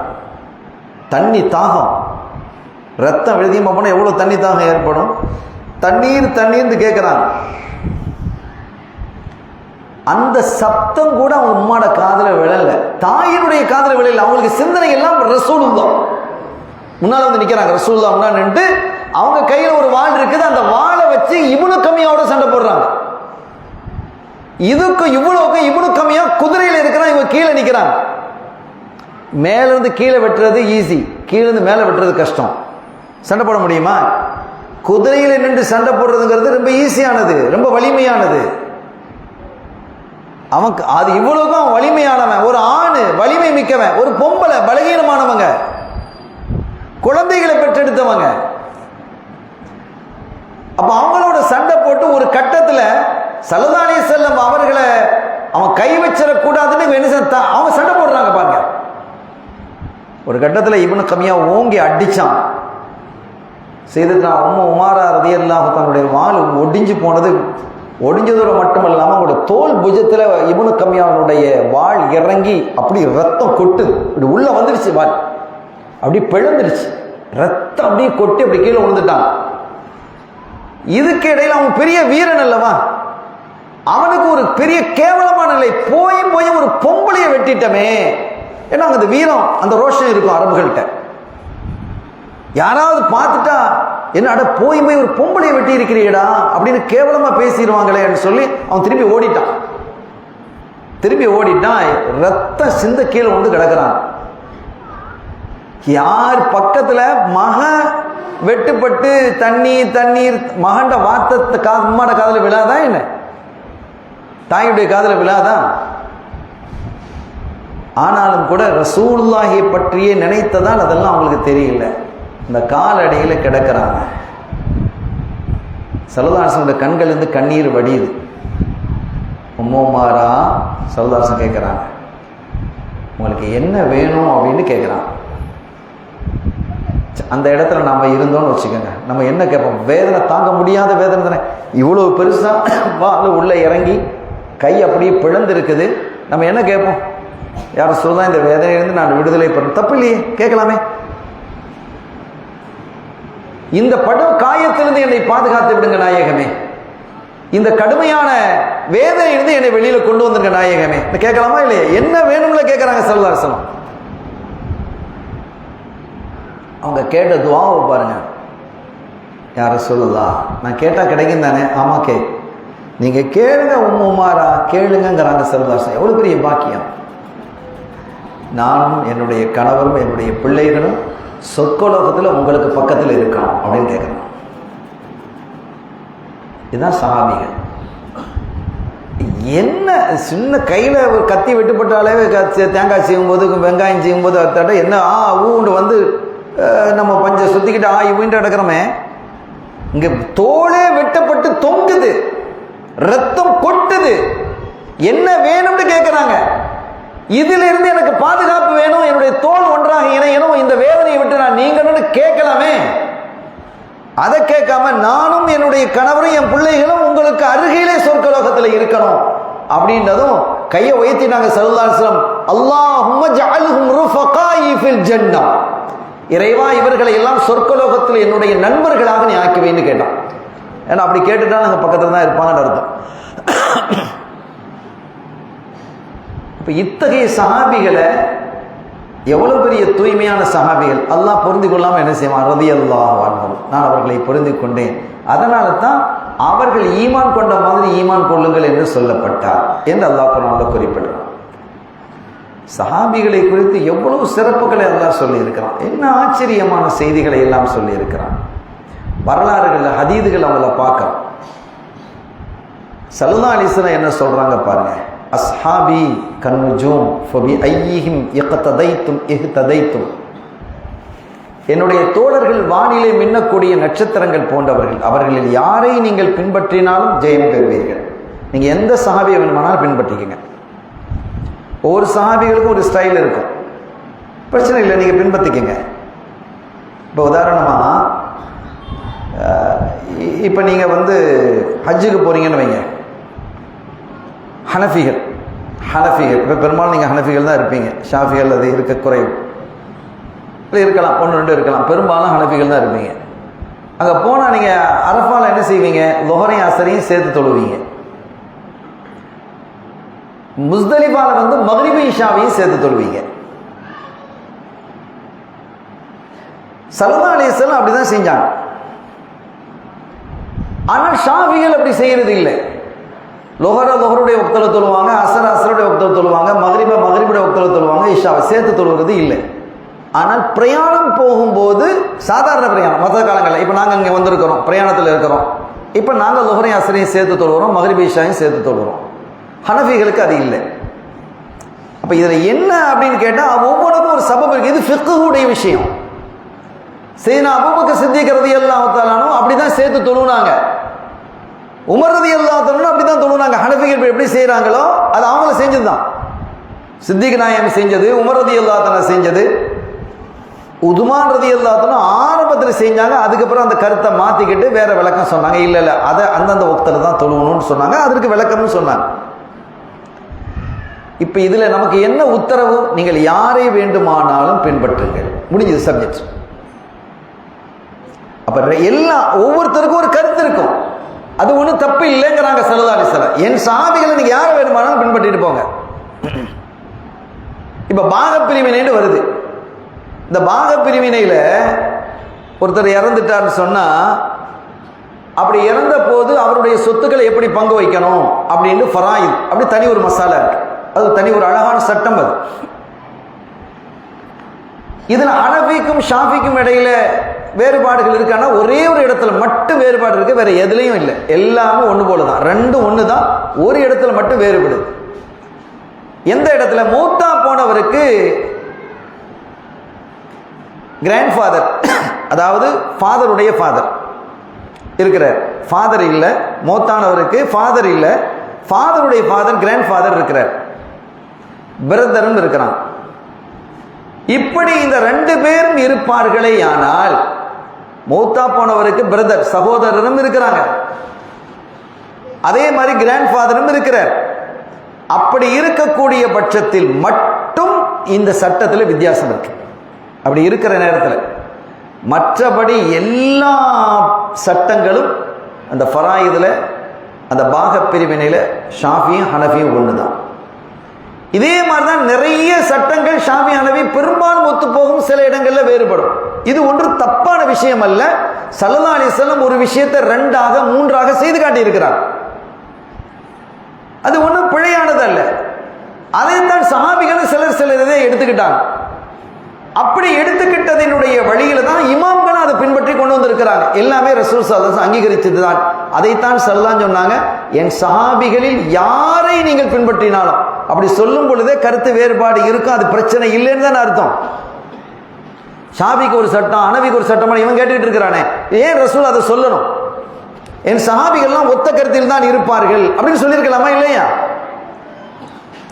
தண்ணி தாகம், ரத்தம் எழுதியமா போனால் எவ்வளோ தண்ணி தாகம் ஏற்படும். தண்ணீர் தண்ணீர்னு கேட்குறாங்க. அந்த சப்தம் கூட அவங்க உம்மாட காதுல விழல, தாயினுடைய காதுல விழல. அவங்களுக்கு சிந்தனை எல்லாம் ரசூலுல்லாஹ் முன்னால வந்து நிக்கிறாங்க. ரசூலுல்லாஹ் முன்னாடி நின்று அவங்க கையில ஒரு வாள் இருக்குது, அந்த வாளை வச்சு இப்னு கமியாவோட சண்டை போடுறாங்க. இதுக்கு இவ்வளவுக்கு இப்னு கமியா குதிரையில இருக்கிறான், இவங்க கீழே நிக்கிறாங்க. மேல இருந்து கீழே வெட்டுறது ஈஸி, கீழே இருந்து மேல வெட்டுறது கஷ்டம். சண்டை போட முடியுமா? குதிரையில நின்று சண்டை போடுறதுங்கிறது ரொம்ப ஈஸியானது, ரொம்ப வலிமையானது. அவன் அது இவ்வளவுக்கும் அவன் வலிமையானவன். ஒரு ஆணு வலிமை மிக்கவன், ஒரு பொம்பளை பலகீனமானவங்க, குழந்தைகளை பெற்றெடுத்தவங்க. அப்ப அவங்களோட சண்டை போட்டு ஒரு கட்டத்துல ஸல்லல்லாஹு அலைஹி வஸல்லம் அவர்களை அவன் கை வச்சிடக்கூடாதுன்னு அவங்க சண்டை போடுறாங்க பாருங்க. ஒரு கட்டத்துல இப்னு கமியா ஓங்கி அடிச்சான். செய்ததுனா உம்மு உமாரா ரலியல்லாஹு தன்னுடைய வாள் ஒடிஞ்சு போனது. ஒடிஞ்சதோட மட்டுமல்லாம அவங்களோட தோல் புஜத்துல இப்னு கமியாவுடைய வாள் இறங்கி அப்படி ரத்தம் கொட்டு, இப்படி உள்ள வந்துருச்சு, வாள் அப்படி பிளந்துருச்சு, ரத்தம் அப்படியே கொட்டி அப்படி கீழே விழுந்துட்டான். இதுக்கு இடையில அவன் பெரிய வீரன் அல்லவா, அவனுக்கு ஒரு பெரிய கேவலமான நிலை. போய் ஒரு பொம்பளைய வெட்டிட்டமே. ஏன்னா அந்த வீரம், அந்த ரோஷம் இருக்கும் அரபுகள்கிட்ட. யாராவது பார்த்துட்டா என்ன, அட போய் ஒரு பொம்பளைய வெட்டி இருக்கிறீடா அப்படின்னு கேவலமா பேசிடுவாங்களே சொல்லி அவன் திரும்பி ஓடிட்டான். ரத்த சிந்த கீழே வந்து கிடக்குறான். யார் பக்கத்துல மகன் வெட்டுப்பட்டு தண்ணீர் மகண்ட வார்த்தை அம்மாட காதுல விழாதான், என்ன தாயுடைய காதுல விழாதான்? ஆனாலும் கூட ரசூலுல்லாஹியை பற்றியே நினைத்ததால் அதெல்லாம் அவங்களுக்கு தெரியல. இந்த காலடியில கிடக்கிறாங்க. ஸல்லல்லாஹு அலைஹி வஸல்லம் கண்கள் இருந்து கண்ணீர் வடியுது. உம்மு உமாரா ஸல்லல்லாஹு அலைஹி வஸல்லம் கேட்கிறாங்க, உங்களுக்கு என்ன வேணும் அப்படின்னு கேட்குறாங்க. அந்த இடத்துல நாம இருந்தோம்னு வச்சுக்கோங்க, நம்ம என்ன கேட்போம்? வேதனை தாங்க முடியாத வேதனை தானே, இவ்வளவு பெருசா வாழ உள்ள இறங்கி கை அப்படியே பிளந்து இருக்குது. நம்ம என்ன கேட்போம்? யார சொல்ல இந்த வேதனையிலிருந்து நான் விடுதலை பெறும், தப்பு இல்லையே, கேட்கலாமே. இந்த காயத்திலிருந்து என்னை பாதுகாத்து விடுங்க நாயகமே, இந்த கடுமையான வேதனையிலிருந்து என்னை வெளியில கொண்டு வந்துருங்க நாயகமே, கேட்கலாமா இல்லையா? என்ன வேணும்ல கேட்கறாங்க ஸல்லல்லாஹு அலைஹி வஸல்லம். அவங்க கேட்ட துஆவை பாருங்க. யார சொல்லலாம், நான் கேட்டா கிடைக்கும் தானே? ஆமா நீங்க கேளுங்க உம்மு உமாரா, கேளுங்கிறாங்க ஸல்லல்லாஹு அலைஹி வஸல்லம். எவ்வளவு பெரிய பாக்கியம். நானும் என்னுடைய கணவரும் என்னுடைய பிள்ளைகளும் சொற்கோலோகத்தில் உங்களுக்கு பக்கத்தில் இருக்கணும் அப்படின்னு கேட்குறோம். இதுதான் சஹாபிகள். என்ன சின்ன கையில் ஒரு கத்தி வெட்டுப்பட்டாலே தேங்காய் செய்யும்போது வெங்காயம் செய்யும்போது தட்ட என்ன ஊண்டு வந்து நம்ம பஞ்ச சுற்றிக்கிட்டு இவன்ட்டு கிடக்கிறோமே, இங்கே தோளே வெட்டப்பட்டு தொங்குது, ரத்தம் கொட்டுது, என்ன வேணும்னு கேட்குறாங்க. இதுல இருந்து எனக்கு பாதுகாப்பு வேணும், என்னுடைய தோல் ஒன்றாக இணையணும், இந்த வேதனையை விட்டு நான் நீங்கணும்னு கேட்கலாமே. அதை கேட்காம நானும் என்னுடைய கணவரும் என் பிள்ளைகளும் உங்களுக்கு அருகிலே சொர்க்கலோகத்தில் இருக்கணும் அப்படின்றதும் கையை உயர்த்தினாங்க ஸல்லல்லாஹு அலைஹி வஸல்லம். அல்லாஹும்ம ஜஅல்ஹும் ருஃபகாஇ ஃபில் ஜன்னah, இறைவா இவர்களை எல்லாம் சொர்க்கலோகத்தில் என்னுடைய நண்பர்களாக நீ ஆக்கி வைன்னு கேட்டான். ஏன்னா அப்படி கேட்டுட்டா நாங்கள் பக்கத்தில் தான் இருப்பாங்கன்னு அர்த்தம். இப்போ இத்தகைய சஹாபிகளை, எவ்வளவு பெரிய தூய்மையான சஹாபிகள், அல்லாஹ் பொருந்தி கொள்ளாமல் என்ன செய்வான்? ரலியல்லாஹு அன்ஹும், நான் அவர்களை பொருந்தி கொண்டேன், அதனால தான் அவர்கள் ஈமான் கொண்ட மாதிரி ஈமான் கொள்ளுங்கள் என்று சொல்லப்பட்டார் என்று அல்லாஹ் குர்ஆனில் குறிப்பிடுறான். சஹாபிகளை குறித்து எவ்வளவு சிறப்புகளை அல்லாஹ் சொல்லி இருக்கிறான், என்ன ஆச்சரியமான செய்திகளை எல்லாம் சொல்லி இருக்கிறான். வரலாறுகள் ஹதீதுகள் அவங்கள பார்க்கலாம். ஸல்லல்லாஹு அலைஹி வஸல்லம் என்ன சொல்றாங்க பாருங்க, அஸ்ஹாபி கன்னுஜூம் ஃபபி ஐயிஹிம் இக்ததைத்தும் இஹ்ததைத்தும், என்னுடைய தோழர்கள் வானிலே மின்னக்கூடிய நட்சத்திரங்கள் போன்றவர்கள், அவர்களில் யாரை நீங்கள் பின்பற்றினாலும் ஜெயம் பெறுவீர்கள். நீங்கள் எந்த சஹாபியை வேணுமானாலும் பின்பற்றிக்கங்க. ஒவ்வொரு சஹாபிகளுக்கும் ஒரு ஸ்டைல் இருக்கும், பிரச்சனை இல்லை, நீங்கள் பின்பற்றிக்கங்க. இப்போ உதாரணமாக இப்போ நீங்கள் வந்து ஹஜ்ஜுக்கு போகிறீங்கன்னு வைங்க, ஹனஃபிகள் இப்போ பெரும்பாலும் நீங்கள் ஹனஃபிகள் தான் இருப்பீங்க, ஷாஃபிகள் அது இருக்க குறைவு இருக்கலாம், 1-2 இருக்கலாம், பெரும்பாலும் ஹனஃபிகள் தான் இருப்பீங்க. அங்கே போனால் நீங்கள் அரஃபாவில் என்ன செய்வீங்க? லுஹரையும் அஸரையும் சேர்த்து தொழுவீங்க. முஸ்தலிஃபாவில் வந்து மக்ரிபு இஷாவையும் சேர்த்து தொழுவீங்க. ஸல்லல்லாஹு அலைஹி வஸல்லம் அப்படி தான் செஞ்சாங்க. ஆனால் ஷாஃபிகள் அப்படி செய்யறது இல்லை. லுஹருடைய வக்தில் தொழுவாங்க, அஸருடைய வக்தில் தொழுவாங்க, மக்ரிபுடைய வக்தில் தொழுவாங்க, இஷாவை சேர்த்து தொழுவது இல்லை. ஆனால் பிரயாணம் போகும்போது, சாதாரண பிரயாணம் மற்ற காலங்களில், இப்போ நாங்கள் இங்கே வந்திருக்கிறோம், பிரயாணத்தில் இருக்கிறோம், இப்போ நாங்கள் லுஹரையும் அஸரையும் சேர்த்து தொழுகிறோம், மக்ரிபு இஷாவையும் சேர்த்து தொழுகிறோம். ஹனஃபிகளுக்கு அது இல்லை. அப்போ இதில் என்ன அப்படின்னு கேட்டால் ஒவ்வொன்றுக்கும் ஒரு சபப் இருக்குது. இது ஃபிக்ஹுடைய விஷயம். சையதுனா அபூபக்கர் சித்திக் ரலியல்லாஹு தஆலா அன்ஹு அப்படிதான் சேர்த்து தொழுனாங்க, உமர் ரலியல்லாஹு தஆலா அப்படிதான் தொழுனாங்க. ஹனஃபிகள் எப்படி செய்கிறாங்களோ அது அவங்கள செஞ்சது தான். சித்திக் நாயகம் செஞ்சது, உமர் ரலியல்லாஹு தஆலா செஞ்சது, உதுமான் ரலியல்லாஹு தஆலா ஆரம்பத்தில் செஞ்சாங்க. அதுக்கப்புறம் அந்த கருத்தை மாற்றிக்கிட்டு வேற விளக்கம் சொன்னாங்க. இல்லை அதை அந்தந்த வக்தில் தான் தொழுவணும்னு சொன்னாங்க, அதற்கு விளக்கம்னு சொன்னாங்க. இப்போ இதில் நமக்கு என்ன உத்தரவு? நீங்கள் யாரை வேண்டுமானாலும் பின்பற்றுங்கள், முடிஞ்சது சப்ஜெக்ட். அப்ப எல்லாம் ஒவ்வொருத்தருக்கும் ஒரு கருத்து இருக்கும், அது ஒன்றும் தப்பு இல்லைங்கிறாங்க ஸல்லல்லாஹு அலைஹி வஸல்லம். என் சஹாபிகளை நீங்க யாரை வேணுமானாலும் பின்பற்றிட்டு போங்க. இப்ப பாகப்பிரிவினைன்னு வருது. இந்த பாகப்பிரிவினையில ஒருத்தர் இறந்துட்டார்னு சொன்னா, அப்படி இறந்த போது அவருடைய சொத்துக்களை எப்படி பங்கு வைக்கணும் அப்படின்னு ஃபராயித், அப்படி தனி ஒரு மசாலா இருக்கு, அது தனி ஒரு அழகான சட்டம். அது இதுல ஹனஃபிக்கும் ஷாஃபிக்கும் இடையில வேறுபாடுகள் இருக்கான்னா ஒரே ஒரு இடத்துல மட்டும் வேறுபாடு இருக்கு, வேற எதுலையும் இல்லை. எல்லாமே ஒன்று போல தான், ரெண்டும் ஒன்று தான், ஒரு இடத்துல மட்டும் வேறுபடுது. எந்த இடத்துல? மூத்தா போனவருக்கு கிராண்ட் ஃபாதர், அதாவது ஃபாதருடைய ஃபாதர் இருக்கிறார், ஃபாதர் இல்லை. மூத்தானவருக்கு ஃபாதர் இல்லை, ஃபாதருடைய ஃபாதர் கிராண்ட் ஃபாதர் இருக்கிறார், பிரதரும் இருக்கிறான். இப்படி இந்த 2 பேரும் இருப்பார்களே ஆனால், மௌத்தா போனவருக்கு பிரதர் சகோதரரும் இருக்கிறாங்க, அதே மாதிரி கிராண்ட் ஃபாதரும் இருக்கிறார். அப்படி இருக்கக்கூடிய பட்சத்தில் மட்டும் இந்த சட்டத்தில் வித்தியாசம் இருக்கு. அப்படி இருக்கிற நேரத்தில் மற்றபடி எல்லா சட்டங்களும் அந்த ஃபராயிதில், அந்த பாகப்பிரிவினையில் ஷாஃபியும் ஹனஃபியும் ஒன்று தான். இதே மாதிரிதான் நிறைய சட்டங்கள் ஷாஃபி ஹனஃபி பெரும்பாலும் ஒத்து போகும், சில இடங்கள்ல வேறுபடும். இது ஒன்று தப்பான விஷயம் அல்ல. ஸல்லல்லாஹு அலைஹி வஸல்லம் ஒரு விஷயத்தை 2ஆக 3ஆக செய்து காட்டி இருக்கிறார், அது ஒன்றும் பிழையானது அல்ல. அதைத்தான் சஹாபிகள் சிலர் இதை எடுத்துக்கிட்டாங்க. அப்படி எடுத்துக்கிட்டதனுடைய வழியில தான் இமாம்கள் அதை பின்பற்றி கொண்டு வந்திருக்கிறாங்க. எல்லாமே ரசூல் ஸல்லல்லாஹு அலைஹி வஸல்லம் அங்கீகரித்தது தான். அதைத்தான் ஸல்லல்லாஹு சொன்னாங்க, என் சஹாபிகளில் யாரை நீங்கள் பின்பற்றினாலும். அப்படி சொல்லும் பொழுதே கருத்து வேறுபாடு இருக்கும், அது பிரச்சனை இல்லைன்னு தான் அர்த்தம். ஷாபிக்கு ஒரு சட்டம், அனவிக்கு ஒரு சட்டம் இவன் கேட்டுக்கிட்டு இருக்கிறானே, ஏன் ரசூல் அதை சொல்லணும்? என் சஹாபிகள்லாம் ஒத்த கருத்தில் தான் இருப்பார்கள் அப்படின்னு சொல்லியிருக்கலாமா இல்லையா?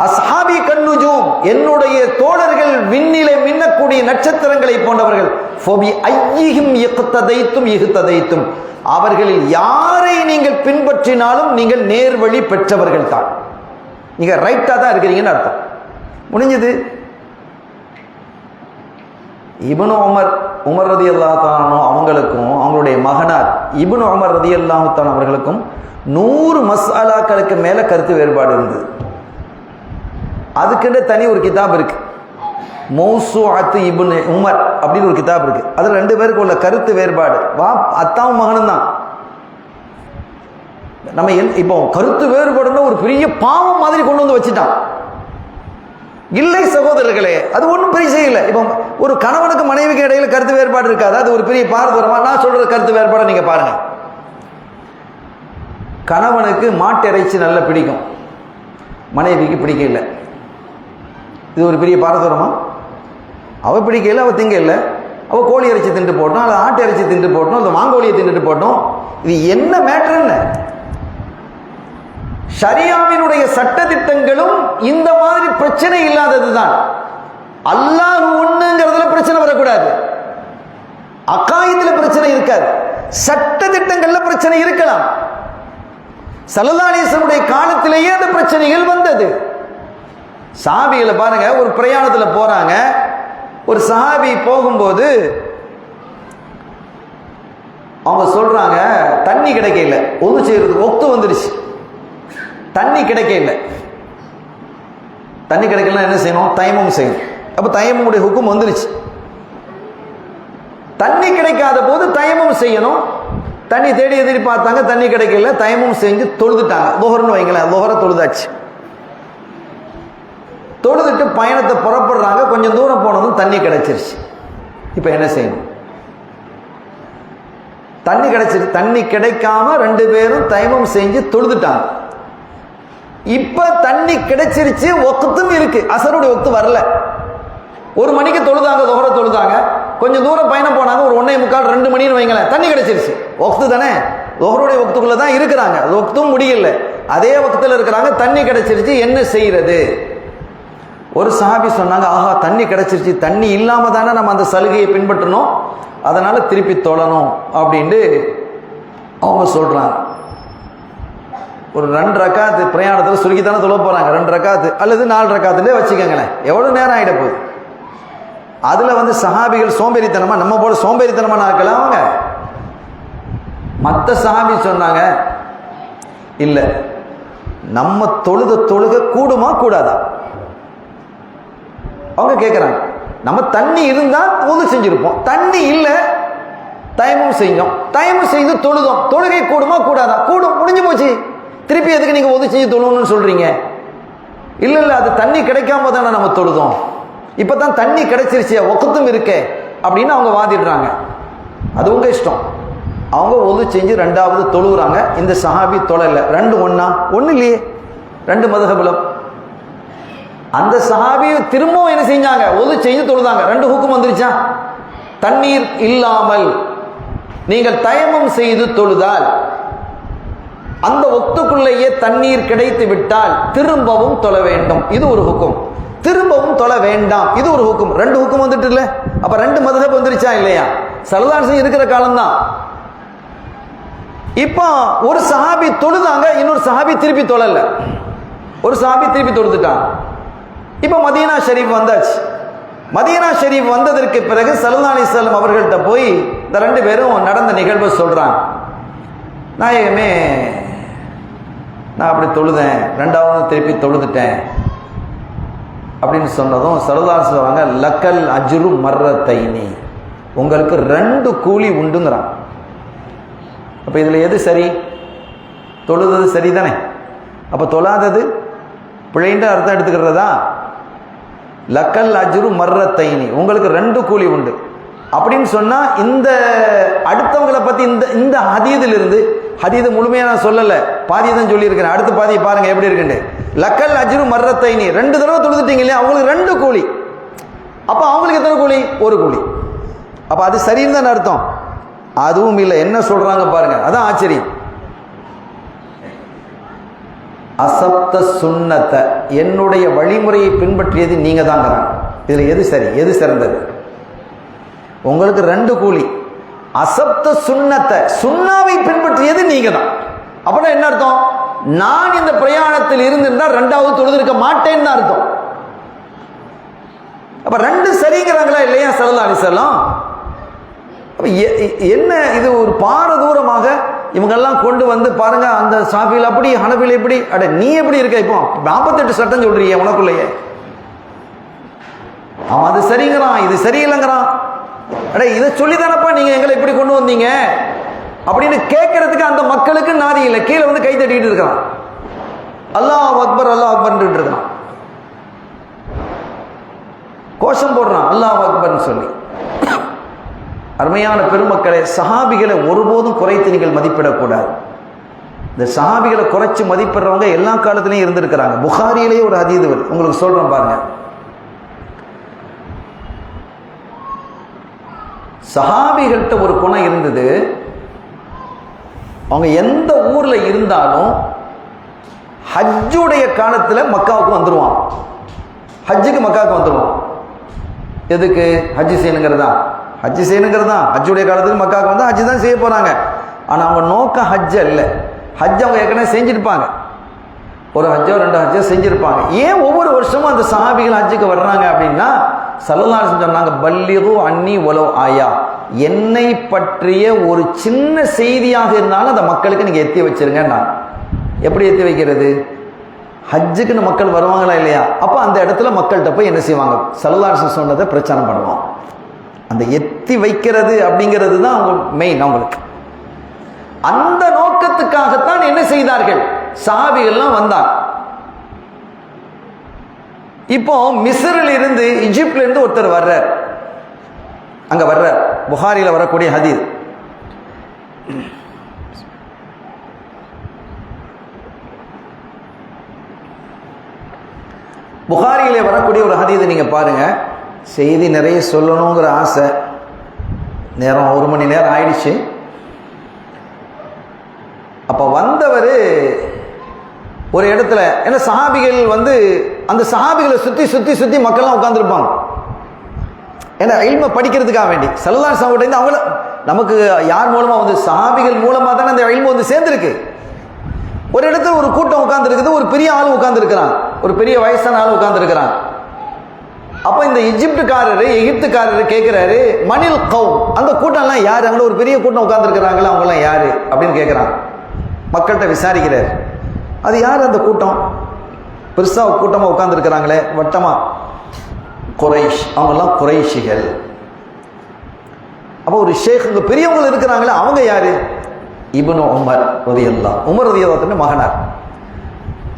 அஸ்ஹாபி கன்னுஜூம், என்னுடைய தோழர்கள் விண்ணிலே மின்னக்கூடிய நட்சத்திரங்களை போன்றவர்கள். ஃபபி ஐயிஹிம் இக்ததைத்தும் இஹ்ததைத்தும், அவர்களில் யாரை நீங்கள் பின்பற்றினாலும் நீங்கள் நேர்வழி பெற்றவர்கள் தான், நீங்க ரைட்டா தான் இருக்கிறீங்கன்னு அர்த்தம். முடிஞ்சது. இப்னு உமர் ரலியல்லாஹு தஆலா அவங்களுக்கும் அவங்களுடைய மகனார் இப்னு உமர் ரலியல்லாஹு தஆலா அவர்களுக்கும் 100 மஸ்அலாக்களுக்கு மேல கருத்து வேறுபாடு இருந்தது. அதுக்குன்னு தனி ஒரு கிதாப் இருக்கு, மௌசூஅத்து இப்னு உமர் அப்படின்னு ஒரு கிதாப் இருக்கு. அதுல 2 பேருக்கு உள்ள கருத்து வேறுபாடு, அத்தாவும் மகனும் தான். நம்ம இப்போ கருத்து வேறுபாடுன்னா ஒரு பெரிய பாவம் மாதிரி கொண்டு வந்து வச்சுட்டான். இல்லை சகோதரர்களே, அது ஒன்றும் பெரிய செய்யல. இப்போ ஒரு கணவனுக்கு மனைவிக்கு இடையில கருத்து வேறுபாடு இருக்காது, அது ஒரு பெரிய பாரதூரமா? நான் சொல்ற கருத்து வேறுபாடு நீங்க பாருங்க. கணவனுக்கு மாட்டு இறைச்சி நல்லா பிடிக்கும், மனைவிக்கு பிடிக்கல. இது ஒரு பெரிய பாரதூரமா? அவ பிடிக்கல, அவ திங்க இல்லை, அவ கோழி இறைச்சி தின்று போட்டோம், அல்லது ஆட்டு இறைச்சி தின்று போட்டோம், அல்லது மாங்கோழியை தின்னுட்டு போட்டோம். இது என்ன மேட்டர்? என்ன ஷரியாவினுடைய சட்ட திட்டங்களும் இந்த மாதிரி பிரச்சனை இல்லாததுதான். அல்லாஹ் ஒண்ணுங்கிறதுல பிரச்சனை வரக்கூடாது, அகாயிதுல பிரச்சனை இருக்காது, சட்ட திட்டங்கள்ல பிரச்சனை இருக்கலாம். ஸல்லல்லாஹு அலைஹி வஸல்லம் காலத்திலேயே அந்த பிரச்சனைகள் வந்தது. சஹாபிகளை பாருங்க, ஒரு பிரயாணத்துல போறாங்க, ஒரு சஹாபி போகும்போது அவங்க சொல்றாங்க தண்ணி கிடைக்கல, ஒது செய்யறதுக்கு ஒத்து வந்துருச்சு, தண்ணி கிடைக்கல. தண்ணி கிடைக்கலன்னா என்ன செய்யணும்? தயமம் செய்யணும். அப்ப தயமுடைய ஹுக்கும் வந்துருச்சு. தண்ணி கிடைக்காத போது தயமம் செய்யணும். தண்ணி தேடி எதிரி பார்த்தாங்க, தண்ணி கிடைக்கல, தயமம் செஞ்சு தொழுதுட்டாங்க. லுஹர்னு வைங்களேன், லுஹரை தொழுதாச்சு. தொழுதுட்டு பயணத்தை புறப்படுறாங்க, கொஞ்சம் தூரம் போனதும் தண்ணி கிடைச்சிருச்சு. இப்ப என்ன செய்யணும்? தண்ணி கிடைச்சிருச்சு. தண்ணி கிடைக்காம 2 பேரும் தயமம் செஞ்சு தொழுதுட்டாங்க. இப்ப தண்ணி கிடைச்சிருச்சு, ஒக்தும் இருக்கு, அசருடைய ஒக்து வரல. 1 மணிக்கு தொழுதாங்க, லுஹரை தொழுதாங்க, கொஞ்சம் தூரம் பயணம் போனாங்க, ஒரு 1:45 2 மணின்னு வைங்களேன், தண்ணி கிடைச்சிருச்சு. ஒக்து தானே, லுஹருடைய ஒக்துக்குள்ள தான் இருக்கிறாங்க, ஒக்தும் முடியல, அதே வக்துல இருக்கிறாங்க, தண்ணி கிடைச்சிருச்சு, என்ன செய்யறது? ஒரு சஹாபி சொன்னாங்க, ஆஹா தண்ணி கிடைச்சிருச்சு, தண்ணி இல்லாம தானே நம்ம அந்த சலுகையை பின்பற்றணும், அதனால திருப்பி தொழணும் அப்படின்ட்டு அவங்க சொல்றாங்க. ஒரு 2 ரக்காத்து பிரயாணத்தில் சுருக்கித்தானே தொழ போறாங்க, 2 ரக்காத்து அல்லது 4 ரக்காத்துலேயே வச்சுக்கோங்களேன், எவ்வளவு நேரம் ஆகிட போகுது. அதுல சஹாபிகள் சோம்பேறித்தனமா, நம்ம போல சோம்பேறித்தனமா இருக்கலாம். அவங்க மற்ற சஹாபி சொன்னாங்க, இல்ல நம்ம தொழுக கூடுமா கூடாதா? அவங்க கேட்கிறாங்க, நம்ம தண்ணி இருந்தா உது செஞ்சிருப்போம், தண்ணி இல்ல தயமம் செஞ்சோம், தயமம் செய்து தொழுதோம், தொழுகை கூடுமா கூடாதா? கூடும், முடிஞ்சு போச்சு, திருப்பி எதுக்கு நீங்க உது செஞ்சு தொழுணும்னு சொல்றீங்க? இல்ல இல்ல, அது தண்ணி கிடைக்காம தானே நம்ம தொழுதோம், இப்பதான் தண்ணி கிடைச்சிருச்சு, ஒக்கத்தும் இருக்கே அப்படின்னு அவங்க வாதிடுறாங்க. அது உங்க இஷ்டம். அவங்க உது செஞ்சு 2வது தொழுகிறாங்க. இந்த சஹாபி தொழல. 2 ஒண்ணா? ஒண்ணு இல்லையே, 2 மதுஹபுலம். அந்த சஹாபி திரும்பவும் என்ன செஞ்சாங்க? உது செஞ்சு தொழுதாங்க. 2 ஹுக்கும் வந்துருச்சா? தண்ணீர் இல்லாமல் நீங்கள் தயமம் செய்து தொழுதால், அந்த ஒத்துக்குள்ளேயே தண்ணீர் கிடைத்து விட்டால் திரும்பவும் தொழ வேண்டும், இது ஒரு ஹுக்கும். திரும்பவும் தொழ வேண்டாம், இது ஒரு ஹுக்கும். 2 ஹுக்கும் வந்துட்டு இல்ல? அப்ப 2 மதுஹப் வந்துருச்சா இல்லையா? ஸல்லல்லாஹு அலைஹி வஸல்லம் இருக்கிற காலம்தான். இப்போ ஒரு சஹாபி தொழுதாங்க, இன்னொரு சஹாபி திருப்பி தொழல, ஒரு சஹாபி திருப்பி தொழுதுட்டாங்க. இப்ப மதீனா ஷரீஃப் வந்தாச்சு. மதீனா ஷரீஃப் வந்ததற்கு பிறகு ஸல்லல்லாஹு அலைஹி வஸல்லம் அவர்கள்ட்ட போய் இந்த 2 பேரும் நடந்த நிகழ்வை சொல்றாங்க. நாயகமே, நான் அப்படி தொழுதேன், 2வது திருப்பி தொழுதுட்டேன் அப்படின்னு சொன்னதும் ஸல்லல்லாஹு அலைஹி வஸல்லம் சொல்றாங்க, லக்கல் அஜ்ரு மர்ரத்தைனி, உங்களுக்கு 2 கூலி உண்டுங்கிறான். அப்ப இதுல எது சரி? தொழுது சரிதானே? அப்ப தொழாதது பிழைன்ற அர்த்தம் எடுத்துக்கிறதா? லக்கல் அஜ்ரு மர்ரத்தைனி, உங்களுக்கு 2 கூலி உண்டு அப்படின்னு சொன்னா, இந்த அடுத்தவங்களை பத்தி இந்த ஹதீதிலிருந்து, ஹதீது முழுமையா நான் சொல்லல, பாதி தான் சொல்லியிருக்கிறேன், அடுத்த பாதியை பாருங்க எப்படி இருக்குன்னு. லக்கல் அஜ்ரு மர்ரத்தைனி, 2 தடவை தொழுதுட்டீங்க இல்லையா, அவங்களுக்கு 2 கூலி. அப்ப அவங்களுக்கு எத்தனை கூலி? 1 கூலி. அப்ப அது சரின்னு தான் அர்த்தம். அதுவும் இல்லை, என்ன சொல்றாங்க பாருங்க, அதான் ஆச்சரியம். அசப்த சுன்னத்தை, என்னுடைய வழிமுறையை பின்பற்றியது நீங்க தாங்கிறாங்க. இதுல எது சரி, எது சிறந்தது? உங்களுக்கு 2 கூலி. அசப்த சுன்னத்தை, சுன்னாவை பின்பற்றியது நீங்க தான். அப்படின்னா என்ன அர்த்தம்? நான் இந்த பிரயாணத்தில் இருந்திருந்தா 2வது தொழுதிருக்க மாட்டேன்னு அர்த்தம். அப்ப 2 சரிங்கிறாங்களா இல்லையா ஸல்லல்லாஹு அலைஹி வஸல்லம்? என்ன இது ஒரு பாரதூரமாக இவங்கெல்லாம் கொண்டு வந்து பாருங்க, அந்த ஷாஃபியில் அப்படி, ஹனபியில் இப்படி. அட நீ எப்படி இருக்க? இப்போ 48 சட்டம் சொல்றீங்க உனக்குள்ளேயே. அவன் அது சரிங்கிறான், இது சரியில்லைங்கிறான். அட இதை சொல்லி தானப்பா நீங்க எங்களை இப்படி கொண்டு வந்தீங்க அப்படின்னு கேட்கறதுக்கு அந்த மக்களுக்கு நாதி இல்லை. கீழே வந்து கை தட்டிட்டு இருக்கான், அல்லாஹ் அக்பர் அல்லாஹ் அக்பர்ன்னு இருக்கான், கோஷம் போடுறான் அல்லாஹ் அக்பர்னு சொல்லி. அருமையான பெருமக்களே, சஹாபிகளை ஒருபோதும் குறைத்து நீங்கள் மதிப்பிடக்கூடாது. இந்த சஹாபிகளை குறைச்சு மதிப்பிடுறவங்க எல்லா காலத்திலையும் இருந்திருக்கிறாங்க. புகாரியிலேயே ஒரு ஹதீஸ் உங்களுக்கு சொல்றேன் பாருங்க. சஹாபிகள்கிட்ட ஒரு குணம் இருந்தது, அவங்க எந்த ஊர்ல இருந்தாலும் ஹஜ்ஜுடைய காலத்துல மக்காவுக்கு வந்துருவான். ஹஜ்ஜுக்கு மக்காவுக்கு வந்துருவான். எதுக்கு? ஹஜ்ஜு செய்யணுங்கிறதா? ஹஜ்ஜு செய்யணுங்கிறதா? ஹஜ்ஜுடைய காலத்துக்கு மக்காவுக்கு வந்து ஹஜ்ஜு தான் செய்ய போறாங்க. ஆனா அவங்க நோக்கம் ஹஜ் அல்ல. ஹஜ் அவங்க ஏற்கனவே செஞ்சிருப்பாங்க, ஒரு ஹஜ்ஜோ 2 ஹஜ்ஜோ செஞ்சிருப்பாங்க. ஏன் ஒவ்வொரு வருஷமும் அந்த சஹாபிகள் ஹஜ்ஜுக்கு வர்றாங்க அப்படின்னா, ஸல்லல்லாஹு அலைஹி வஸல்லம் சொன்னாங்க, பல்லிகு அன்னி வலோ ஆயா, என்னை பற்றிய ஒரு சின்ன செய்தியாக இருந்தாலும் அந்த மக்களுக்கு நீங்க எத்தி வச்சிருங்க. நான் எப்படி எத்தி வைக்கிறது? ஹஜ்ஜுக்குன்னு மக்கள் வருவாங்களா இல்லையா? அப்போ அந்த இடத்துல மக்கள்கிட்ட போய் என்ன செய்வாங்க? ஸல்லல்லாஹு அலைஹி வஸல்லம் சொன்னதை பிரச்சாரம் பண்ணுவோம். அந்த எத்தி வைக்கிறது அப்படிங்கிறது தான் அவங்க மெயின். அவங்களுக்கு அந்த நோக்கத்துக்காகத்தான் என்ன செய்தார்கள்? சஹாபிகள்லாம் வந்தாங்க. இப்போ மிஸ்ரில் இருந்து, எகிப்தில் இருந்து ஒருத்தர் வர்றார், அங்க வர்றார். புகாரில வரக்கூடிய ஹதீஸ். புகாரியிலே வரக்கூடிய ஒரு ஹதீஸ் நீங்க பாருங்க. செய்தி நிறைய சொல்லணுங்கிற ஆசை, நேரம் 1 மணி நேரம் ஆயிடுச்சு. அப்ப வந்தவர் ஒரு இடத்துல, ஏன்னா சஹாபிகள் வந்து அந்த சஹாபிகளை சுத்தி சுத்தி சுத்தி மக்கள்லாம் உட்கார்ந்துருப்பாங்க. ஏன்னா இல்ம படிக்கிறதுக்காக வேண்டி ஸல்லல்லாஹு அலைஹி வஸல்லம் அவங்கள நமக்கு யார் மூலமா வந்து? சஹாபிகள் மூலமா தானே அந்த இல்மு வந்து சேர்ந்திருக்கு. ஒரு இடத்துல ஒரு கூட்டம் உட்கார்ந்து இருக்குது, ஒரு பெரிய ஆள் உட்கார்ந்து இருக்கிறான், ஒரு பெரிய வயசான ஆள் உட்கார்ந்து இருக்கிறான். அப்ப இந்த எகிப்துக்காரரு கேட்கிறாரு, மனில் கௌம், அந்த கூட்டம் எல்லாம் யாரு? அங்க ஒரு பெரிய கூட்டம் உட்கார்ந்து இருக்கிறாங்களா, அவங்க எல்லாம் யாரு அப்படின்னு கேட்கிறான். மக்கள்கிட்ட விசாரிக்கிறார், அது யார் அந்த கூட்டம்? பெருசா கூட்டமா உட்கார்ந்து இருக்கிறாங்களே வட்டமா, குறைஷ், அவங்க எல்லாம் குறைஷிகள். அப்போ ஒரு ஷேக், இங்க பெரியவங்க இருக்கிறாங்களே, அவங்க யாரு? இப்னு உமர் ரலியல்லாஹு, உமர் ரலியல்லாஹு மகனார்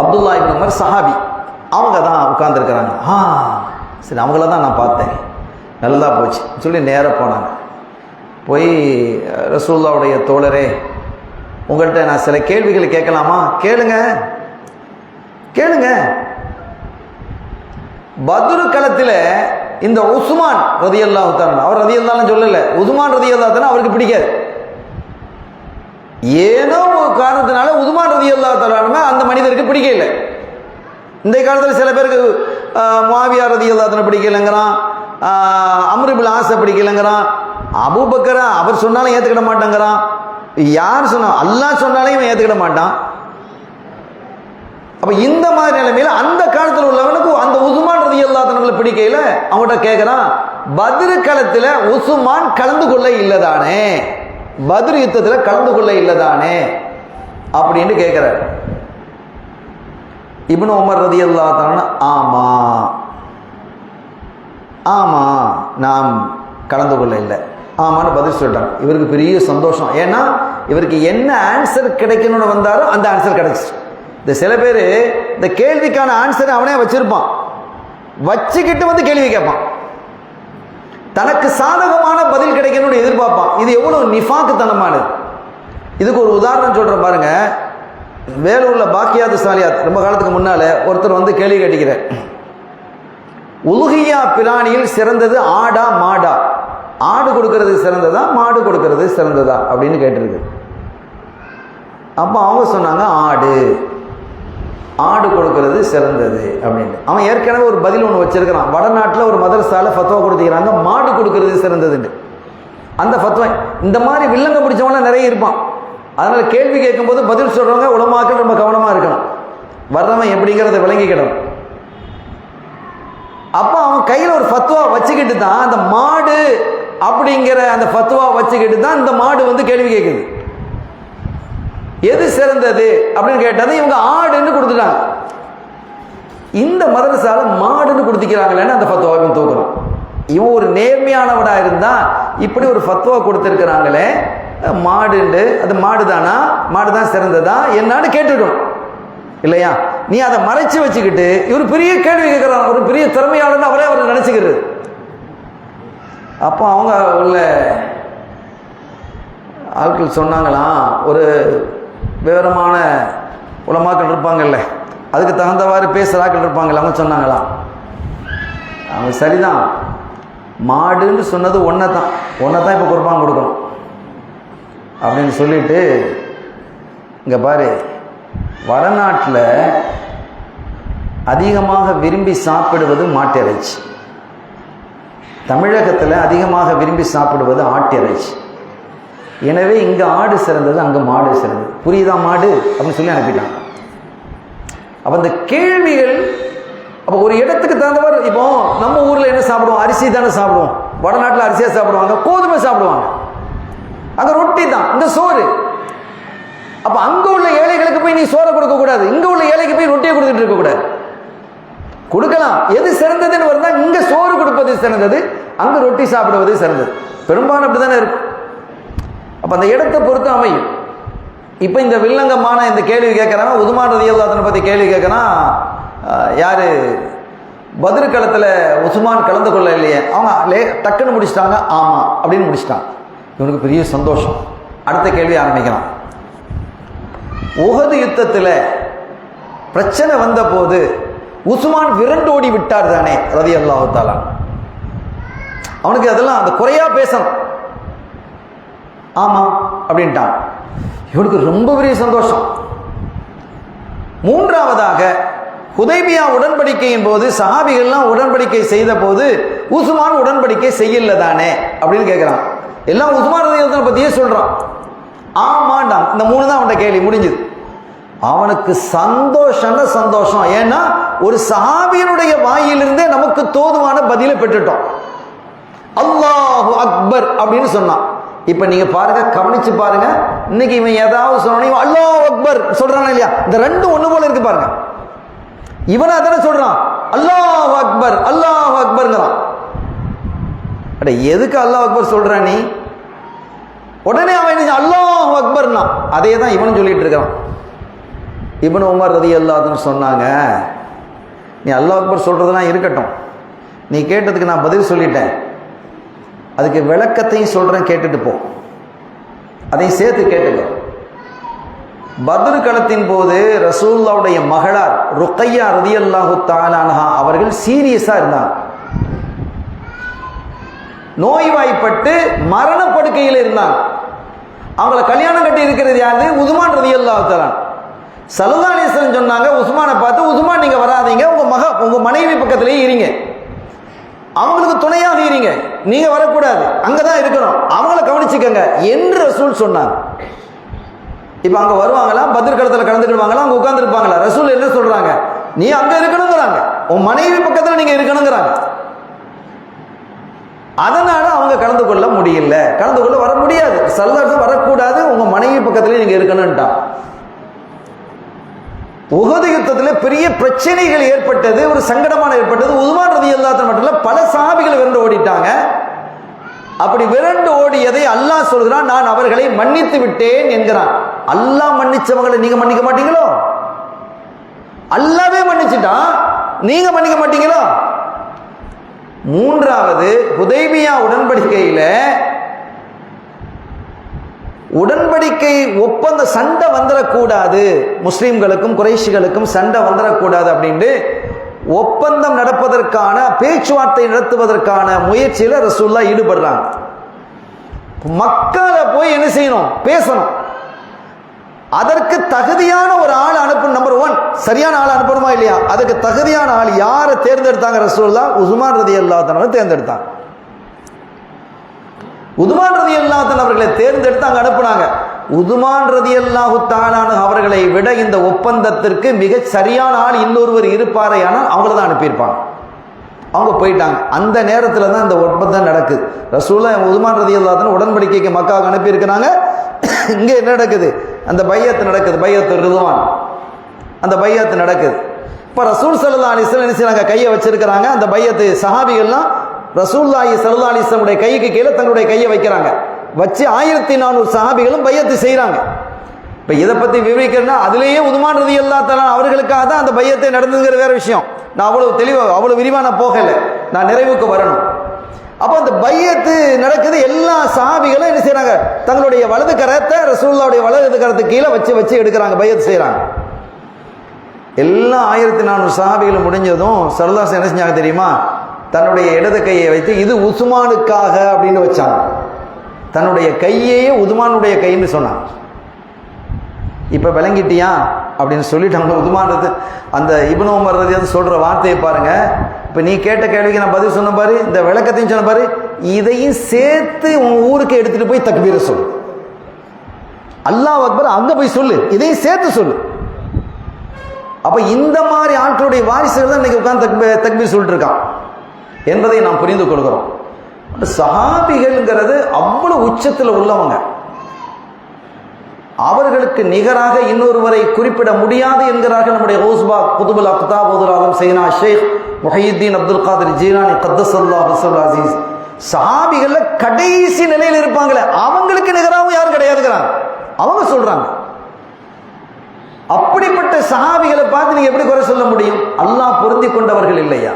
அப்துல்லா இப்னு உமர் சஹாபி, அவங்க தான் உட்கார்ந்து இருக்கிறாங்க. சரி, அவங்கள தான் நான் பார்த்தேன், நல்லா போச்சு சொல்லி நேராக போனாங்க. போய் ரசூலுல்லாஹ்வுடைய தோழரே, உங்கள்கிட்ட நான் சில கேள்விகளை கேட்கலாமா? கேளுங்க கேளுங்க. பத்ரு களத்தில் இந்த உஸ்மான் ரலியல்லாஹு தஆலா, அவர் ரலியல்லாஹு சொல்லல, உஸ்மான் ரலியல்லாஹு தஆலா அவருக்கு பிடிக்காது. ஏதோ ஒரு காரணத்தினால உஸ்மான் ரலியல்லாஹு தஆலா அந்த மனிதருக்கு பிடிக்கல. இந்த காலத்தில் சில பேருக்கு முஆவியா ரலியல்லாஹு தஆலா பிடிக்கலங்கிறான், அம்ர் இப்னு ஆஸ பிடிக்கலங்கிறான், அபூபக்கர் அவர் சொன்னாலும் ஏற்றுக்கிட மாட்டேங்கிறான், யார் சொன்னா அல்லாஹ் சொன்னாலும் இவன் ஏற்றுக்கிட மாட்டான். அப்ப இந்த மாதிரி நிலைமையில அந்த காலத்தில் உள்ளவனுக்கு அந்த உஸ்மான் ரலியல்லாஹு தஆலா பிடிக்கல. அவங்ககிட்ட கேட்கிறான், பத்ரு களத்தில் உஸ்மான் கலந்து கொள்ள இல்லதானே, பத்ரு யுத்தத்தில் கலந்து கொள்ள இல்லதானே அப்படின்னு கேட்கிறார். இப்னு உமர் ரலியல்லாஹு தஆலா ஆமா ஆமா நாம் கலந்து கொள்ள இல்லை, ஆமான்னு பதில் சொல்லிட்டாங்க. இவருக்கு பெரிய சந்தோஷம். ஏன்னா இவருக்கு என்ன ஆன்சர் கிடைக்கணும்னு வந்தாரோ அந்த ஆன்சர் கிடைச்சிச்சு. இந்த சில பேர் இந்த கேள்விக்கான ஆன்சரை அவனே வச்சிருப்பான், வச்சுக்கிட்டு வந்து கேள்வி கேட்பான். தனக்கு சாதகமான பதில் கிடைக்கணும்னு எதிர்பார்ப்பான். இது எவ்வளவு நிஃபாக்குத்தனமானது. இதுக்கு ஒரு உதாரணம் சொல்றேன் பாருங்க. வேலூர்ல பாக்கியாத்து சாலியாத் ரொம்ப காலத்துக்கு முன்னால ஒருத்தர் வந்து கேள்வி கேட்டுக்கிறார், உலுஹியா பிராணியில் சிறந்தது ஆடா மாடா, ஆடு கொடுக்கறது சிறந்ததா மாடு கொடுக்கறது சிறந்ததா அப்படின்னு கேட்டிருக்கு. அப்போ அவங்க சொன்னாங்க ஆடு, ஆடு கொடுக்கறது சிறந்தது அப்படின்னு. அவன் ஏற்கனவே ஒரு பதில் ஒன்று வச்சிருக்கிறான். வடநாட்டில் ஒரு மதரசால ஃபத்வா கொடுத்துக்கிறாங்க மாடு கொடுக்கறது சிறந்ததுன்னு. அந்த ஃபத்வா இந்த மாதிரி வில்லங்க பிடிச்சவங்களாம் நிறைய இருப்பான். அதனால கேள்வி கேட்கும்போது பதில் சொல்றவங்க உலமாக்கள் ரொம்ப கவனமா இருக்கணும். வர்றவன் எப்படிங்கிறத விளங்கிக்கிடணும். அப்ப அவன் கையில ஒரு ஃபத்வா வச்சுக்கிட்டு தான் அந்த மாடு அப்படிங்கிற அந்த ஃபத்வா வச்சுக்கிட்டு தான் இந்த மாடு வந்து கேள்வி கேட்குது. எது சிறந்தது அப்படின்னு கேட்டது இவங்க ஆடுன்னு கொடுத்துட்டாங்க. இந்த மதரசால மாடுன்னு கொடுத்துக்கிறாங்களேன்னு அந்த ஃபத்வாவை தூக்குறான். இவன் ஒரு நேர்மையானவனா இருந்தா இப்படி ஒரு ஃபத்வா கொடுத்துருக்கிறாங்களே மாடுண்டு, அது மாடுதானா, மாடுதான் சிறந்ததா என்னன்னு கேட்டுக்கணும் இல்லையா? நீ அதை மறைச்சு வச்சுக்கிட்டு இவர் பெரிய கேள்வி கேட்கிறான், ஒரு பெரிய திறமையாளன்னு அவரே அவர் நினைச்சுக்கிறது. அப்போ அவங்க உள்ள ஆட்கள் சொன்னாங்களாம், ஒரு விவரமான உலமாக்கள் இருப்பாங்கல்ல, அதுக்கு தகுந்தவாறு பேசுகிற ஆட்கள் இருப்பாங்கல்ல, அவங்க சொன்னாங்களாம், அவங்க சரிதான், மாடுன்னு சொன்னது ஒன்றை தான் இப்போ குர்பான் கொடுக்கணும் அப்படின்னு சொல்லிட்டு, இங்கே பாரு, வடநாட்டில் அதிகமாக விரும்பி சாப்பிடுவது மாட்டிறைச்சி, தமிழகத்தில் அதிகமாக விரும்பி சாப்பிடுவது ஆட்டிறைச்சி. எனவே இங்கே ஆடு சிறந்தது, அங்கே மாடு சிறந்தது. புரியுதா மாடு அப்படின்னு சொல்லி அனுப்பிட்டான். அப்போ இந்த கேள்விகள் அப்போ ஒரு இடத்துக்கு தகுந்தவாறு. இப்போ நம்ம ஊரில் என்ன சாப்பிடுவோம்? அரிசி தானே சாப்பிடுவோம். வடநாட்டில் அரிசியாக சாப்பிடுவாங்க, கோதுமை சாப்பிடுவாங்க, அங்கே ரொட்டி தான், இந்த சோறு. அப்போ அங்கே உள்ள ஏழைகளுக்கு போய் நீ சோறை கொடுக்கக்கூடாது, இங்கே உள்ள ஏழைக்கு போய் ரொட்டியை கொடுத்துட்டு இருக்கக்கூடாது. கொடுக்கலாம், எது சிறந்ததுன்னு வருதா இங்கே சோறு கொடுப்பது சிறந்தது, அங்கே ரொட்டி சாப்பிடுவது சிறந்தது. பெரும்பாலும் அப்படி தானே இருக்கும். அப்போ அந்த இடத்தை பொறுத்து அமையும். இப்போ இந்த வில்லங்கமான இந்த கேள்வி கேட்குறாங்க, உதுமான் ரலியல்லாஹு பற்றி கேள்வி கேட்குறான். யார் பத்ர் களத்தில் உஸ்மான் கலந்து கொள்ள இல்லையே, அவங்க டக்குன்னு முடிச்சிட்டாங்க, ஆமாம் அப்படின்னு முடிச்சிட்டாங்க. இவனுக்கு பெரிய சந்தோஷம். அடுத்த கேள்வி ஆரம்பிக்கிறான். உஹது யுத்தத்தில் பிரச்சனை வந்த போது உஸ்மான் விரண்டோடி விட்டார் தானே ரலியல்லாஹு தஆலா. அவனுக்கு அதெல்லாம் அந்த குறையா பேசணும், ஆமா அப்படின்ட்டான். இவனுக்கு ரொம்ப பெரிய சந்தோஷம். மூன்றாவதாக ஹுதைபியா உடன்படிக்கையின் போது சஹாபிகள்லாம் உடன்படிக்கை செய்த போது உஸ்மான் உடன்படிக்கை செய்யல தானே அப்படின்னு கேட்கிறான். எல்லாம் உஸ்மான் ரலியல்லாஹு பத்தியே சொல்றான். ஆமாண்டான். இந்த மூணு தான் அவன்கிட்ட கேள்வி முடிஞ்சது. அவனுக்கு சந்தோஷம்னா சந்தோஷம். ஏன்னா ஒரு சஹாபியினுடைய வாயிலிருந்தே நமக்கு தோதுவான பதிலை பெற்றுட்டோம். அல்லாஹு அக்பர் அப்படின்னு சொன்னான். இப்ப நீங்க பாருங்க, கவனிச்சு பாருங்க, இன்னைக்கு இவன் ஏதாவது சொன்ன அல்லாஹு அக்பர் சொல்றான் இல்லையா, இந்த ரெண்டும் ஒண்ணு போல இருக்கு பாருங்க. இவன் அதான சொல்றான், அல்லாஹு அக்பர் அல்லாஹு அக்பர்ங்கிறான். அட எதுக்கு அல்லாஹ் அக்பர் சொல்ற நீ? உடனே அவன் அல்லாஹு அக்பர்னா அதே தான் இவன் சொல்லிட்டு இருக்கான். இப்னு உமர் ரலியல்லாஹு அன்ஹு சொன்னாங்க, நீ அல்லாஹ் அக்பர் சொல்றதுலாம் இருக்கட்டும், நீ கேட்டதுக்கு நான் பதில் சொல்லிட்டேன், அதுக்கு விளக்கத்தையும் சொல்றேன், கேட்டுட்டு போ, அதையும் சேர்த்து கேட்டுக்க. பத்ர் களத்தின் போது ரசூலுல்லாஹ்வுடைய மகளார் ருக்கையா ரலியல்லாஹு தஆலா அன்ஹா அவர்கள் சீரியஸா இருந்தாங்க. நோய்வாய்ப்பட்டு மரணப்படுக்கையில் இருந்தாங்க. அவங்கள கல்யாணம் கட்டி இருக்கிறது யாரு? உஸ்மான் ரலியல்லாஹு தஆலா. ஸல்லல்லாஹு அலைஹி வஸல்லம் சொன்னாங்க உஸ்மானை பார்த்து, உஸ்மான் நீங்க வராதீங்க, உங்க மனைவி பக்கத்திலேயே இருங்க, அவங்களுக்கு துணையாக இருங்க, நீங்க வரக்கூடாது, அங்கதான் இருக்கணும், அவங்கள கவனிச்சுக்கங்க என்று ரசூல் சொன்னாங்க. இப்ப அங்க வருவாங்களா, பத்ர் களத்துல கலந்துக்கிடுவாங்களா, அங்க உட்கார்ந்து இருப்பாங்களா? ரசூல் என்ன சொல்றாங்க? நீ அங்க இருக்கணுங்கிறாங்க, உன் மனைவி பக்கத்துல நீங்க இருக்கணுங்கிறாங்க. அதனால அவங்க கலந்து கொள்ள முடியல, கலந்து கொள்ள வர முடியாது, ஸல்லல்லாஹு வரக்கூடாது, உங்க மனைவி பக்கத்துல நீங்க இருக்கணும்ட்டான். உஹது யுத்தத்தில் பெரிய பிரச்சனைகள் ஏற்பட்டது, ஒரு சங்கடமான ஏற்பட்டது. உஸ்மான் ரலியல்லாஹு அன்ஹு மட்டும் இல்ல, பல சஹாபிகள் விரண்டு ஓடிட்டாங்க. அப்படி விரண்டு ஓடியதை அல்லாஹ் சொல்கிறான், நான் அவர்களை மன்னித்து விட்டேன் என்கிறான். அல்லாஹ் மன்னிச்சவங்களை நீங்க மன்னிக்க மாட்டீங்களோ? அல்லாஹ்வே மன்னிச்சுட்டான், நீங்க மன்னிக்க மாட்டீங்களோ? மூன்றாவது, ஹுதைபியா உடன்படிக்கை ஒப்பந்த சண்டை வந்துடக்கூடாது, முஸ்லிம்களுக்கும் குறைஷிகளுக்கும் சண்டை வந்துடக்கூடாது அப்படின்ட்டு ஒப்பந்தம் நடப்பதற்கான பேச்சுவார்த்தை நடத்துவதற்கான முயற்சியில ரசூலுல்லாஹ் ஈடுபடுறாங்க. மக்களை போய் என்ன செய்யணும்? பேசணும். அதற்கு தகுதியான ஒரு ஆள் அனுப்பணும். நம்பர் 1, சரியான ஆள் அனுப்பணுமா இல்லையா? அதுக்கு தகுதியான ஆள் யாரை தேர்ந்தெடுத்தாங்க? ரசூலுல்லாஹ் உஸ்மான் ரலியல்லாஹு அன்ஹு தேர்ந்தெடுத்தாங்க. உஸ்மான் ரலியல்லாஹு அன்ஹு அவர்களை தேர்ந்தெடுத்து அங்க அனுப்புனாங்க. உஸ்மான் ரலியல்லாஹு தஆலா அன்ஹு அவர்களை விட இந்த ஒப்பந்தத்திற்கு மிக சரியான ஆள் இன்னொருவர் இருப்பாரே, ஆனால் அவங்கள தான் அனுப்பியிருப்பாங்க. அவங்க போயிட்டாங்க. அந்த நேரத்தில் தான் இந்த ஒப்பந்தம் நடக்குது. ரசூலுல்லாஹ் உஸ்மான் ரலியல்லாஹு அன்ஹு உடன்படிக்கைக்கு மக்காவுக்கு அனுப்பியிருக்கிறாங்க. இங்கே என்ன நடக்குது? அந்த பையத்து நடக்குது, பையத்து ரிதுவான். அந்த பையத்து நடக்குது. இப்போ ரசூல் ஸல்லல்லாஹு அலைஹி வஸல்லம் என்ன செய்றாங்க? கையை வச்சிருக்கிறாங்க. அந்த பையத்து சஹாபிகள்லாம் ரசூலுல்லாஹி ஸல்லல்லாஹு அலைஹி வஸல்லம் உடைய கைக்கு கீழே தன்னுடைய கையை வைக்கிறாங்க. வச்சு 1400 சஹாபிகளும் பையத்து செய்கிறாங்க. இப்போ இதை பற்றி விவரிக்கிறேன்னா அதுலேயே உஸ்மான் ரலியல்லாஹு தஆலா அவர்களுக்காக தான் அந்த பையத்தை நடந்துங்கிற வேற விஷயம். நான் அவ்வளோ விரிவாக நான் போகலை, நான் நிறைவுக்கு வரணும். அப்போ அந்த பையத்து நடக்குது. எல்லா சஹாபிகளும் என்ன செய்யறாங்க? தங்களுடைய வலது கரத்தை ரசூலுல்லாஹ்வுடைய வலது கரத்துக்கு கீழே வச்சு எடுக்கிறாங்க, பையத்து செய்யறாங்க. எல்லா 1400 சஹாபிகளும் முடிஞ்சதும் ஸல்லல்லாஹு என்ன செஞ்சாங்க தெரியுமா? தன்னுடைய இடது கையை வைத்து இது உஸ்மானுக்காக அப்படின்னு வச்சாங்க. தன்னுடைய கையையே உஸ்மானுடைய கைன்னு சொன்னாங்க. இப்போ விளங்கிட்டியா அப்படின்னு சொல்லிட்டாங்க. உஸ்மான் அந்த இப்னு உமர் ரலியல்லாஹு சொல்ற வார்த்தையை பாருங்க. இப்போ நீ கேட்ட கேள்விக்கு நான் பதில் சொன்ன பாரு, இந்த விளக்கத்தையும் சொன்ன பாரு, இதையும் சேர்த்து உன் ஊருக்கு எடுத்துட்டு போய் தக்பீர சொல்லு. அல்லாஹ் அக்பர் அங்க போய் சொல்லு, இதையும் சேர்த்து சொல்லு. அப்ப இந்த மாதிரி ஆட்களுடைய வாரிசுகள் தான் இன்னைக்கு உட்கார்ந்து தக்பீர் சொல்லிட்டு இருக்கான் என்பதை நாம் புரிந்து கொள்கிறோம். சஹாபிகள்ங்கிறது அவ்வளவு உச்சத்தில் உள்ளவங்க. அவர்களுக்கு நிகராக இன்னொருவரை குறிப்பிட முடியாது என்கிறார்கள் நம்முடைய ஹவுஸ்பா குதுபுல் அக்தாப் ஆலம் சையனா ஷேக் முஹையுத்தீன் அப்துல் காதிர் ஜீலானி கத்தஸல்லாஹு அல் அஸீஸ். சஹாபிகள்ல கடைசி நிலையில் இருப்பாங்களே, அவங்களுக்கு நிகராகவும் யாரும் கிடையாதுங்கிறாங்க. அவங்க சொல்றாங்க. அப்படிப்பட்ட சஹாபிகளை பார்த்து நீங்க எப்படி குறை சொல்ல முடியும்? அல்லாஹ் பொருந்தி கொண்டவர்கள் இல்லையா?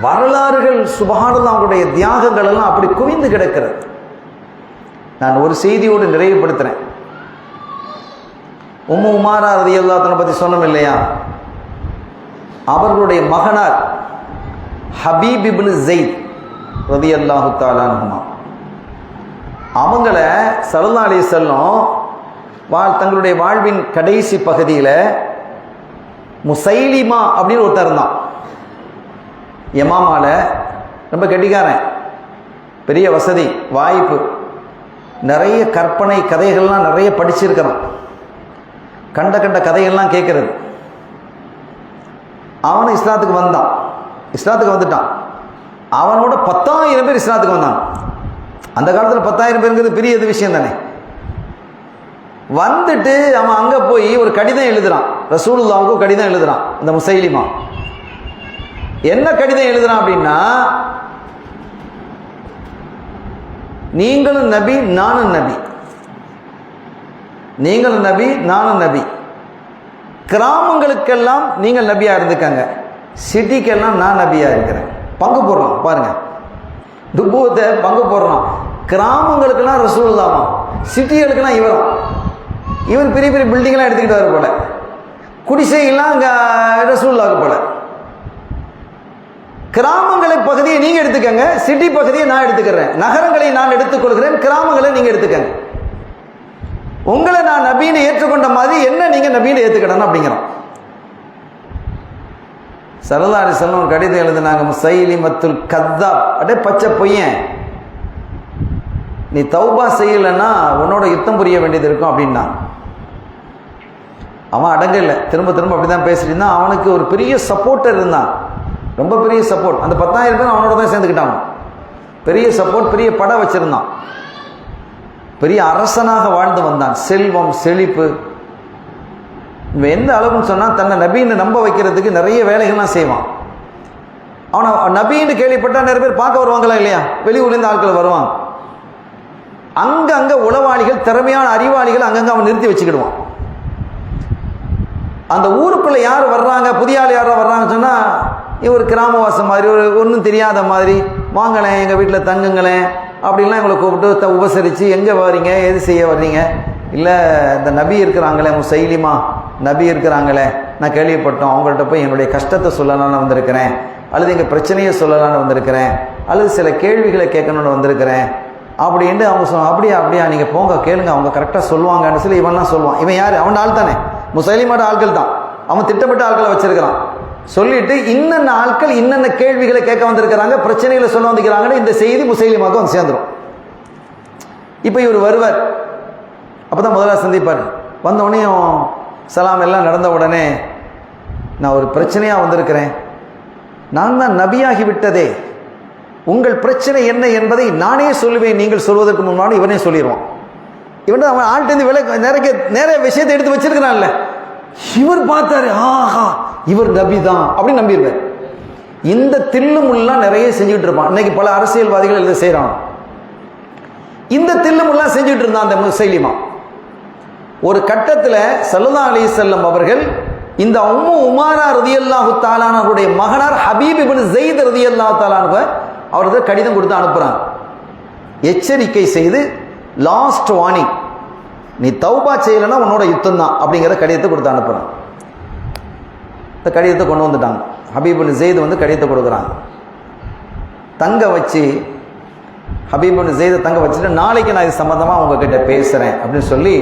வரலாறுகள் சுப்ஹானல்லாஹ், அவங்களுடைய தியாகங்கள் எல்லாம் அப்படி குவிந்து கிடக்கிறது. நான் ஒரு செய்தியோடு நிறைவுபடுத்துறேன். உம்மு உமாரா ரலியல்லாஹு அன்ஹா பத்தி சொன்னோம் இல்லையா? அவர்களுடைய மகனார் ஹபீப் இப்னு ஸைத் ரலியல்லாஹு தஆலா அன்ஹுமா, அவங்கள ஸல்லல்லாஹு அலைஹி வஸல்லம் தங்களுடைய வாழ்வின் கடைசி பகுதியில் முசைலிமா அப்படின்னு ஒருத்தர் இருந்தான். யமாமால ரொம்ப கெட்டிக்காரன், பெரிய வசதி வாய்ப்பு, நிறைய கற்பனை கதைகள்லாம் நிறைய படிச்சிருக்கிறான். கண்ட கதைகள்லாம் கேட்கறது. அவன் இஸ்லாத்துக்கு வந்துட்டான். அவனோட 10,000 பேர் இஸ்லாத்துக்கு வந்தான். அந்த காலத்தில் 10,000 பேருங்கிறது பெரிய விஷயம் தானே. வந்துட்டு அவன் அங்கே போய் ஒரு கடிதம் எழுதுறான், ரசூலுல்லாஹ்வுக்கு கடிதம் எழுதுறான். இந்த முசைலிமா என்ன கடிதம் எழுதுறான் அப்படின்னா, நீங்களும் நபி நானும் நபி, நீங்களும் நபி நானும் நபி, கிராமங்களுக்கெல்லாம் நீங்கள் நபியா இருந்துக்கங்க, சிட்டிக்கெல்லாம் நான் நபியா இருக்கிறேன். பங்கு போடுறான் பாருங்க, துபூத்தை பங்கு போடுறான். கிராமங்களுக்கெல்லாம் ரசூலுல்லாஹ், சிட்டிகளுக்கெல்லாம் இவன் பெரிய பெரிய பில்டிங்லாம் எடுத்துக்கிட்டு வர போல, குடிசைகள்லாம் அங்கே ரசூலுல்லாஹ்க்கு போல. கிராமங்களை பகுதியை நீங்க எடுத்துக்கங்க, சிட்டி பகுதியை நான் எடுத்துக்கிறேன், நகரங்களை நான் எடுத்துக்கொள்கிறேன், கிராமங்களை நீங்க எடுத்துக்கங்க. உங்களை நான் நபின்னு ஏற்றுக்கொண்ட மாதிரி என்ன நீங்க நபின்னு ஏத்துக்கணும் அப்படிங்கிறான். ஸல்லல்லாஹு அலைஹி வஸல்லம் ஒரு கடிதம் எழுதுனாங்க, முசைலிமத்துல் கத்தாப், அடே பச்சை பொய்யன், நீ தௌபா செய்யலைன்னா உன்னோட யுத்தம் புரிய வேண்டியது இருக்கும் அப்படின்னா. அவன் அடங்கல, திரும்ப அப்படிதான் பேசிட்டு இருந்தான். அவனுக்கு ஒரு பெரிய சப்போர்ட்டர் இருந்தான், ரொம்ப பெரிய சப்போர்ட். அந்த 10,000 பேர் அவனோட தான் சேர்ந்துக்கிட்டான். பெரிய சப்போர்ட், பெரிய படம் வச்சிருந்தான், பெரிய அரசனாக வாழ்ந்து வந்தான். செல்வம் செழிப்பு எந்த அளவுன்னு சொன்னா, தன்னை நபின்னு நம்ப வைக்கிறதுக்கு நிறைய வேலைகள்லாம் செய்வான். அவனை நபின்னு கேள்விப்பட்டா நிறைய பேர் பார்க்க வருவாங்களா இல்லையா? வெளியூர்லேருந்து ஆட்கள் வருவாங்க. அங்கங்க உளவாளிகள், திறமையான அறிவாளிகள் அங்கங்க அவன் நிறுத்தி வச்சுக்கிடுவான். அந்த ஊருக்குள்ள யார் வர்றாங்க, புதிய ஆள் யாரும் வர்றாங்கன்னு சொன்னா ஒரு கிராமவாசம் மாதிரி, ஒரு ஒன்றும் தெரியாத மாதிரி, வாங்களேன் எங்கள் வீட்டில் தங்குங்களேன் அப்படின்லாம் எங்களை கூப்பிட்டு உபசரித்து, எங்கே வர்றீங்க, எது செய்ய வர்றீங்க, இல்லை இந்த நபி இருக்கிறாங்களே, முசைலிமா நபி இருக்கிறாங்களே, நான் கேள்விப்பட்டோம், அவங்கள்ட்ட போய் என்னுடைய கஷ்டத்தை சொல்லலான்னு வந்திருக்கிறேன், அல்லது எங்கள் பிரச்சனையை சொல்லலான்னு வந்திருக்கிறேன், அல்லது சில கேள்விகளை கேட்கணுன்னு வந்திருக்கிறேன் அப்படின்ட்டு அவங்க சொல்லுவாங்க. அப்படியா நீங்கள் போங்க கேளுங்க, அவங்க கரெக்டாக சொல்லுவாங்கன்னு சொல்லி இவன்லாம் சொல்லுவான். இவன் யார்? அவன் ஆள் தானே, முசைலிமாட ஆட்கள் தான். அவன் திட்டமிட்ட ஆட்களை வச்சிருக்கிறான். சொல்லிட்டு இன்னென்ன ஆட்கள் இன்னென்ன கேள்விகளை கேட்க வந்திருக்கிறாங்க, பிரச்சனைகளை சொல்ல வந்திருக்கிறாங்கன்னு இந்த செய்தி முசைலிமாவுக்கு வந்து சேர்ந்துடும். இப்போ இவர் வருவார், அப்போ தான் முதல்ல சந்திப்பார். வந்தவுடனே சலாம் எல்லாம் நடந்த உடனே, நான் ஒரு பிரச்சனையாக வந்திருக்கிறேன், நான் தான் நபியாகி விட்டதே, உங்கள் பிரச்சனை என்ன என்பதை நானே சொல்லுவேன், நீங்கள் சொல்வதற்கு முன்னாடி இவனே சொல்லிடுவான். இவன் அவன் ஆள்கிட்ட நிறைய விஷயத்தை எடுத்து வச்சிருக்கிறான்ல, இவர் பார்த்தாரு, ஆஹா இவர் நபி தான் அப்படின்னு நம்பிடுவார். இந்த தில்லுமுல்லாம் நிறைய செஞ்சுக்கிட்டு இருப்பான். இன்னைக்கு பல அரசியல்வாதிகள் இதை செய்யறான். இந்த தில்லுமுல்லாம் செஞ்சுட்டு இருந்தான் அந்த முசைலிமா. ஒரு கட்டத்தில் ஸல்லல்லாஹு அலைஹி வஸல்லம் அவர்கள் இந்த உம்மு உமாரா ரலியல்லாஹு தஆலா அன்ஹுடைய மகனார் ஹபீப் இப்னு ஸைத் ரலியல்லாஹு தஆலா அன்ஹு அவருக்கு கடிதம் கொடுத்து அனுப்புறாங்க. எச்சரிக்கை செய்து, லாஸ்ட் வார்னிங், நீ தௌபா செய்யலைன்னா உன்னோட யுத்தம் தான் அப்படிங்கிற கடிதத்தை கொடுத்து அனுப்புறாங்க. இந்த கடிதத்தை கொண்டு வந்துட்டாங்க. ஹபீப் இப்னு ஸைத் வந்து கடிதத்தை கொடுக்குறாங்க. தங்க வச்சு ஹபீப் இப்னு ஸைதை தங்க வச்சுட்டு, நாளைக்கு நான் இது சம்பந்தமாக உங்ககிட்ட பேசுகிறேன் அப்படின்னு சொல்லி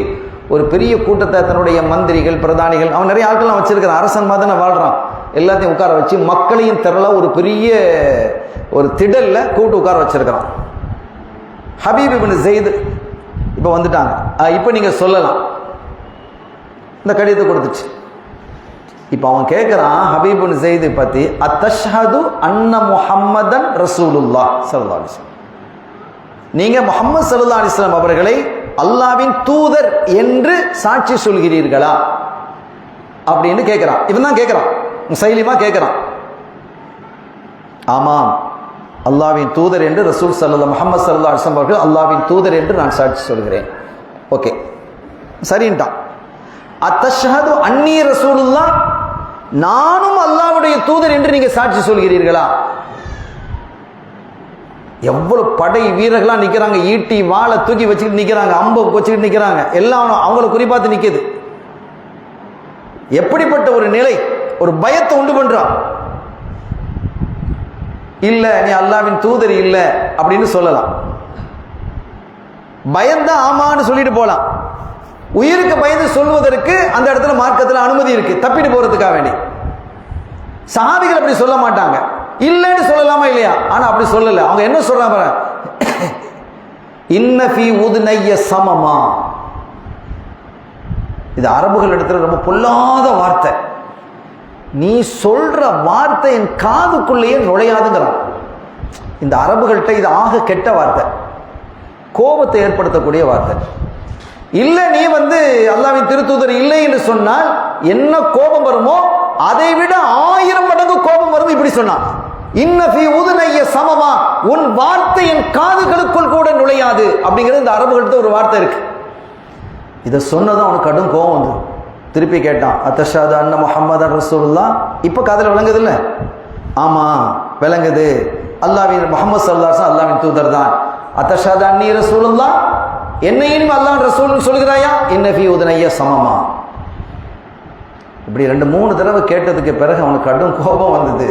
ஒரு பெரிய கூட்டத்தை தன்னுடைய மந்திரிகள் பிரதானிகள், அவன் நிறைய ஆட்கள்லாம் வச்சிருக்கிறான், அரசன் மாதிரி தானே வாழ்கிறான், எல்லாத்தையும் உட்கார வச்சு மக்களையும் திரள ஒரு பெரிய ஒரு திடல்ல கூட்டு உட்கார வச்சிருக்கிறான். ஹபீப் இப்னு ஸைத் இப்போ வந்துட்டாங்க. இப்போ நீங்கள் சொல்லலாம். இந்த கடிதத்தை கொடுத்துச்சு. இப்போ அவன் கேட்குறான் ஹபீப் இப்னு ஸைத் பற்றி, அத்தஷ்ஹது அன்ன முஹம்மதன் ரசூலுல்லாஹ் ஸல்லல்லாஹு அலைஹி வஸல்லம், நீங்கள் முஹம்மது ஸல்லல்லாஹு அலைஹி வஸல்லம் அவர்களை அல்லாஹ்வின் தூதர் என்று சாட்சி சொல்கிறீர்களா அப்படின்னு கேட்கிறான். இவன் தான் கேட்கிறான், முசைலிமா கேட்கிறான். ஆமாம், அல்லாஹ்வின் தூதர் என்று ரசூல் ஸல்லல்லாஹு முஹம்மது ஸல்லல்லாஹு அலைஹி வஸல்லம் அவர்கள் அல்லாஹ்வின் தூதர் என்று நான் சாட்சி சொல்கிறேன். ஓகே, சரின்ட்டான். அத்தஷ்ஹது அன்னி ரசூலுல்லாஹ், நானும் அல்லாஹ்வுடைய தூதர் என்று நீங்க சாட்சி சொல்கிறீர்களா? எவ்வளவு படை வீரர்களா நிக்கிறாங்க, ஈட்டி வாளை தூக்கி வச்சுக்கிட்டு நிக்கிறாங்க, அம்பை வச்சுக்கிட்டு நிக்கிறாங்க, எல்லாம் அவங்களை குறிப்பாத்து நிக்குது. எப்படிப்பட்ட ஒரு நிலை, ஒரு பயத்தை உண்டு பண்றான். இல்ல நீ அல்லாஹ்வின் தூதர் இல்ல அப்படின்னு சொல்லலாம், பயந்தான் ஆமான்னு சொல்லிட்டு போலாம். உயிருக்கு பயந்து சொல்வதற்கு அந்த இடத்துல மார்க்கத்தில் அனுமதி இருக்கு, தப்பிட்டு போறதுக்காக வேண்டி. சஹாபிகள் அப்படி சொல்ல மாட்டாங்க, இல்லன்னு சொல்லலாமா இல்லையா? ஆனா அப்படி சொல்லல. அவங்க என்ன சொல்றாங்க, இன்ன ஃபீ உதுனைய சமமா. இது அரபுகள் இடத்துல ரொம்ப பொல்லாத வார்த்தை. நீ சொல்ற வார்த்தை என் காதுக்குள்ளேயே நுழையாதுங்கிறான். இந்த அரபுகள்கிட்ட இது ஆக கெட்ட வார்த்தை, கோபத்தை ஏற்படுத்தக்கூடிய வார்த்தை. இல்ல நீ வந்து அல்லாஹ்வின் திருத்தூதர் இல்லை என்று சொன்னால் என்ன கோபம் வருமோ அதை விட 1000 மடங்கு கோபம் வரும். இப்படி சொன்னான், இன்ன ஃபீ உதுனைய சமமா, உன் வார்த்தை என் காதுகளுக்குள் கூட நுழையாது அப்படிங்கிறது இந்த அரபுகள்கிட்ட ஒரு வார்த்தை இருக்கு. இதை சொன்னதும் அவனுக்கு கடும் கோபம் வந்து திருப்பி கேட்டான், அத்தஷஹது அன்ன முஹம்மதன் ரசூலுல்லாஹ். இப்ப காதுல விளங்குது இல்ல? ஆமா விளங்குது, அல்லாஹ்வின் முஹம்மது ஸல்லல்லாஹு அலைஹி வஸல்லம் அல்லாஹ்வின் தூதர் தான். அத்தஷஹது அன்னி ரசூலுல்லாஹ், என்னையும் அல்லாஹ் ரசூல்னு சொல்கிறாயா? இன்ன ஃபீ உதுனைய சமமா. இப்படி 2-3 தடவை கேட்டதுக்கு பிறகு அவனுக்கு கடும் கோபம் வந்தது.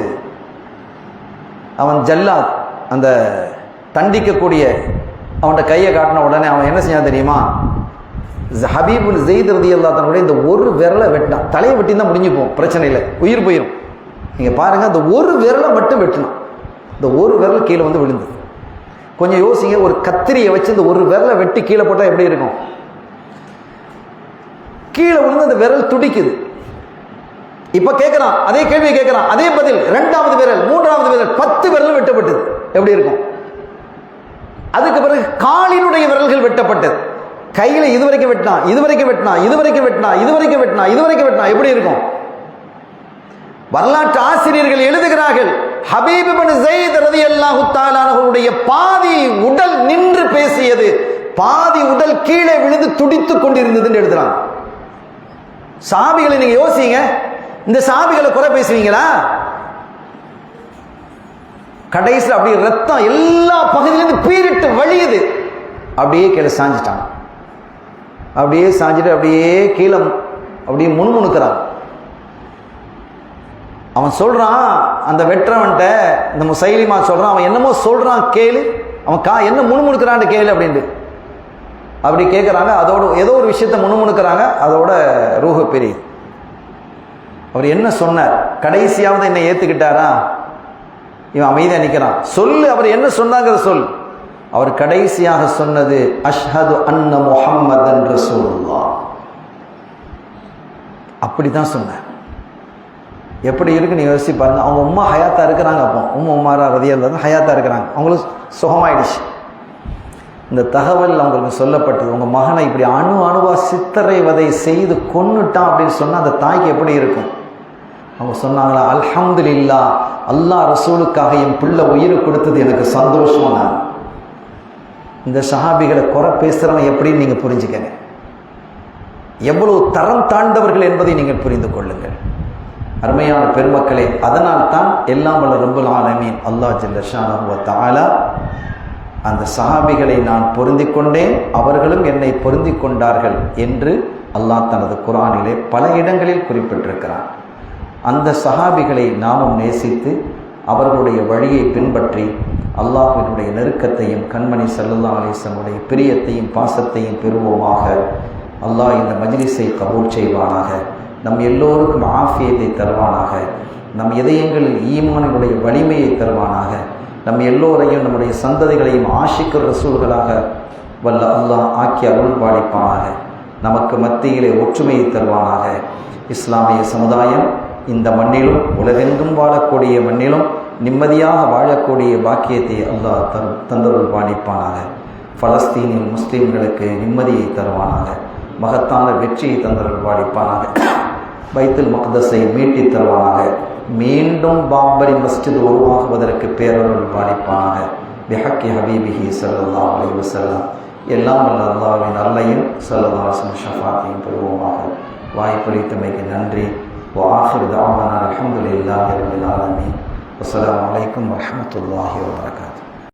அவன் ஜல்லாத், அந்த தண்டிக்கக்கூடிய அவன்கிட்ட கையை காட்டின உடனே அவன் என்ன செஞ்சான் தெரியுமா? ஹபீப் இப்னு ஸைத் ரலியல்லாஹு அன்ஹு இந்த ஒரு விரலை வெட்டினான். தலையை வெட்டி தான் முடிஞ்சு போகும், பிரச்சனை இல்லை, உயிர் போயிடும். நீங்க பாருங்க, அந்த ஒரு விரலை மட்டும் வெட்டினான். இந்த ஒரு விரல் கீழே வந்து விழுந்து. கொஞ்சம் யோசிங்க, ஒரு கத்திரியை வச்சு இந்த ஒரு விரலை வெட்டி கீழே போட்டால் எப்படி இருக்கும்? கீழே விழுந்து அந்த விரல் துடிக்குது. இப்ப கேட்கிறான், அதே கேள்வியை கேட்கிறான், அதே பதில். 2வது விரல், 3வது விரல், 10 விரல் வெட்டப்பட்டது, எப்படி இருக்கும்? அதுக்கு பிறகு காலினுடைய விரல்கள் வெட்டப்பட்டது. கையில இதுவரைக்கும் வெட்டினா, இதுவரைக்கும் வெட்டினா, இதுவரைக்கும் வெட்டினா, இதுவரைக்கும் வெட்டினா, இதுவரைக்கும் வெட்டினா, எப்படி இருக்கும்? வரலாற்று ஆசிரியர்கள் எழுதுகிறார்கள், ஹபீப் இப்னு ஸைத் ரலியல்லாஹு தஆலா அன்ஹுடைய பாதி உடல் நின்று பேசியது, பாதி உடல் கீழே விழுந்து துடித்துக் கொண்டிருந்ததுன்னு எழுதுறாங்க. சஹாபிகளை நீங்க யோசிங்க, இந்த சஹாபிகளை குறை பேசுவீங்களா? கடைசியில் அப்படியே ரத்தம் எல்லா பகுதியிலேருந்து பீரிட்டு வழியுது. அப்படியே கீழே சாஞ்சிட்டான். அப்படியே சாஞ்சிட்டு அப்படியே கீழே அப்படியே முணுமுணுக்கிறான். அவன் சொல்றான், அந்த வெற்றவன்ட்ட இந்த முசைலிமா சொல்றான், அவன் என்னமோ சொல்றான் கேளு, அவன் என்ன முணுமுணுக்கிறான்னு கேளு அப்படின்ட்டு. அப்படி கேட்குறாங்க. அதோட ஏதோ ஒரு விஷயத்த முணுமுணுக்கிறாங்க. அதோட ரூஹ பெரியுது. அவர் என்ன சொன்னார்? கடைசியாவது என்னை ஏற்றுக்கிட்டாரா? இவன் அமைதியாக நிற்கிறான். சொல்லு, அவர் என்ன சொன்னாங்கிற சொல். அவர் கடைசியாக சொன்னது அஷ்ஹது அன்ன முஹம்மதன் ரசூலுல்லாஹ். அப்படிதான் சொன்னார். எப்படி இருக்கு நீங்க யோசிச்சு பாருங்க. அவங்க உம்மா ஹயாத்தா இருக்கிறாங்க. அப்போ உம்மாரா ரதியல்லாஹு ஹயாத்தா இருக்கிறாங்க. அவங்களுக்கு சுகமாயிடுச்சு. இந்த தகவல் அவங்களுக்கு சொல்லப்பட்டது. உங்க மகனை இப்படி அணுவா சித்திரைவதை செய்து கொன்னுட்டான் அப்படின்னு சொன்னா அந்த தாய்க்கு எப்படி இருக்கும்? அவங்க சொன்னாங்களா, அல்ஹம்துலில்லாஹ், அல்லாஹ் ரசூலுக்காக என் பிள்ளை உயிரை கொடுத்தது எனக்கு சந்தோஷம். இந்த சஹாபிகளை குறை பேசுறவன் எப்படின்னு நீங்க புரிஞ்சுக்கங்க. எவ்வளவு தரம் தாழ்ந்தவர்கள் என்பதை நீங்கள் புரிந்து கொள்ளுங்கள். அருமையான பெருமக்களே, அதனால் தான் எல்லாம் வல்ல ரப்புல் ஆலமீன் அல்லாஹ் ஜல்ல ஷானஹு வ தஆலா அந்த சஹாபிகளை நான் பொருந்தி கொண்டேன், அவர்களும் என்னை பொருந்தி கொண்டார்கள் என்று அல்லாஹ் தனது குர்ஆனிலே பல இடங்களில் குறிப்பிட்டிருக்கிறான். அந்த சஹாபிகளை நாமும் நேசித்து அவர்களுடைய வழியை பின்பற்றி அல்லாஹ்வினுடைய நெருக்கத்தையும் கண்மணி ஸல்லல்லாஹு அலைஹி வஸல்லம் பிரியத்தையும் பாசத்தையும் பெறுவோமாக. அல்லாஹ் இந்த மஜ்லிஸை கபூல் செய்வானாக. நம் எல்லோருக்கும் ஆஃபியத்தை தருவானாக. நம் இதயங்களில் ஈமானினுடைய வலிமையை தருவானாக. நம் எல்லோரையும் நம்முடைய சந்ததிகளையும் ஆஷிக்குர் ரசூல்களாக வல்ல அல்லாஹ் ஆக்கி அருள் பாலிப்பானாக. நமக்கு மத்தியிலே ஒற்றுமையை தருவானாக. இஸ்லாமிய சமுதாயம் இந்த மண்ணிலும் உலகெங்கும் வாழக்கூடிய மண்ணிலும் நிம்மதியாக வாழக்கூடிய பாக்கியத்தை அல்லாஹ் தந்தருள் பாலிப்பானாக. பலஸ்தீனில் முஸ்லீம்களுக்கு நிம்மதியை தருவானாக. மகத்தான வெற்றியை தந்தருள் பாலிப்பானாக. பைத்துல் மக்தஸை மீட்டி தருவானாக. மீண்டும் பாபரி மஸ்ஜித் உருவாகுவதற்கு பேரருள் பாலிப்பானாக. பிஹக்கி ஹபீபிஹி ஸல்லல்லாஹு அலைஹி வஸல்லம். எல்லாம் வல்ல அல்லாஹ்வின் அருளையும் ஸல்லல்லாஹு அலைஹி வஸல்லம் ஷஃபாத்தையும் பெறுவோமாக. வாய்ப்பளித்தமைக்கு நன்றி. وآخر دعوانا الحمد لله رب العالمين. والسلام عليكم ورحمة الله وبركاته.